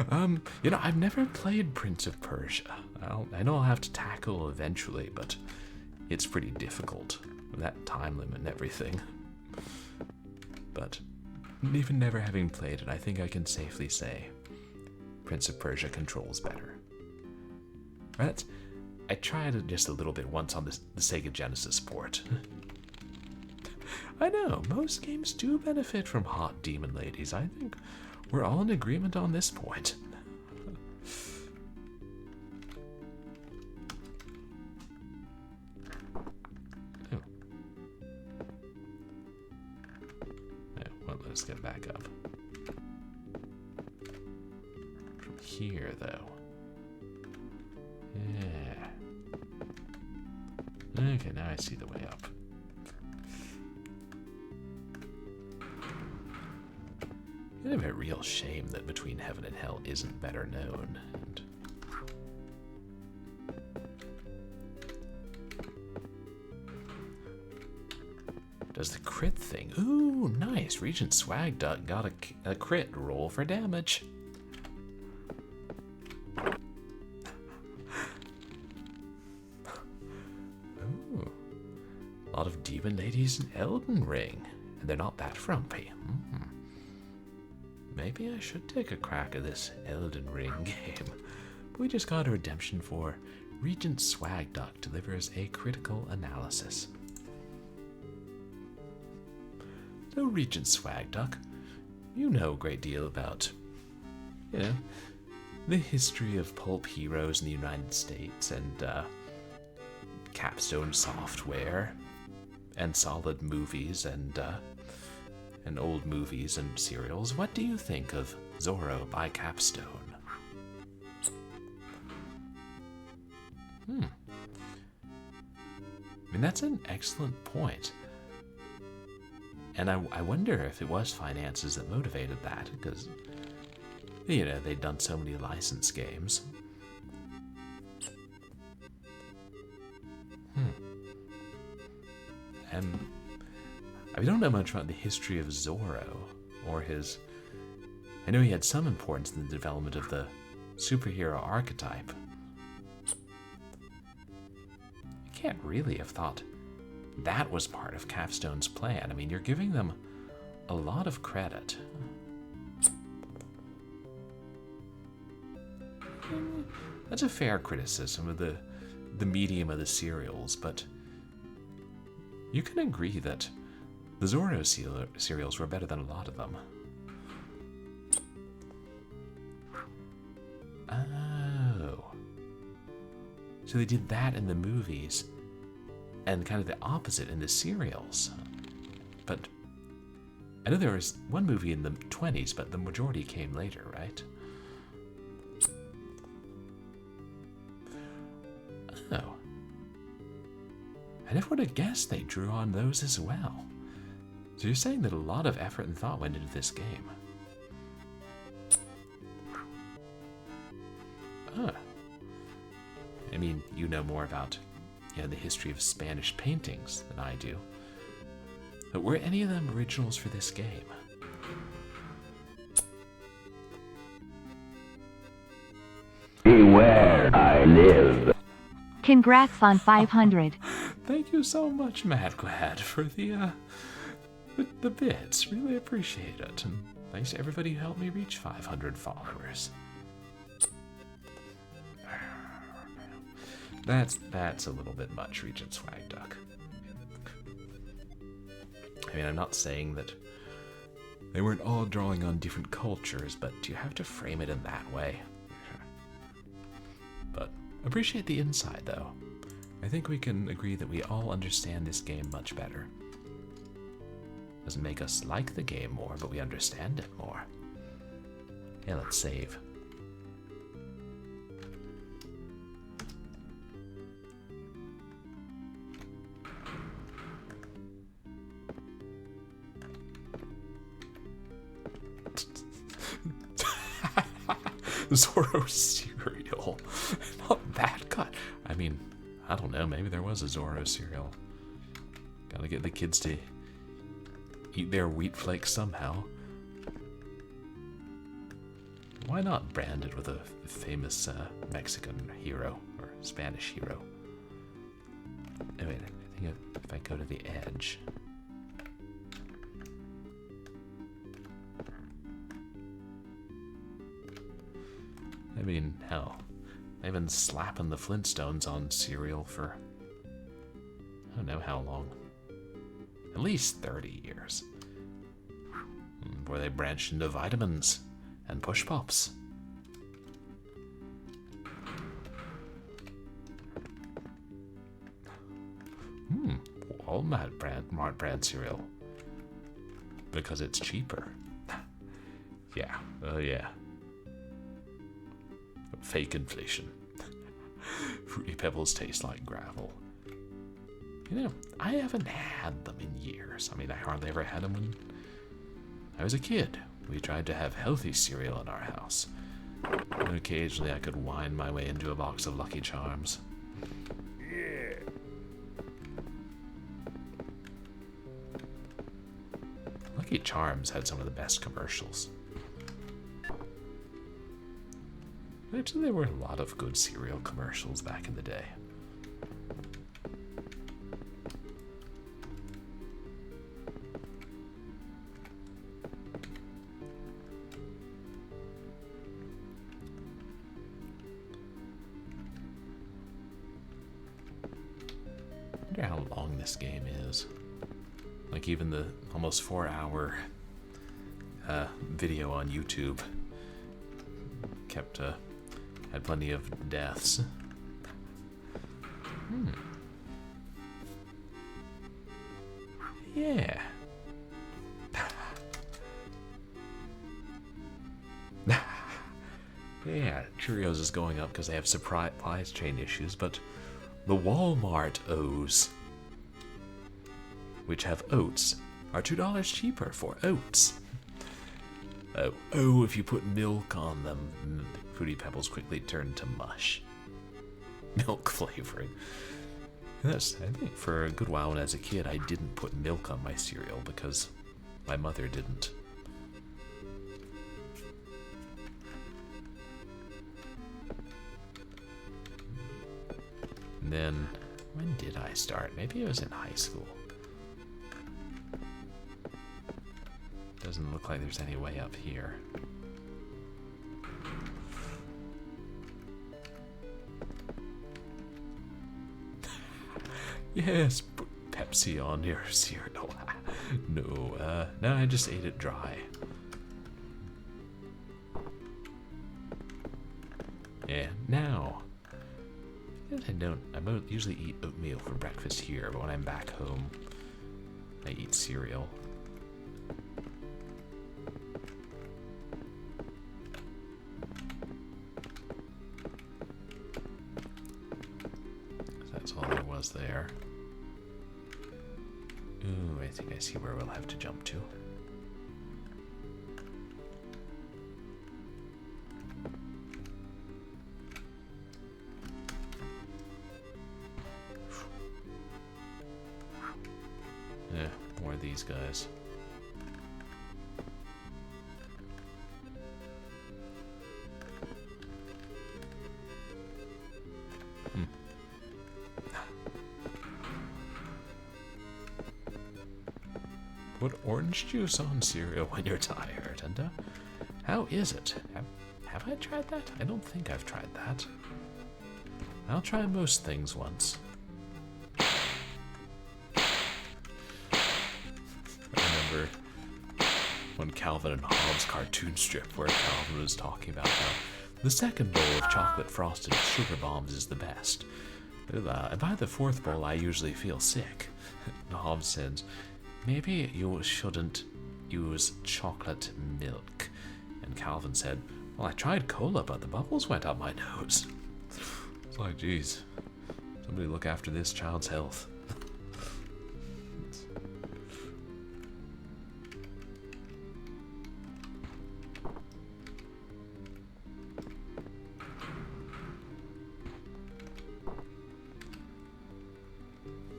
I've never played Prince of Persia. I know I'll have to tackle eventually, but it's pretty difficult with that time limit and everything. But even never having played it, I think I can safely say Prince of Persia controls better. Right? I tried it just a little bit once on the Sega Genesis port. I know, most games do benefit from hot demon ladies. I think we're all in agreement on this point. Oh. Well, let's get back up. From here, though. Yeah. Okay, now I see the way up. Kind of a real shame that Between Heaven and Hell isn't better known. And does the crit thing. Ooh, nice. Regent Swag Duck got a crit roll for damage. Ooh. A lot of demon ladies in Elden Ring. And they're not that frumpy. Maybe I should take a crack at this Elden Ring game. But we just got a redemption for Regent Swag Duck delivers a critical analysis. So Regent Swag Duck, you know a great deal about, the history of pulp heroes in the United States and Capstone Software and solid movies and old movies and serials. What do you think of Zorro by Capstone? I mean, that's an excellent point. And I wonder if it was finances that motivated that, because, they'd done so many licensed games. And I don't know much about the history of Zorro, or his... I know he had some importance in the development of the superhero archetype. I can't really have thought that was part of Capstone's plan. I mean, you're giving them a lot of credit. That's a fair criticism of the medium of the serials, but you can agree that the Zorro serials were better than a lot of them. Oh. So they did that in the movies, and kind of the opposite in the serials. But I know there was one movie in the 20s, but the majority came later, right? Oh. I never would have guessed they drew on those as well. So you're saying that a lot of effort and thought went into this game. I mean, you know more about the history of Spanish paintings than I do. But were any of them originals for this game? Beware, I live. Congrats on 500. Thank you so much, Madglad, for the bits. Really appreciate it. And thanks to everybody who helped me reach 500 followers. That's a little bit much, Regent Swag Duck. I mean, I'm not saying that They weren't all drawing on different cultures, but you have to frame it in that way. But appreciate the insight, though. I think we can agree that we all understand this game much better. Doesn't make us like the game more, but we understand it more. Yeah, let's save. Zorro cereal. Not that cut. I mean, I don't know, maybe there was a Zorro cereal. Gotta get the kids to eat their wheat flakes somehow. Why not brand it with a famous Mexican hero or Spanish hero? Oh, wait, I think if I go to the edge. I mean, hell, they've been slapping the Flintstones on cereal for I don't know how long. At least 30 years. Where they branched into vitamins and push pops. Walmart brand cereal. Because it's cheaper. Yeah, yeah. Fake inflation. Fruity Pebbles taste like gravel. You know, I haven't had them in years. I mean, I hardly ever had them when I was a kid. We tried to have healthy cereal in our house. And occasionally I could wind my way into a box of Lucky Charms. Yeah. Lucky Charms had some of the best commercials. Actually, there were a lot of good cereal commercials back in the day. I wonder how long this game is. Like even the almost 4-hour video on YouTube kept had plenty of deaths. Yeah. Yeah, Cheerios is going up because they have supply chain issues, but the Walmart O's, which have oats, are $2 cheaper for oats. Oh, if you put milk on them, the Fruity Pebbles quickly turn to mush. Milk flavoring. That's, I think, for a good while when I was a kid, I didn't put milk on my cereal because my mother didn't. And then, when did I start? Maybe it was in high school. Doesn't look like there's any way up here. Yes, put Pepsi on your cereal. No, I just ate it dry. Yeah, now. I don't usually eat oatmeal for breakfast here, but when I'm back home, I eat cereal. That's all there was there. Ooh, I think I see where we'll have to jump to. Yeah, more of these guys. Put orange juice on cereal when you're tired, and how is it? Have I tried that? I don't think I've tried that. I'll try most things once. I remember one Calvin and Hobbes cartoon strip where Calvin was talking about how the second bowl of chocolate frosted sugar bombs is the best. And by the fourth bowl, I usually feel sick. And Hobbes says, maybe you shouldn't use chocolate milk. And Calvin said, well, I tried cola, but the bubbles went up my nose. It's like, geez, somebody look after this child's health.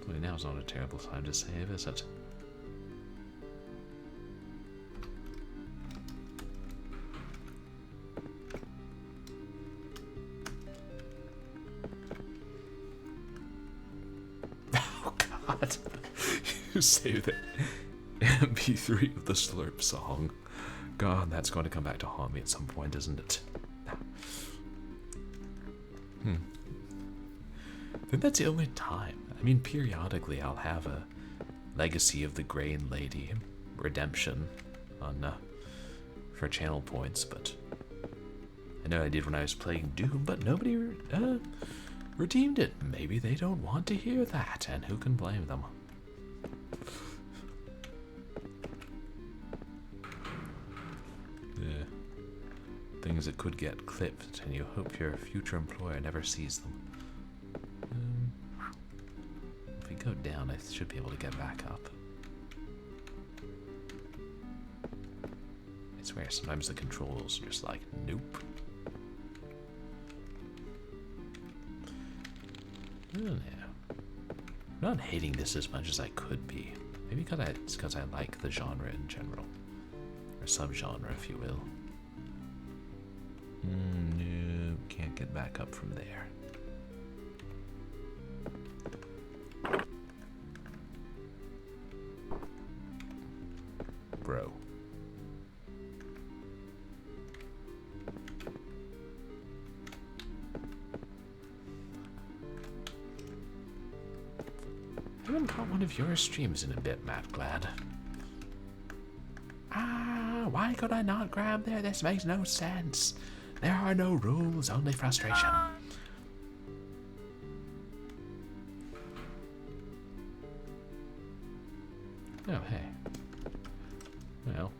Well, now's not a terrible time to save, is it? You saved it. MP3 of the Slurp song. God, that's going to come back to haunt me at some point, isn't it? I think that's the only time. I mean, periodically I'll have a Legacy of the Grain Lady redemption on for channel points, but I know I did when I was playing Doom, but nobody redeemed it. Maybe they don't want to hear that, and who can blame them? Yeah. Things that could get clipped, and you hope your future employer never sees them. If we go down, I should be able to get back up. I swear, sometimes the controls are just like, nope. Oh, yeah. I'm not hating this as much as I could be. Maybe it's because I like the genre in general. Or subgenre, if you will. No, can't get back up from there. Bro. I haven't caught one of your streams in a bit, Matt Glad. Why could I not grab there? This makes no sense. There are no rules, only frustration. Oh, hey. Well.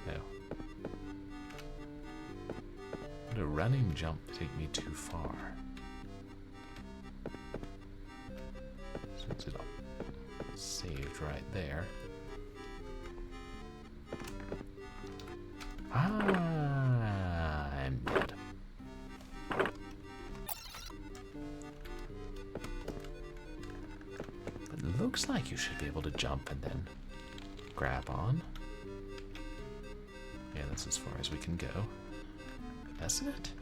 Oh. Would a running jump take me too far? Since it saved right there. I'm dead. But it looks like you should be able to jump and then grab on. Yeah, that's as far as we can go. Isn't it?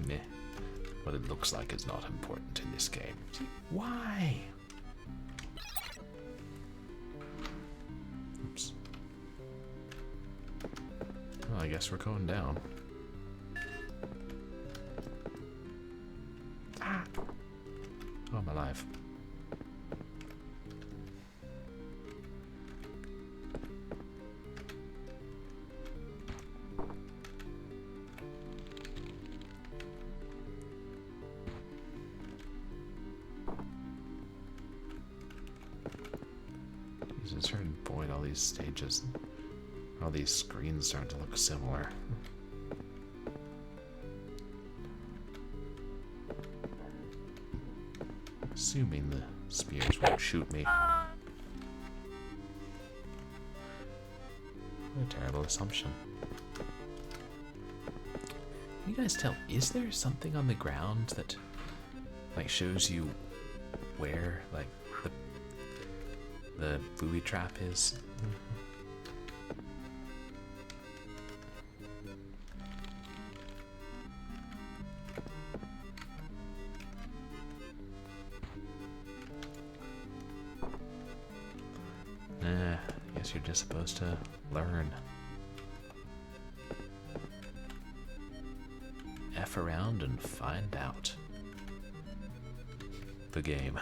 Meh. What it looks like is not important in this game. Why? Oops. Well, I guess we're going down. Ah! Oh, I'm alive. At a certain point, all these stages, all these screens start to look similar. Assuming the spears won't shoot me. What a terrible assumption. Can you guys tell, is there something on the ground that like shows you where like the booby trap is? Guess you're just supposed to learn. F around and find out. The game.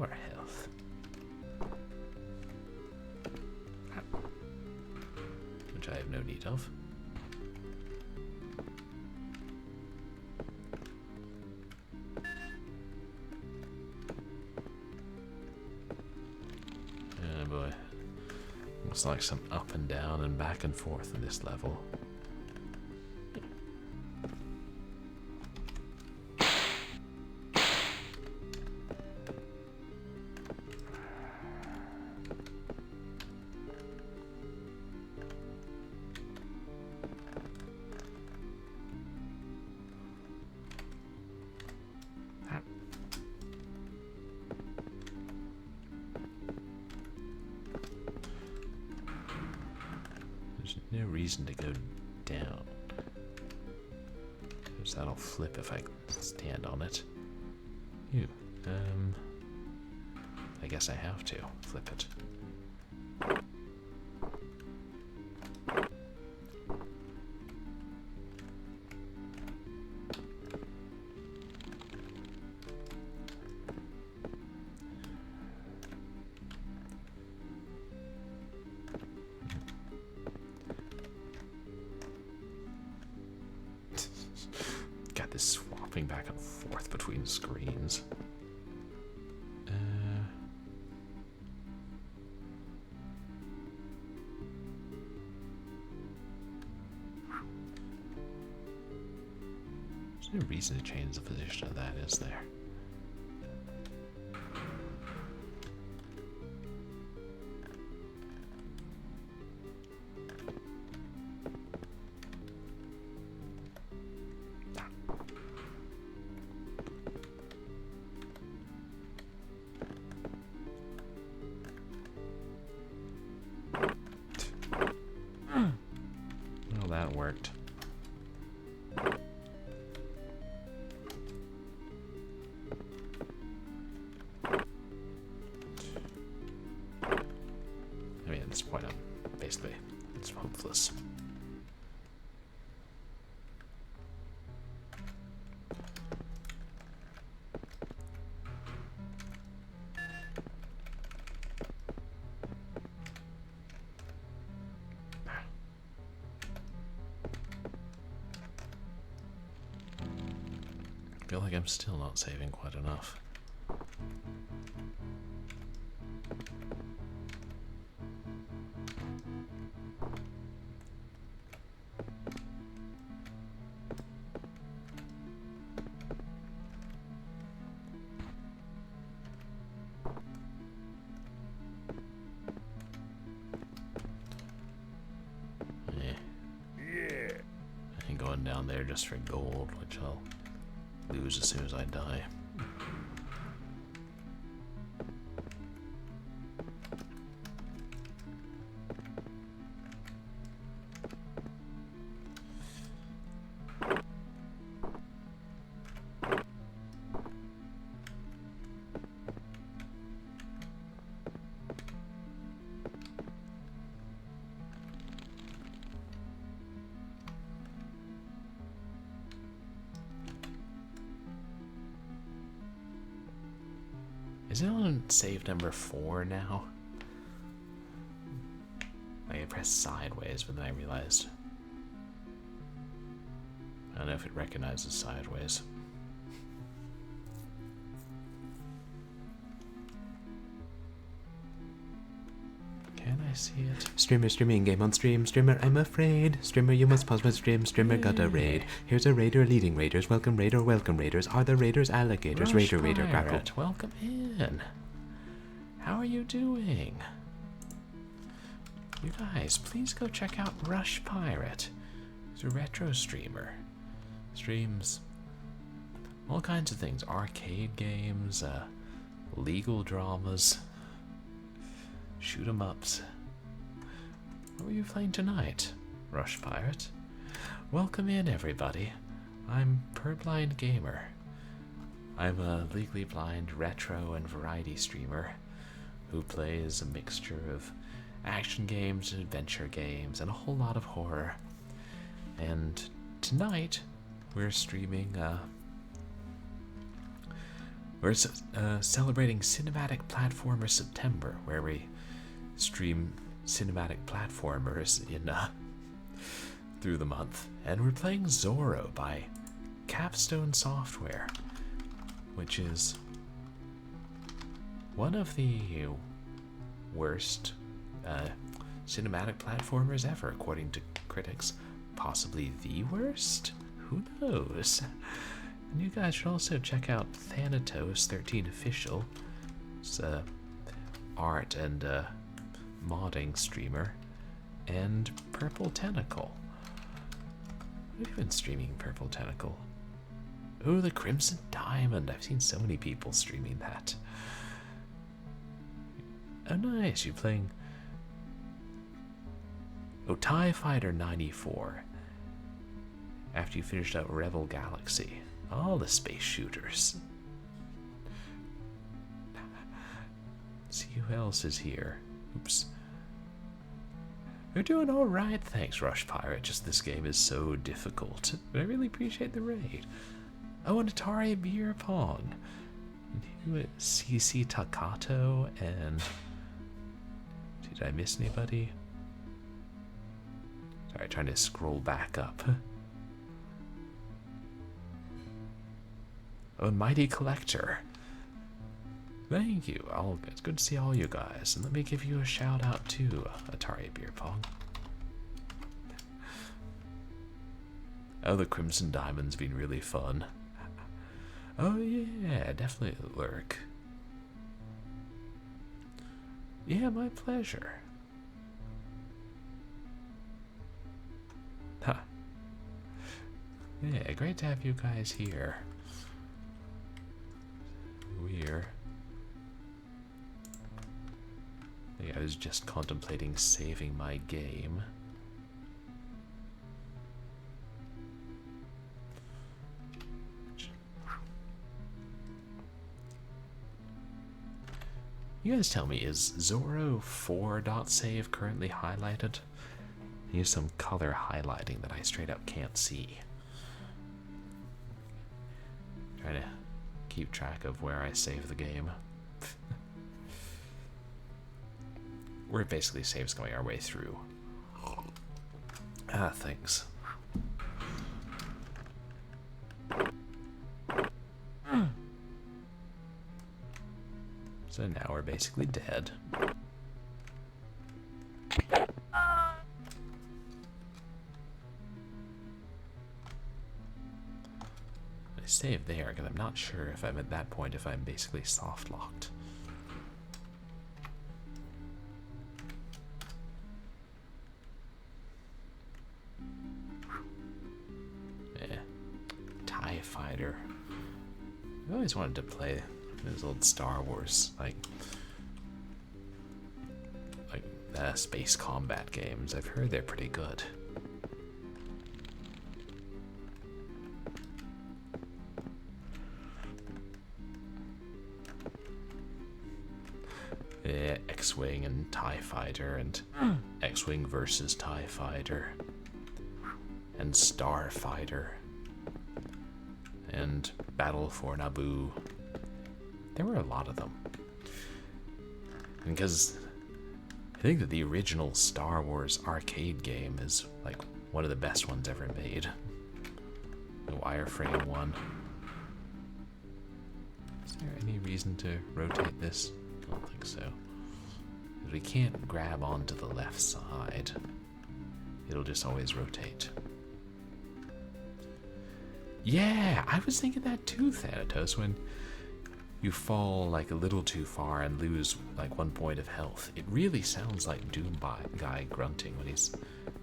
more health. Which I have no need of. Oh boy. Looks like some up and down and back and forth in this level. There's no reason to go down. Because that'll flip if I stand on it. Ew. I guess I have to flip it. Got this swapping back and forth between screens. There's no reason to change the position of that, is there? Well, that worked. I mean, at this point, basically, it's hopeless. I feel like I'm still not saving quite enough. I ain't going down there just for gold, which I'll lose as soon as I die. Is it on save number 4 now? I pressed sideways, but then I realized I don't know if it recognizes sideways. Can I see it? Streamer streaming game on stream. Streamer, I'm afraid. Streamer, you must pause my stream. Streamer got a raid. Here's a raider leading raiders. Welcome raider, welcome raiders. Are the raiders alligators? Raider, raider, grapple. Welcome in. How are you doing? You guys, please go check out Rush Pirate. He's a retro streamer. Streams all kinds of things. Arcade games, legal dramas, shoot 'em ups. What were you playing tonight, Rush Pirate? Welcome in, everybody. I'm Purblind Gamer. I'm a legally blind retro and variety streamer who plays a mixture of action games and adventure games and a whole lot of horror. And tonight we're streaming We're celebrating Cinematic Platformer September, where we stream cinematic platformers in through the month. And we're playing Zorro by Capstone Software, which is one of the worst cinematic platformers ever, according to critics. Possibly the worst? Who knows? And you guys should also check out Thanatos 13 Official. It's a art and modding streamer. And Purple Tentacle. What have you been streaming, Purple Tentacle? Oh, the Crimson Diamond. I've seen so many people streaming that. Oh, nice. You're playing... Oh, TIE Fighter 94. After you finished up Rebel Galaxy. All the space shooters. Let's see who else is here. Oops. We're doing alright, thanks, Rush Pirate. Just this game is so difficult. But I really appreciate the raid. Oh, and Atari Beer Pong. And CC Takato and... Did I miss anybody? Sorry, trying to scroll back up. Oh, Mighty Collector. Thank you. It's good to see all you guys. And let me give you a shout out to Atari Beer Pong. Oh, the Crimson Diamond's been really fun. Oh yeah, definitely lurk. Yeah, my pleasure. Huh. Yeah, great to have you guys here. I was just contemplating saving my game. You guys tell me, is Zorro 4.save currently highlighted? Use some color highlighting that I straight up can't see. Trying to keep track of where I save the game. We're basically saves going our way through. Ah, thanks. So now we're basically dead. I save there because I'm not sure if I'm at that point if I'm basically soft locked. TIE Fighter. I always wanted to play those old Star Wars like space combat games. I've heard they're pretty good. Yeah, X-Wing and TIE Fighter and X-Wing versus TIE Fighter and Starfighter and Battle for Naboo. There were a lot of them. Because I think that the original Star Wars arcade game is like one of the best ones ever made. The wireframe one. Is there any reason to rotate this? I don't think so. Because we can't grab onto the left side. It'll just always rotate. Yeah, I was thinking that too, Thanatos, when you fall like a little too far and lose like 1 point of health. It really sounds like Doom Guy grunting when he's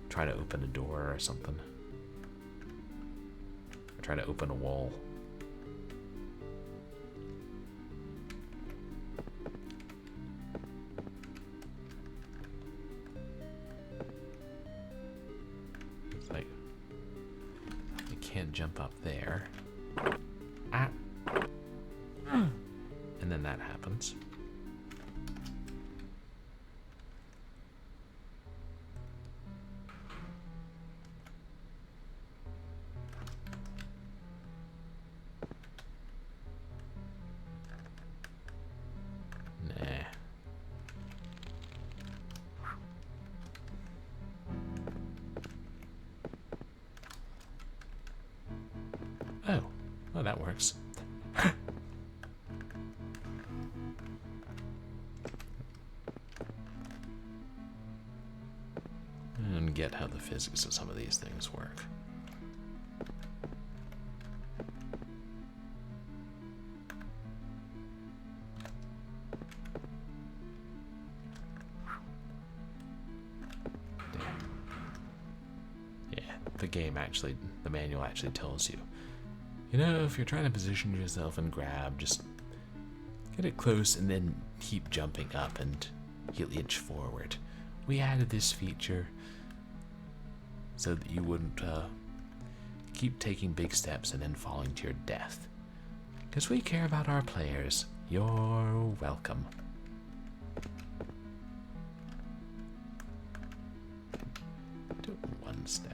trying to open a door or something. Or trying to open a wall. It's like, I can't jump up there. Ah. And then that happens. works. And get how the physics of some of these things work. The manual actually tells you, you know, if you're trying to position yourself and grab, just get it close and then keep jumping up and you'll inch forward. We added this feature so that you wouldn't keep taking big steps and then falling to your death. Because we care about our players. You're welcome. Do it one step.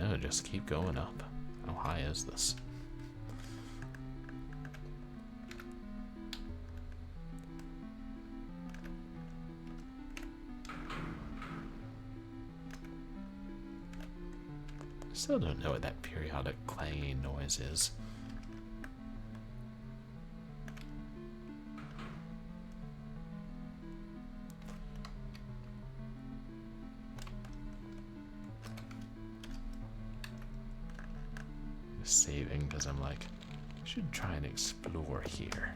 No, just keep going up. How high is this? I still don't know what that periodic clanging noise is. Saving because I'm like, I should try and explore here.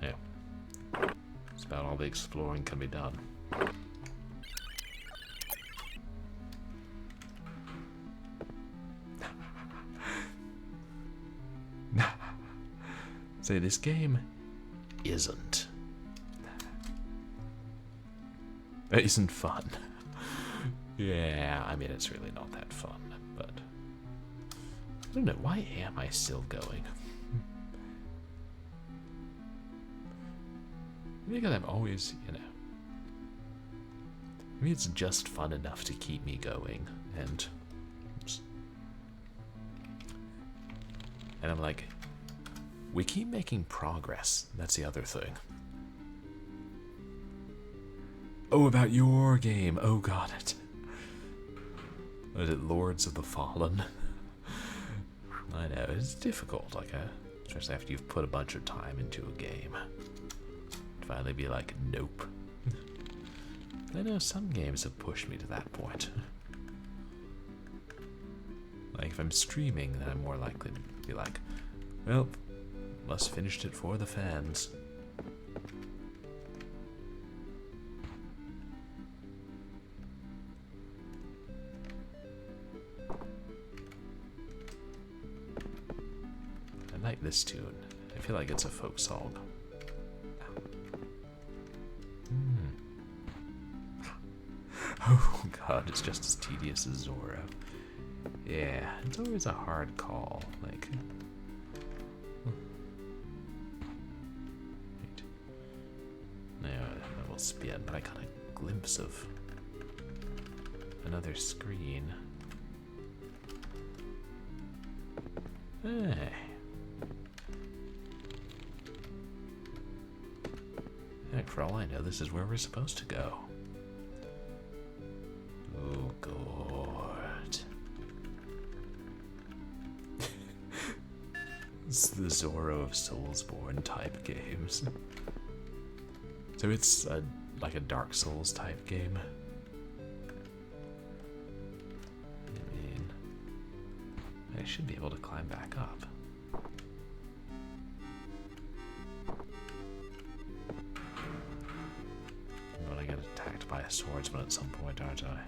Yeah. It's about all the exploring can be done. Say this game isn't fun. Yeah, I mean it's really not that fun, but I don't know, why am I still going? Because I'm always, you know, maybe it's just fun enough to keep me going, and oops. And I'm like, we keep making progress. That's the other thing. Oh, about your game. Oh, got it. Was it Lords of the Fallen? I know, it's difficult, like, especially after you've put a bunch of time into a game. To finally be like, nope. I know some games have pushed me to that point. Like, if I'm streaming, then I'm more likely to be like, well, must finished it for the fans. I like this tune. I feel like it's a folk song. Oh god, it's just as tedious as Zorro. Yeah, it's always a hard call. Like, wait. No, that will spin, but I got a glimpse of another screen. Hey. Heck, for all I know, this is where we're supposed to go. Oh, God. It's the Zorro of Soulsborne type games. So it's like a Dark Souls type game. I mean, I should be able to climb back up. But I get attacked by a swordsman at some point, aren't I?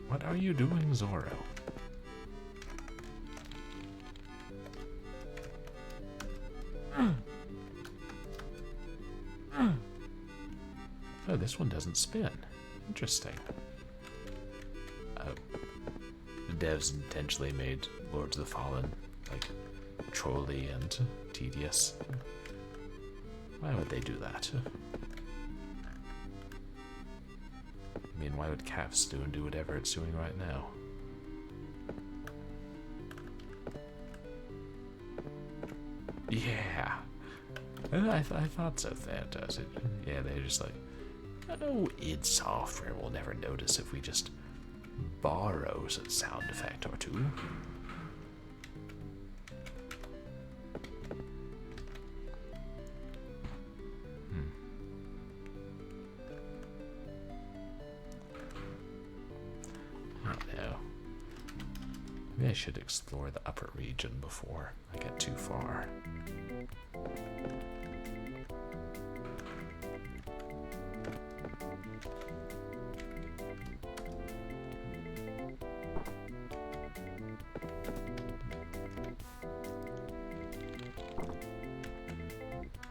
What are you doing, Zorro? Oh, this one doesn't spin. Interesting. Oh. The devs intentionally made Lords of the Fallen, like, trolly and tedious. Why would they do that? I mean, why would Capstone do whatever it's doing right now? Yeah. I thought so, Phantos. Yeah, they're just like, oh, id Software will never notice if we just borrow a sound effect or two. I don't know. Maybe I should explore the upper region before I get too far.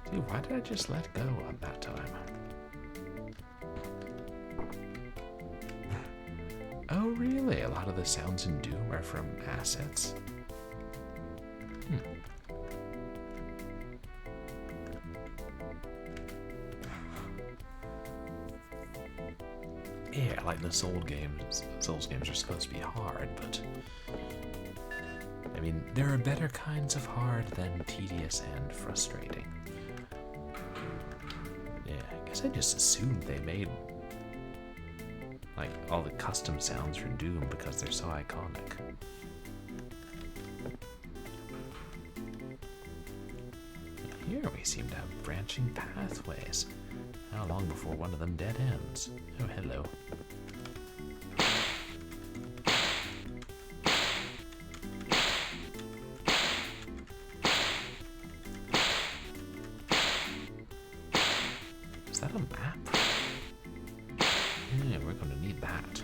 Dude, why did I just let go on that time? Oh, really? A lot of the sounds in Doom are from assets? Yeah, like the Souls games are supposed to be hard, but I mean, there are better kinds of hard than tedious and frustrating. Yeah, I guess I just assumed they made like all the custom sounds for Doom because they're so iconic. Here we seem to have branching pathways. How long before one of them dead ends? Oh, hello. Is that a map? Yeah, we're going to need that.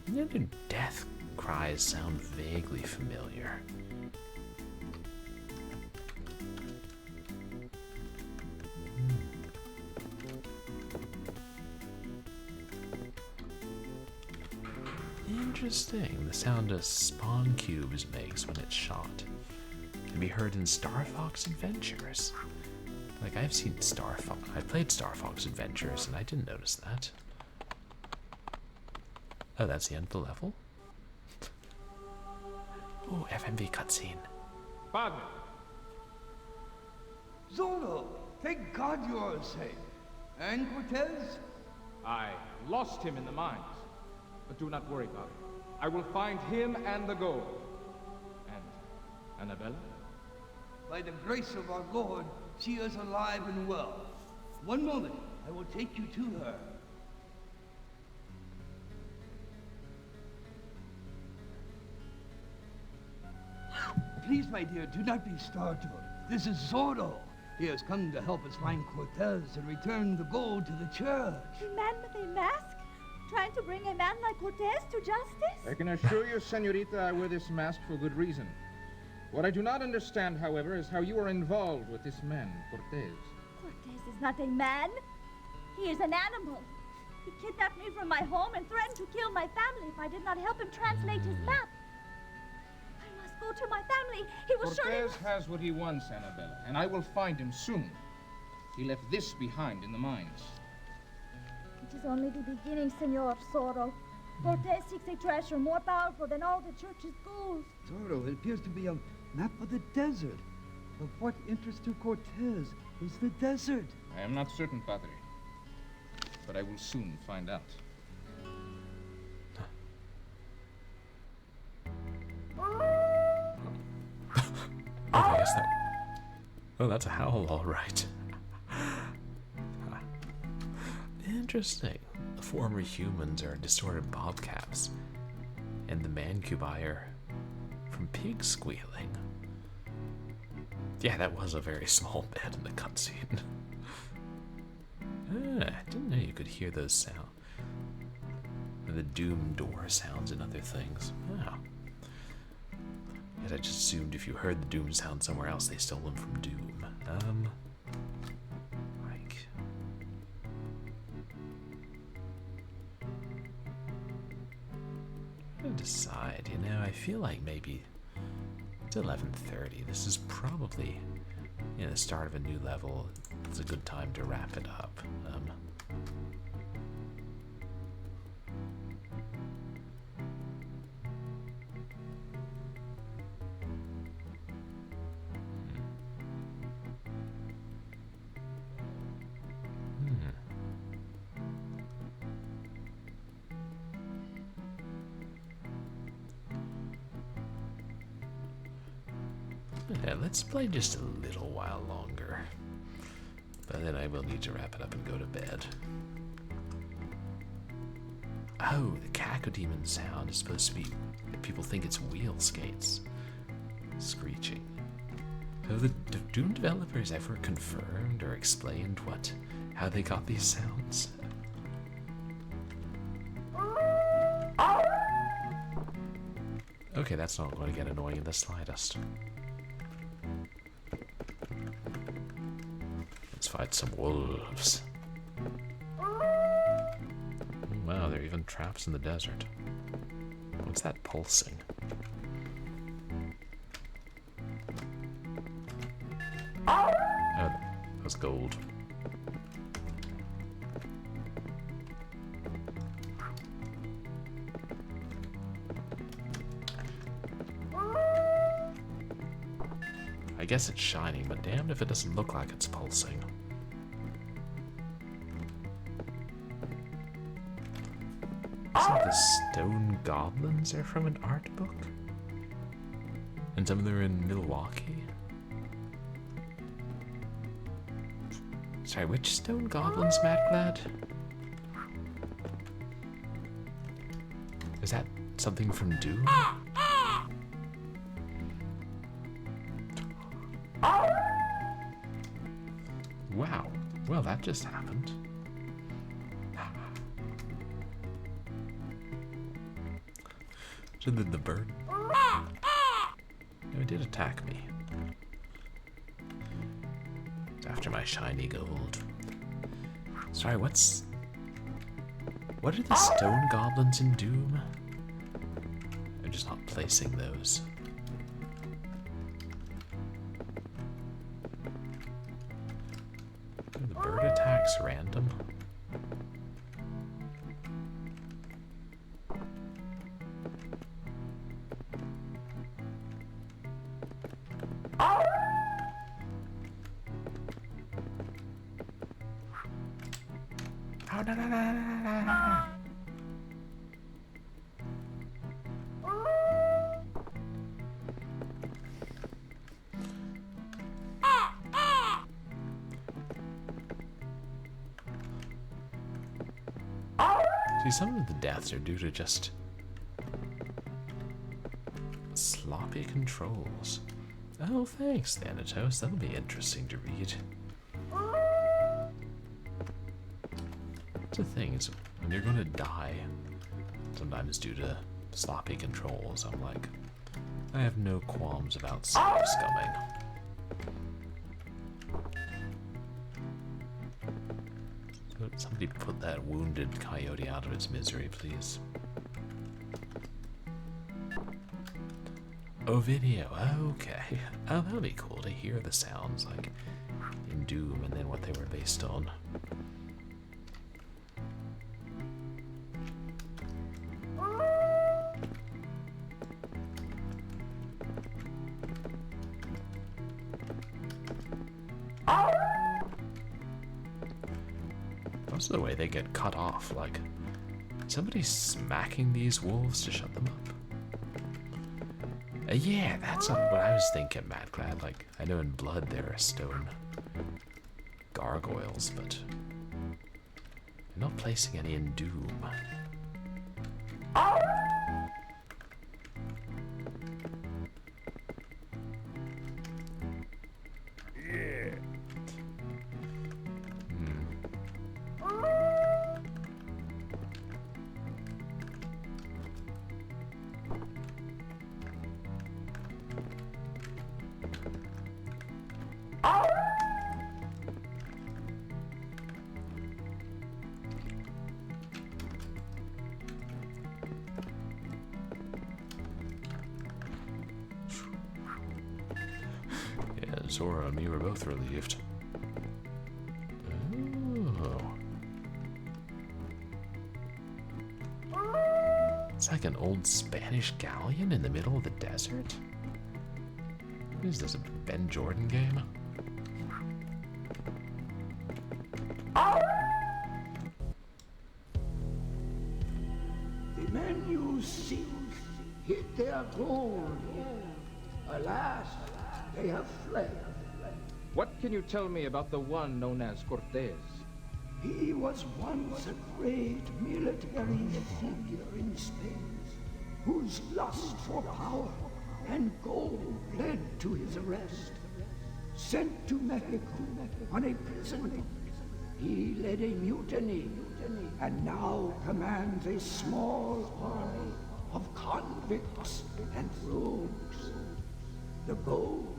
The other death cries sound vaguely familiar. Interesting. The sound a spawn cubes makes when it's shot can be heard in Star Fox Adventures. Like, I've seen I played Star Fox Adventures and I didn't notice that. Oh, that's the end of the level? Oh, FMV cutscene. Padre, Zorro, thank God you are safe. And Cortez? I lost him in the mines. But do not worry, Padre. I will find him and the gold. And Annabella? By the grace of our Lord, she is alive and well. One moment, I will take you to her. Please, my dear, do not be startled. This is Zorro. He has come to help us find Cortez and return the gold to the church. A man with a mask? Trying to bring a man like Cortez to justice? I can assure you, Senorita, I wear this mask for good reason. What I do not understand, however, is how you are involved with this man, Cortez. Cortez is not a man. He is an animal. He kidnapped me from my home and threatened to kill my family if I did not help him translate his map. I must go to my family. He will surely... Cortez has what he wants, Annabella, and I will find him soon. He left this behind in the mines. It is only the beginning, Senor Zorro. Cortez seeks a treasure more powerful than all the church's gold. Zorro, it appears to be a map of the desert. Of what interest to Cortez is the desert? I am not certain, Padre. But I will soon find out. I guess that... Oh, that's a howl, all right. Interesting. The former humans are distorted bobcats, and the mancubi are from pigs squealing. Yeah, that was a very small bit in the cutscene. I didn't know you could hear those sounds. The Doom door sounds and other things. Wow. Yet I just assumed if you heard the Doom sound somewhere else, they stole them from Doom. Like... I'm gonna decide, I feel like maybe It's 11:30. This is probably, the start of a new level. It's a good time to wrap it up. Yeah, let's play just a little while longer. But then I will need to wrap it up and go to bed. Oh, the cacodemon sound is supposed to be... People think it's wheel skates. Screeching. Have the Doom developers ever confirmed or explained how they got these sounds? Okay, that's not going to get annoying in the slightest. Let's fight some wolves. Oh, wow, there are even traps in the desert. What's that pulsing? Oh, that was gold. I guess it's shining, but damned if it doesn't look like it's pulsing. Some of the stone goblins are from an art book? And some of them are in Milwaukee? Sorry, which stone goblins, Madglad? Is that something from Doom? Wow. Well, that just happened. So did the bird... No, it did attack me. It's after my shiny gold. Sorry, what are the stone goblins in Doom? I'm just not placing those. The bird attacks random. Oh, no. See, some of the deaths are due to just sloppy controls. Oh, thanks, Thanatos. That'll be interesting to read. The thing is, when you're gonna die, sometimes due to sloppy controls, I'm like, I have no qualms about save scumming. Somebody put that wounded coyote out of its misery, please. Oh, video. Okay. Oh, that'll be cool to hear the sounds like in Doom and then what they were based on. Also the way they get cut off, like somebody's smacking these wolves to shut them up. Yeah, that's not what I was thinking, Madclad. Like, I know in Blood there are stone gargoyles, but I'm not placing any in Doom. Zorro and me were both relieved. Oh. It's like an old Spanish galleon in the middle of the desert? What is this, a Ben Jordan game? The men you seek hid their gold. Alas, they have fled. What can you tell me about the one known as Cortez? He was once a great military figure in Spain, whose lust for power and gold led to his arrest. Sent to Mexico on a prison boat, he led a mutiny, and now commands a small army of convicts and rogues. The gold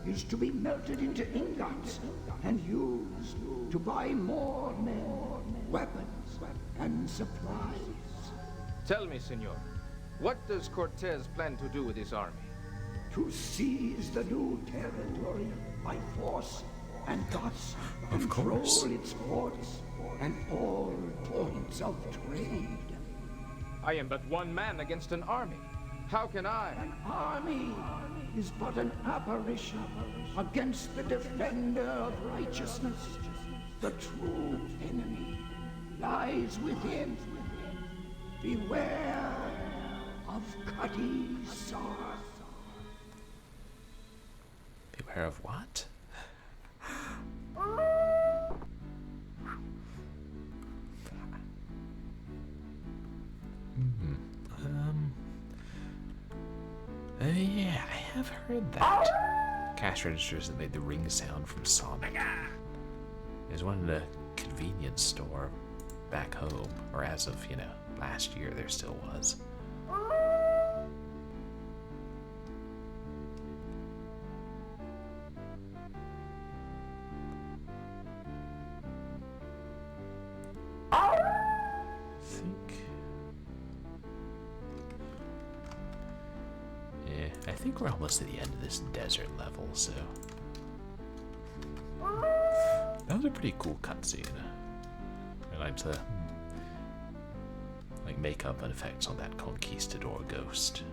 is to be melted into ingots and used to buy more men, weapons, and supplies. Tell me, senor, what does Cortez plan to do with his army? To seize the new territory by force and thus control its ports and all points of trade. I am but one man against an army. How can I? An army is but an apparition against the defender of righteousness. The true enemy lies within. Beware of Cutty Sark. Beware of what? Yeah, I have heard that. Cash registers that made the ring sound from Sonic. There's one in a convenience store back home, or as of, last year there still was. I think we're almost to the end of this desert level, so that was a pretty cool cutscene. I like to makeup and effects on that conquistador ghost.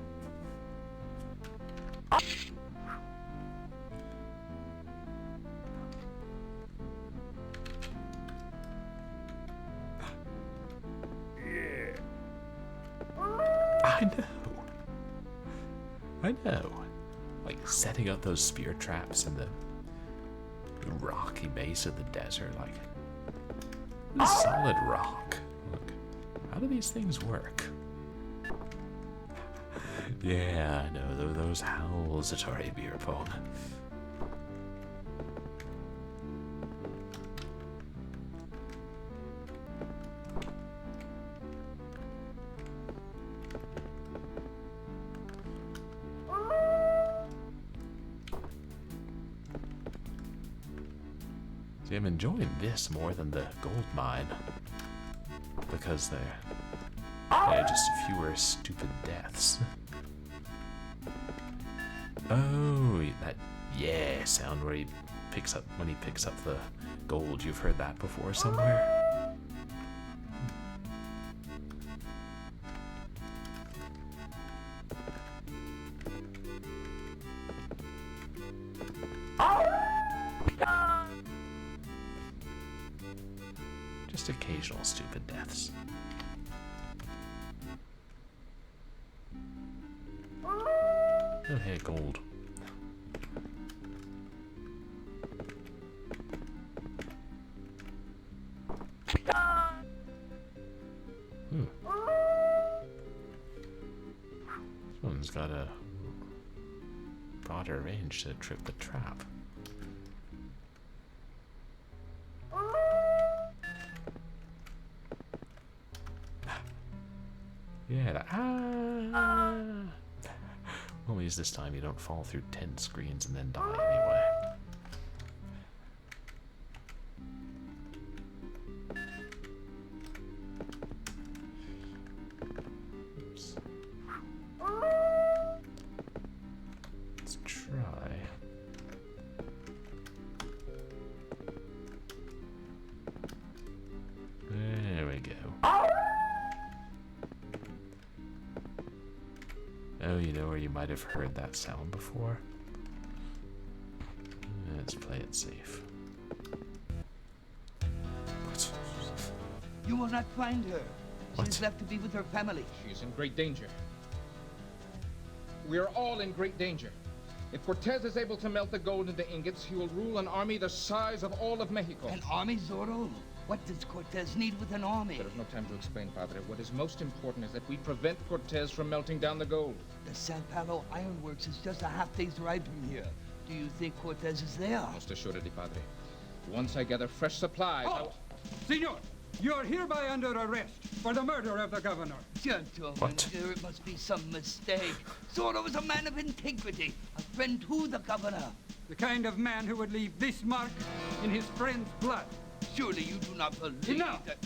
I know. Like setting up those spear traps in the rocky base of the desert, this is solid rock. Look, how do these things work? Yeah, I know, those howls, Atari beer pong. See, I'm enjoying this more than the gold mine because there are just fewer stupid deaths. Oh, that sound where he picks up when he picks up the gold. You've heard that before somewhere. Just occasional stupid deaths. Oh, hey, gold. This one's got a broader range to trip the trap. Yeah, Well, at least this time you don't fall through 10 screens and then die anyway. Oops. Let's try. Oh, you know where you might have heard that sound before? Let's play it safe. What? You will not find her. What? She's left to be with her family. She is in great danger. We are all in great danger. If Cortez is able to melt the gold into ingots, he will rule an army the size of all of Mexico. An army, Zorro? What does Cortez need with an army? There is no time to explain, Padre. What is most important is that we prevent Cortez from melting down the gold. The San Paulo Ironworks is just a half-day's ride from here. Do you think Cortez is there? Most assuredly, Padre. Once I gather fresh supplies, Halt! Senor, you are hereby under arrest for the murder of the governor. Gentlemen, What? there must be some mistake. Zorro is a man of integrity, a friend to the governor. The kind of man who would leave this mark in his friend's blood. Surely you do not believe Enough! that...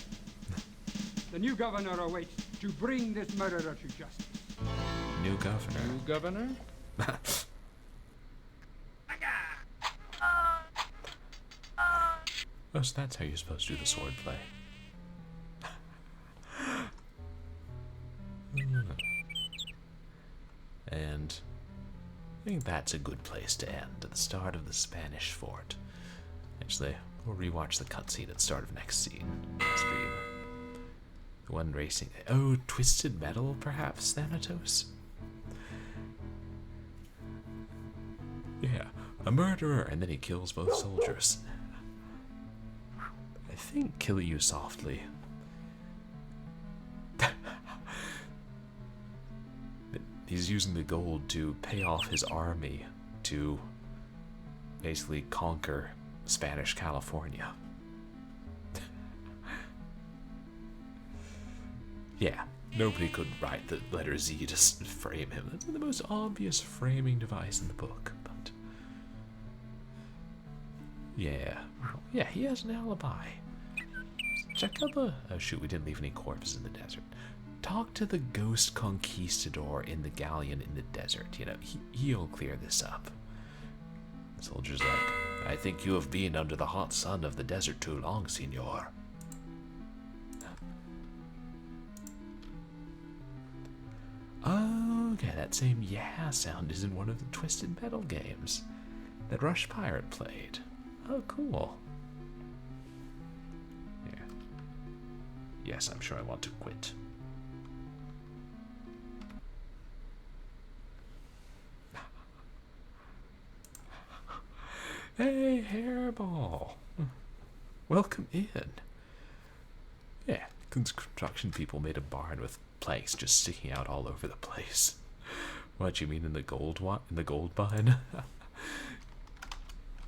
The new governor awaits to bring this murderer to justice. New governor. New governor? Oh, so that's how you're supposed to do the sword play. And I think that's a good place to end, at the start of the Spanish fort. Actually, we'll rewatch the cutscene at the start of next stream. The one racing. Oh, Twisted Metal, perhaps, Thanatos? Yeah, a murderer, and then he kills both soldiers. I think Kill You Softly. He's using the gold to pay off his army to basically conquer Spanish California. Yeah, nobody could write the letter Z to frame him. That's the most obvious framing device in the book, but... Yeah, he has an alibi. Check out the... Oh shoot, we didn't leave any corpses in the desert. Talk to the ghost conquistador in the galleon in the desert. You know, he'll clear this up. The soldier's like, I think you have been under the hot sun of the desert too long, senor. Okay, that same yeah sound is in one of the Twisted Metal games that Rush Pirate played. Oh, cool. Yeah. Yes, I'm sure I want to quit. Hey, Hairball. Welcome in. Yeah, construction people made a barn with planks just sticking out all over the place. What, you mean in the gold mine?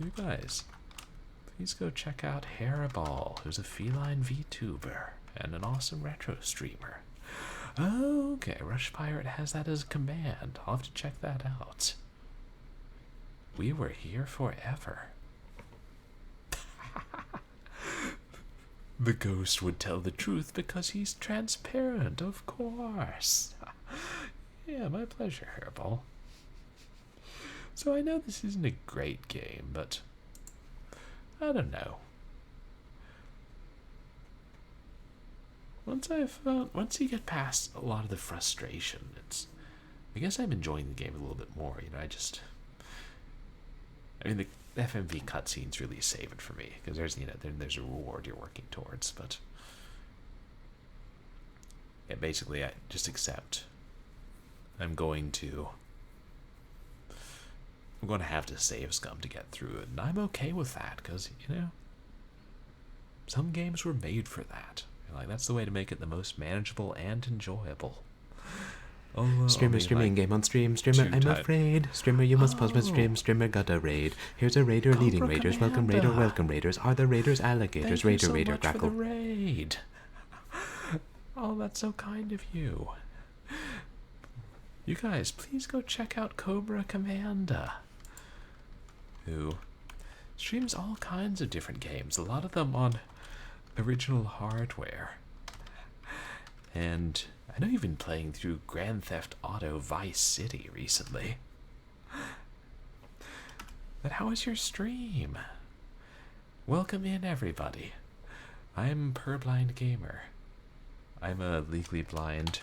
You guys, please go check out Hairball, who's a feline VTuber and an awesome retro streamer. Okay, Rush Pirate has that as a command. I'll have to check that out. We were here forever. The ghost would tell the truth because he's transparent, of course. Yeah, my pleasure, Hairball. So I know this isn't a great game, but I don't know. Once you get past a lot of the frustration, I guess I'm enjoying the game a little bit more. You know, I mean, the FMV cutscenes really save it for me because there's a reward you're working towards. But yeah, basically, I just accept. I'm going to have to save scum to get through it, and I'm okay with that because some games were made for that. Like that's the way to make it the most manageable and enjoyable. Streamer streaming game on stream. Streamer, I'm afraid. Streamer, you must pause my stream. Streamer got a raid. Here's a raider leading raiders. Welcome raider, welcome raiders. Are the raiders alligators? Thank Raider, you so much crackle. for the raid. Oh, that's so kind of you. You guys, please go check out Cobra Commander, who streams all kinds of different games. A lot of them on original hardware. And I know you've been playing through Grand Theft Auto Vice City recently. But how was your stream? Welcome in, everybody. I'm Purblind Gamer. I'm a legally blind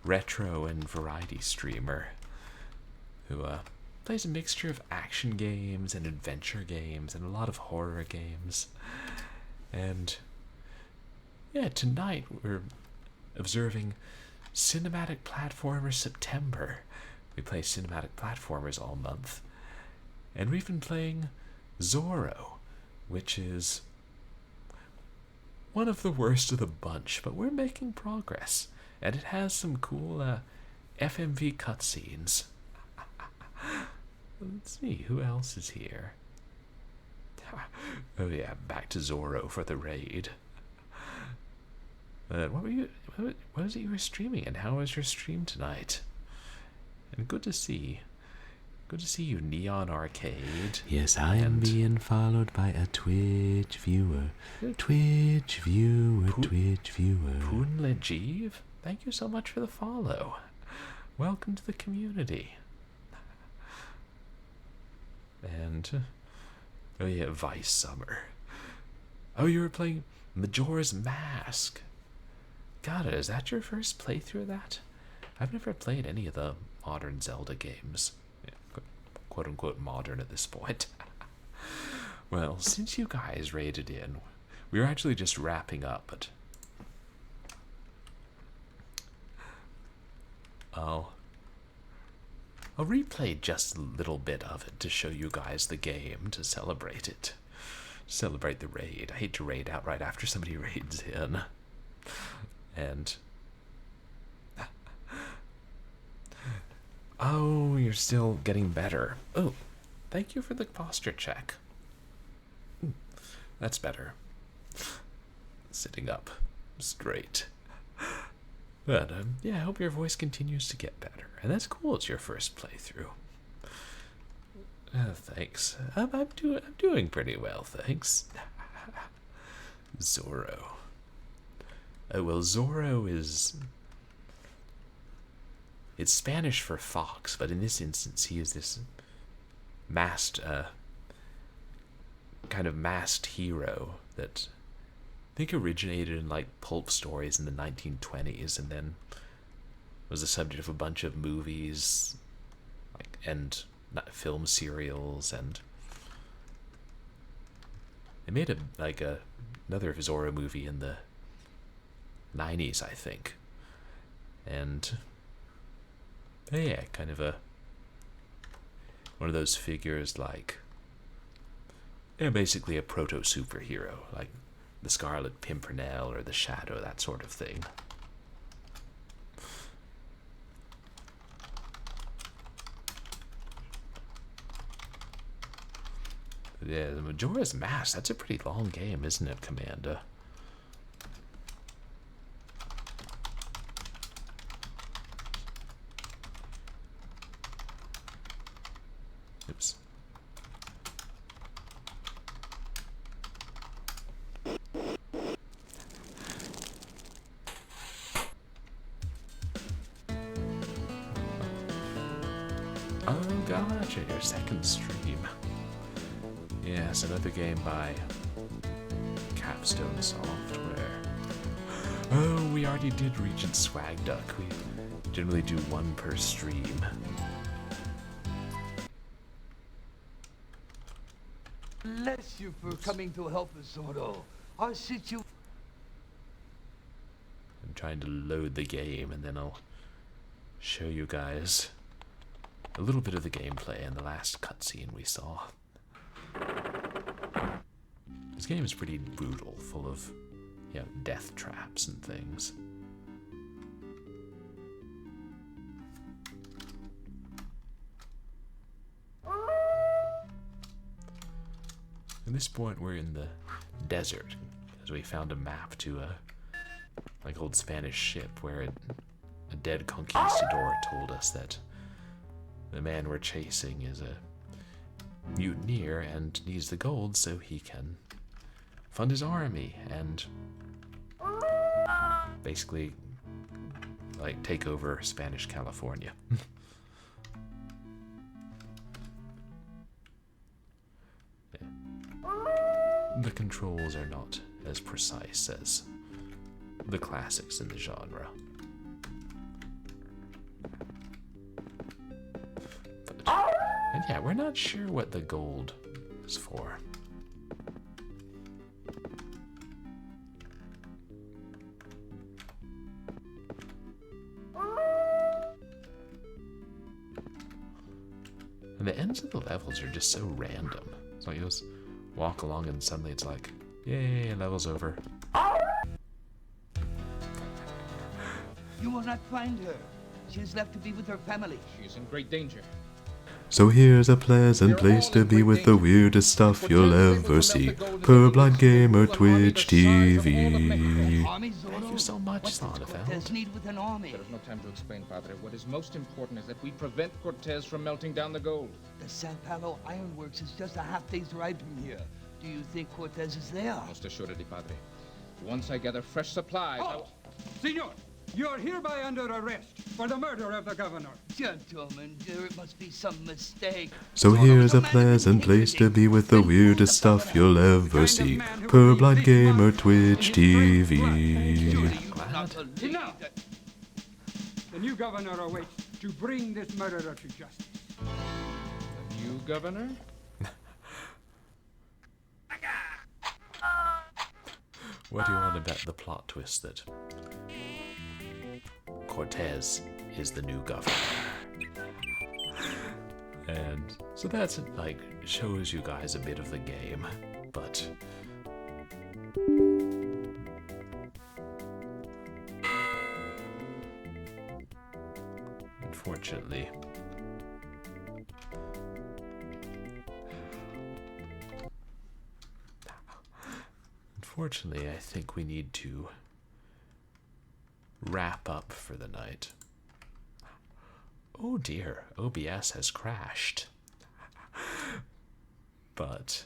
retro and variety streamer who plays a mixture of action games and adventure games and a lot of horror games. And yeah, tonight we're observing Cinematic Platformer September. We play cinematic platformers all month. And we've been playing Zorro, which is one of the worst of the bunch, but we're making progress. And it has some cool FMV cutscenes. Let's see, who else is here? Oh yeah, back to Zorro for the raid. What is it you were streaming, and how was your stream tonight? And good to see you, Neon Arcade. Yes, I am being followed by a Twitch viewer. Twitch viewer. Poon Lejeev, thank you so much for the follow. Welcome to the community. And, oh yeah, Vice Summer. Oh, you were playing Majora's Mask. God, is that your first playthrough of that? I've never played any of the modern Zelda games. Yeah, quote unquote modern at this point. Well, since you guys raided in, we were actually just wrapping up, but I'll replay just a little bit of it to show you guys the game, to celebrate it. Celebrate the raid. I hate to raid out right after somebody raids in. And oh, you're still getting better. Oh, thank you for the posture check. That's better. Sitting up straight. But yeah, I hope your voice continues to get better. And that's cool, it's your first playthrough. Thanks. I'm doing pretty well, thanks. Zorro. Oh, well, Zorro is... It's Spanish for fox, but in this instance he is this masked, kind of masked hero that I think originated in like pulp stories in the 1920s and then was the subject of a bunch of movies and film serials, and they made another Zorro movie in the 90s, I think. And yeah, kind of one of those figures like, basically a proto-superhero, like the Scarlet Pimpernel or the Shadow, that sort of thing. But yeah, the Majora's Mask, that's a pretty long game, isn't it, Commander? Oops. Oh, gotcha, your second stream. Yes, another game by Capstone Software. Oh, we already did Regent Swag Duck. We generally do one per stream. Bless you for coming to help us, Zorro. Our situation... I'm trying to load the game, and then I'll show you guys a little bit of the gameplay in the last cutscene we saw. This game is pretty brutal, full of, death traps and things. At this point, we're in the desert, as we found a map to a old Spanish ship where a dead conquistador told us that the man we're chasing is a mutineer and needs the gold so he can fund his army and basically take over Spanish California. The controls are not as precise as the classics in the genre. And yeah, we're not sure what the gold is for. And the ends of the levels are just so random. So you just walk along and suddenly it's like, yay, level's over. You will not find her. She has left to be with her family. She is in great danger. So here's a pleasant place to be with the weirdest stuff you'll ever see. Purblind Gamer Twitch TV. Thank you so much, Sonnefeld. Cortez need with an army? There is no time to explain, Padre. What is most important is that we prevent Cortez from melting down the gold. The Sao Paulo Ironworks is just a half-day's ride from here. Do you think Cortez is there? Most assuredly, Padre. Once I gather fresh supplies, Halt! Senor, you are hereby under arrest for the murder of the governor. Gentlemen, there must be some mistake. So here's a pleasant place to be with the weirdest stuff you'll ever see. Purblind Gamer Twitch TV. Enough! The new governor awaits to bring this murderer to justice. the new governor? What do you want to bet the plot twist that Cortez is the new governor? And so that's like shows you guys a bit of the game, but unfortunately I think we need to wrap up for the night. Oh dear, OBS has crashed. But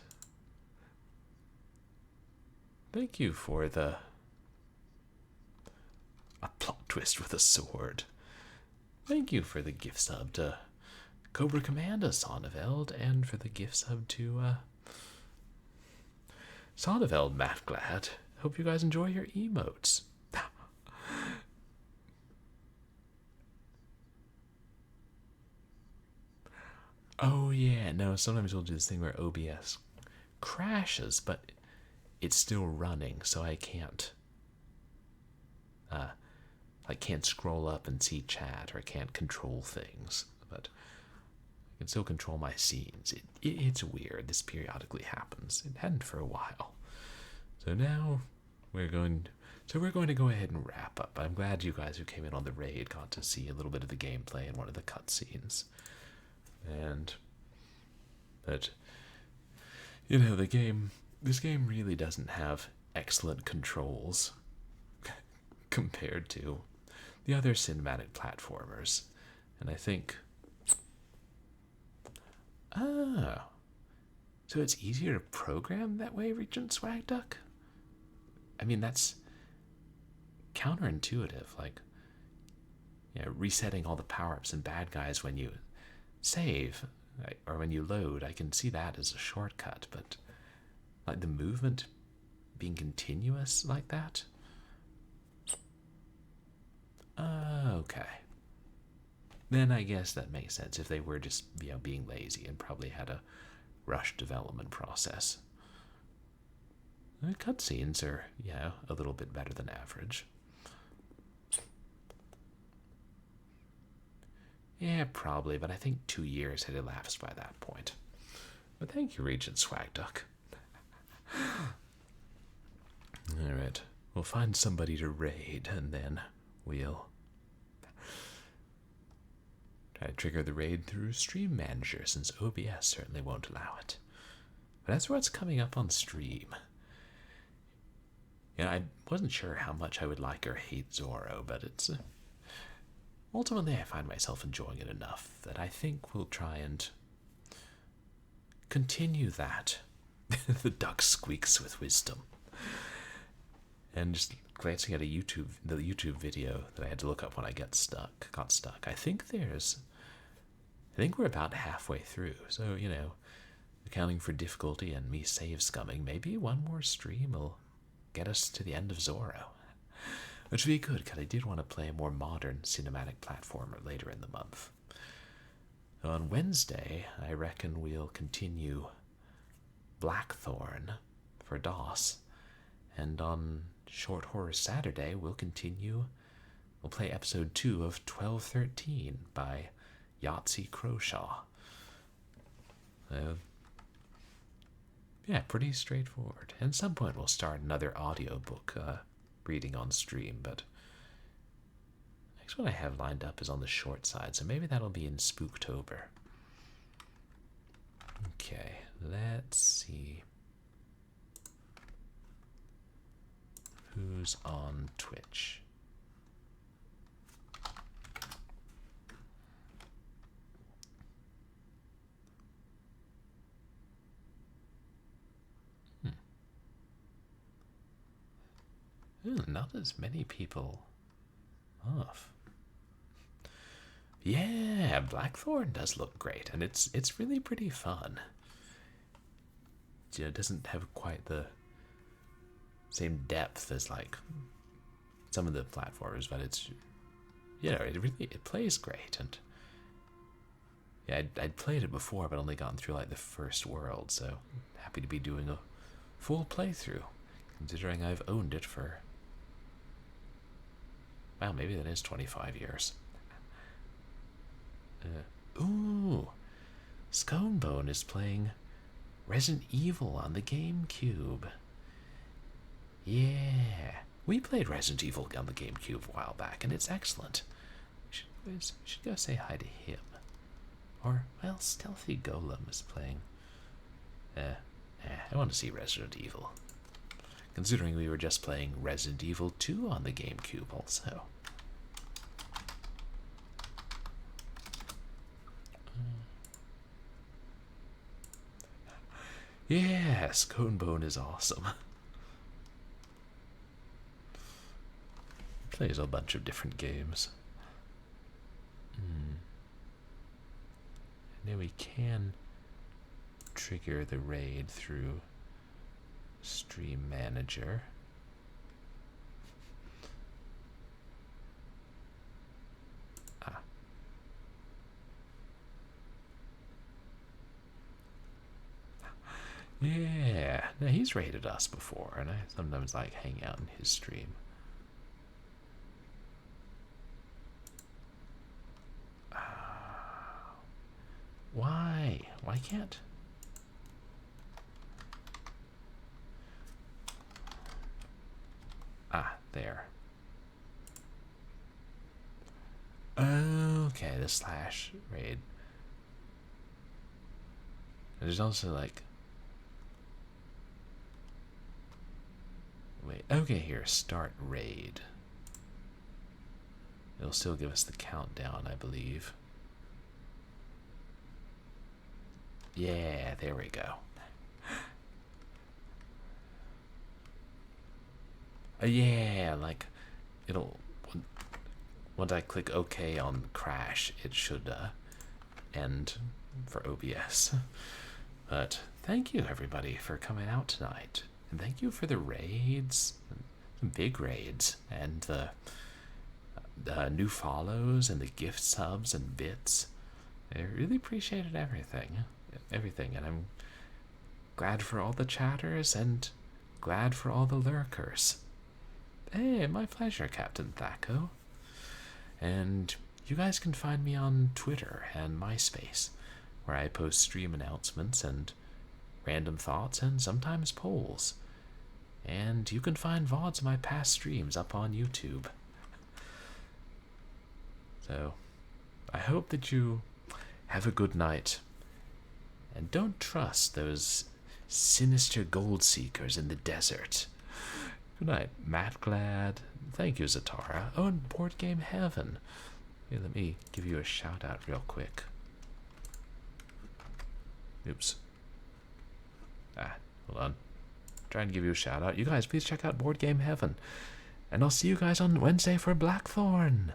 thank you for a plot twist with a sword. Thank you for the gift sub to Cobra Commander Sonneveld, and for the gift sub to Sonneveld Matt Glad. Hope you guys enjoy your emotes. Oh yeah, no, sometimes we'll do this thing where OBS crashes, but it's still running, so I can't scroll up and see chat, or I can't control things, but I can still control my scenes. It's weird. This periodically happens. It hadn't for a while. So now we're going to go ahead and wrap up. I'm glad you guys who came in on the raid got to see a little bit of the gameplay in one of the cutscenes. But you know, this game really doesn't have excellent controls compared to the other cinematic platformers. And I think, so it's easier to program that way, Regent Swagduck? I mean, that's counterintuitive, like, you know, resetting all the power-ups and bad guys when you save, or when you load. I can see that as a shortcut, but like the movement being continuous like that? Okay. Then I guess that makes sense if they were just, you know, being lazy and probably had a rushed development process. The cutscenes are, you know, a little bit better than average. Yeah, probably, but I think 2 years had elapsed by that point. But thank you, Regent Swagduck. Alright, we'll find somebody to raid, and then we'll try to trigger the raid through Stream Manager, since OBS certainly won't allow it. But that's what's coming up on stream. Yeah, I wasn't sure how much I would like or hate Zorro, but it's ultimately I find myself enjoying it enough that I think we'll try and continue that. The duck squeaks with wisdom. And just glancing at the YouTube video that I had to look up when I got stuck. I think we're about halfway through. So, you know, accounting for difficulty and me save scumming, maybe one more stream will get us to the end of Zorro. Which would be good, because I did want to play a more modern cinematic platformer later in the month. On Wednesday, I reckon we'll continue Blackthorn for DOS. And on Short Horror Saturday, we'll play episode 2 of 1213 by Yahtzee Croshaw. Yeah, pretty straightforward. And at some point we'll start another audiobook reading on stream, but next one I have lined up is on the short side, so maybe that'll be in Spooktober. Okay, let's see. Who's on Twitch? Ooh, not as many people off. Yeah, Blackthorn does look great, and it's really pretty fun. It doesn't have quite the same depth as like some of the platformers, but it's it plays great. And yeah, I'd played it before, but only gotten through like the first world, so happy to be doing a full playthrough, considering I've owned it for, wow, maybe that is 25 years. Ooh, Sconebone is playing Resident Evil on the GameCube. Yeah, we played Resident Evil on the GameCube a while back, and it's excellent. We should go say hi to him. Or, well, Stealthy Golem is playing. I want to see Resident Evil. Considering we were just playing Resident Evil 2 on the GameCube also. Yeah, Sconebone is awesome. Plays a bunch of different games. And then we can trigger the raid through Stream Manager. Yeah, now he's raided us before, and I sometimes like hang out in his stream. Why? Why can't? There. Okay, the slash raid. There's also like, wait, okay, here, start raid. It'll still give us the countdown, I believe. Yeah, there we go. Yeah, like, it'll, once I click OK on Crash, it should end for OBS. But thank you, everybody, for coming out tonight. And thank you for the raids, some big raids, and the new follows, and the gift subs and bits. I really appreciated everything, and I'm glad for all the chatters, and glad for all the lurkers. Hey, my pleasure, Captain Thaco. And you guys can find me on Twitter and MySpace, where I post stream announcements and random thoughts and sometimes polls. And you can find VODs of my past streams up on YouTube. So, I hope that you have a good night. And don't trust those sinister gold seekers in the desert. Good night, Matt Glad. Thank you, Zatara. Oh, and Board Game Heaven. Here, let me give you a shout out real quick. Oops. Hold on. Try and give you a shout out. You guys, please check out Board Game Heaven. And I'll see you guys on Wednesday for Blackthorn.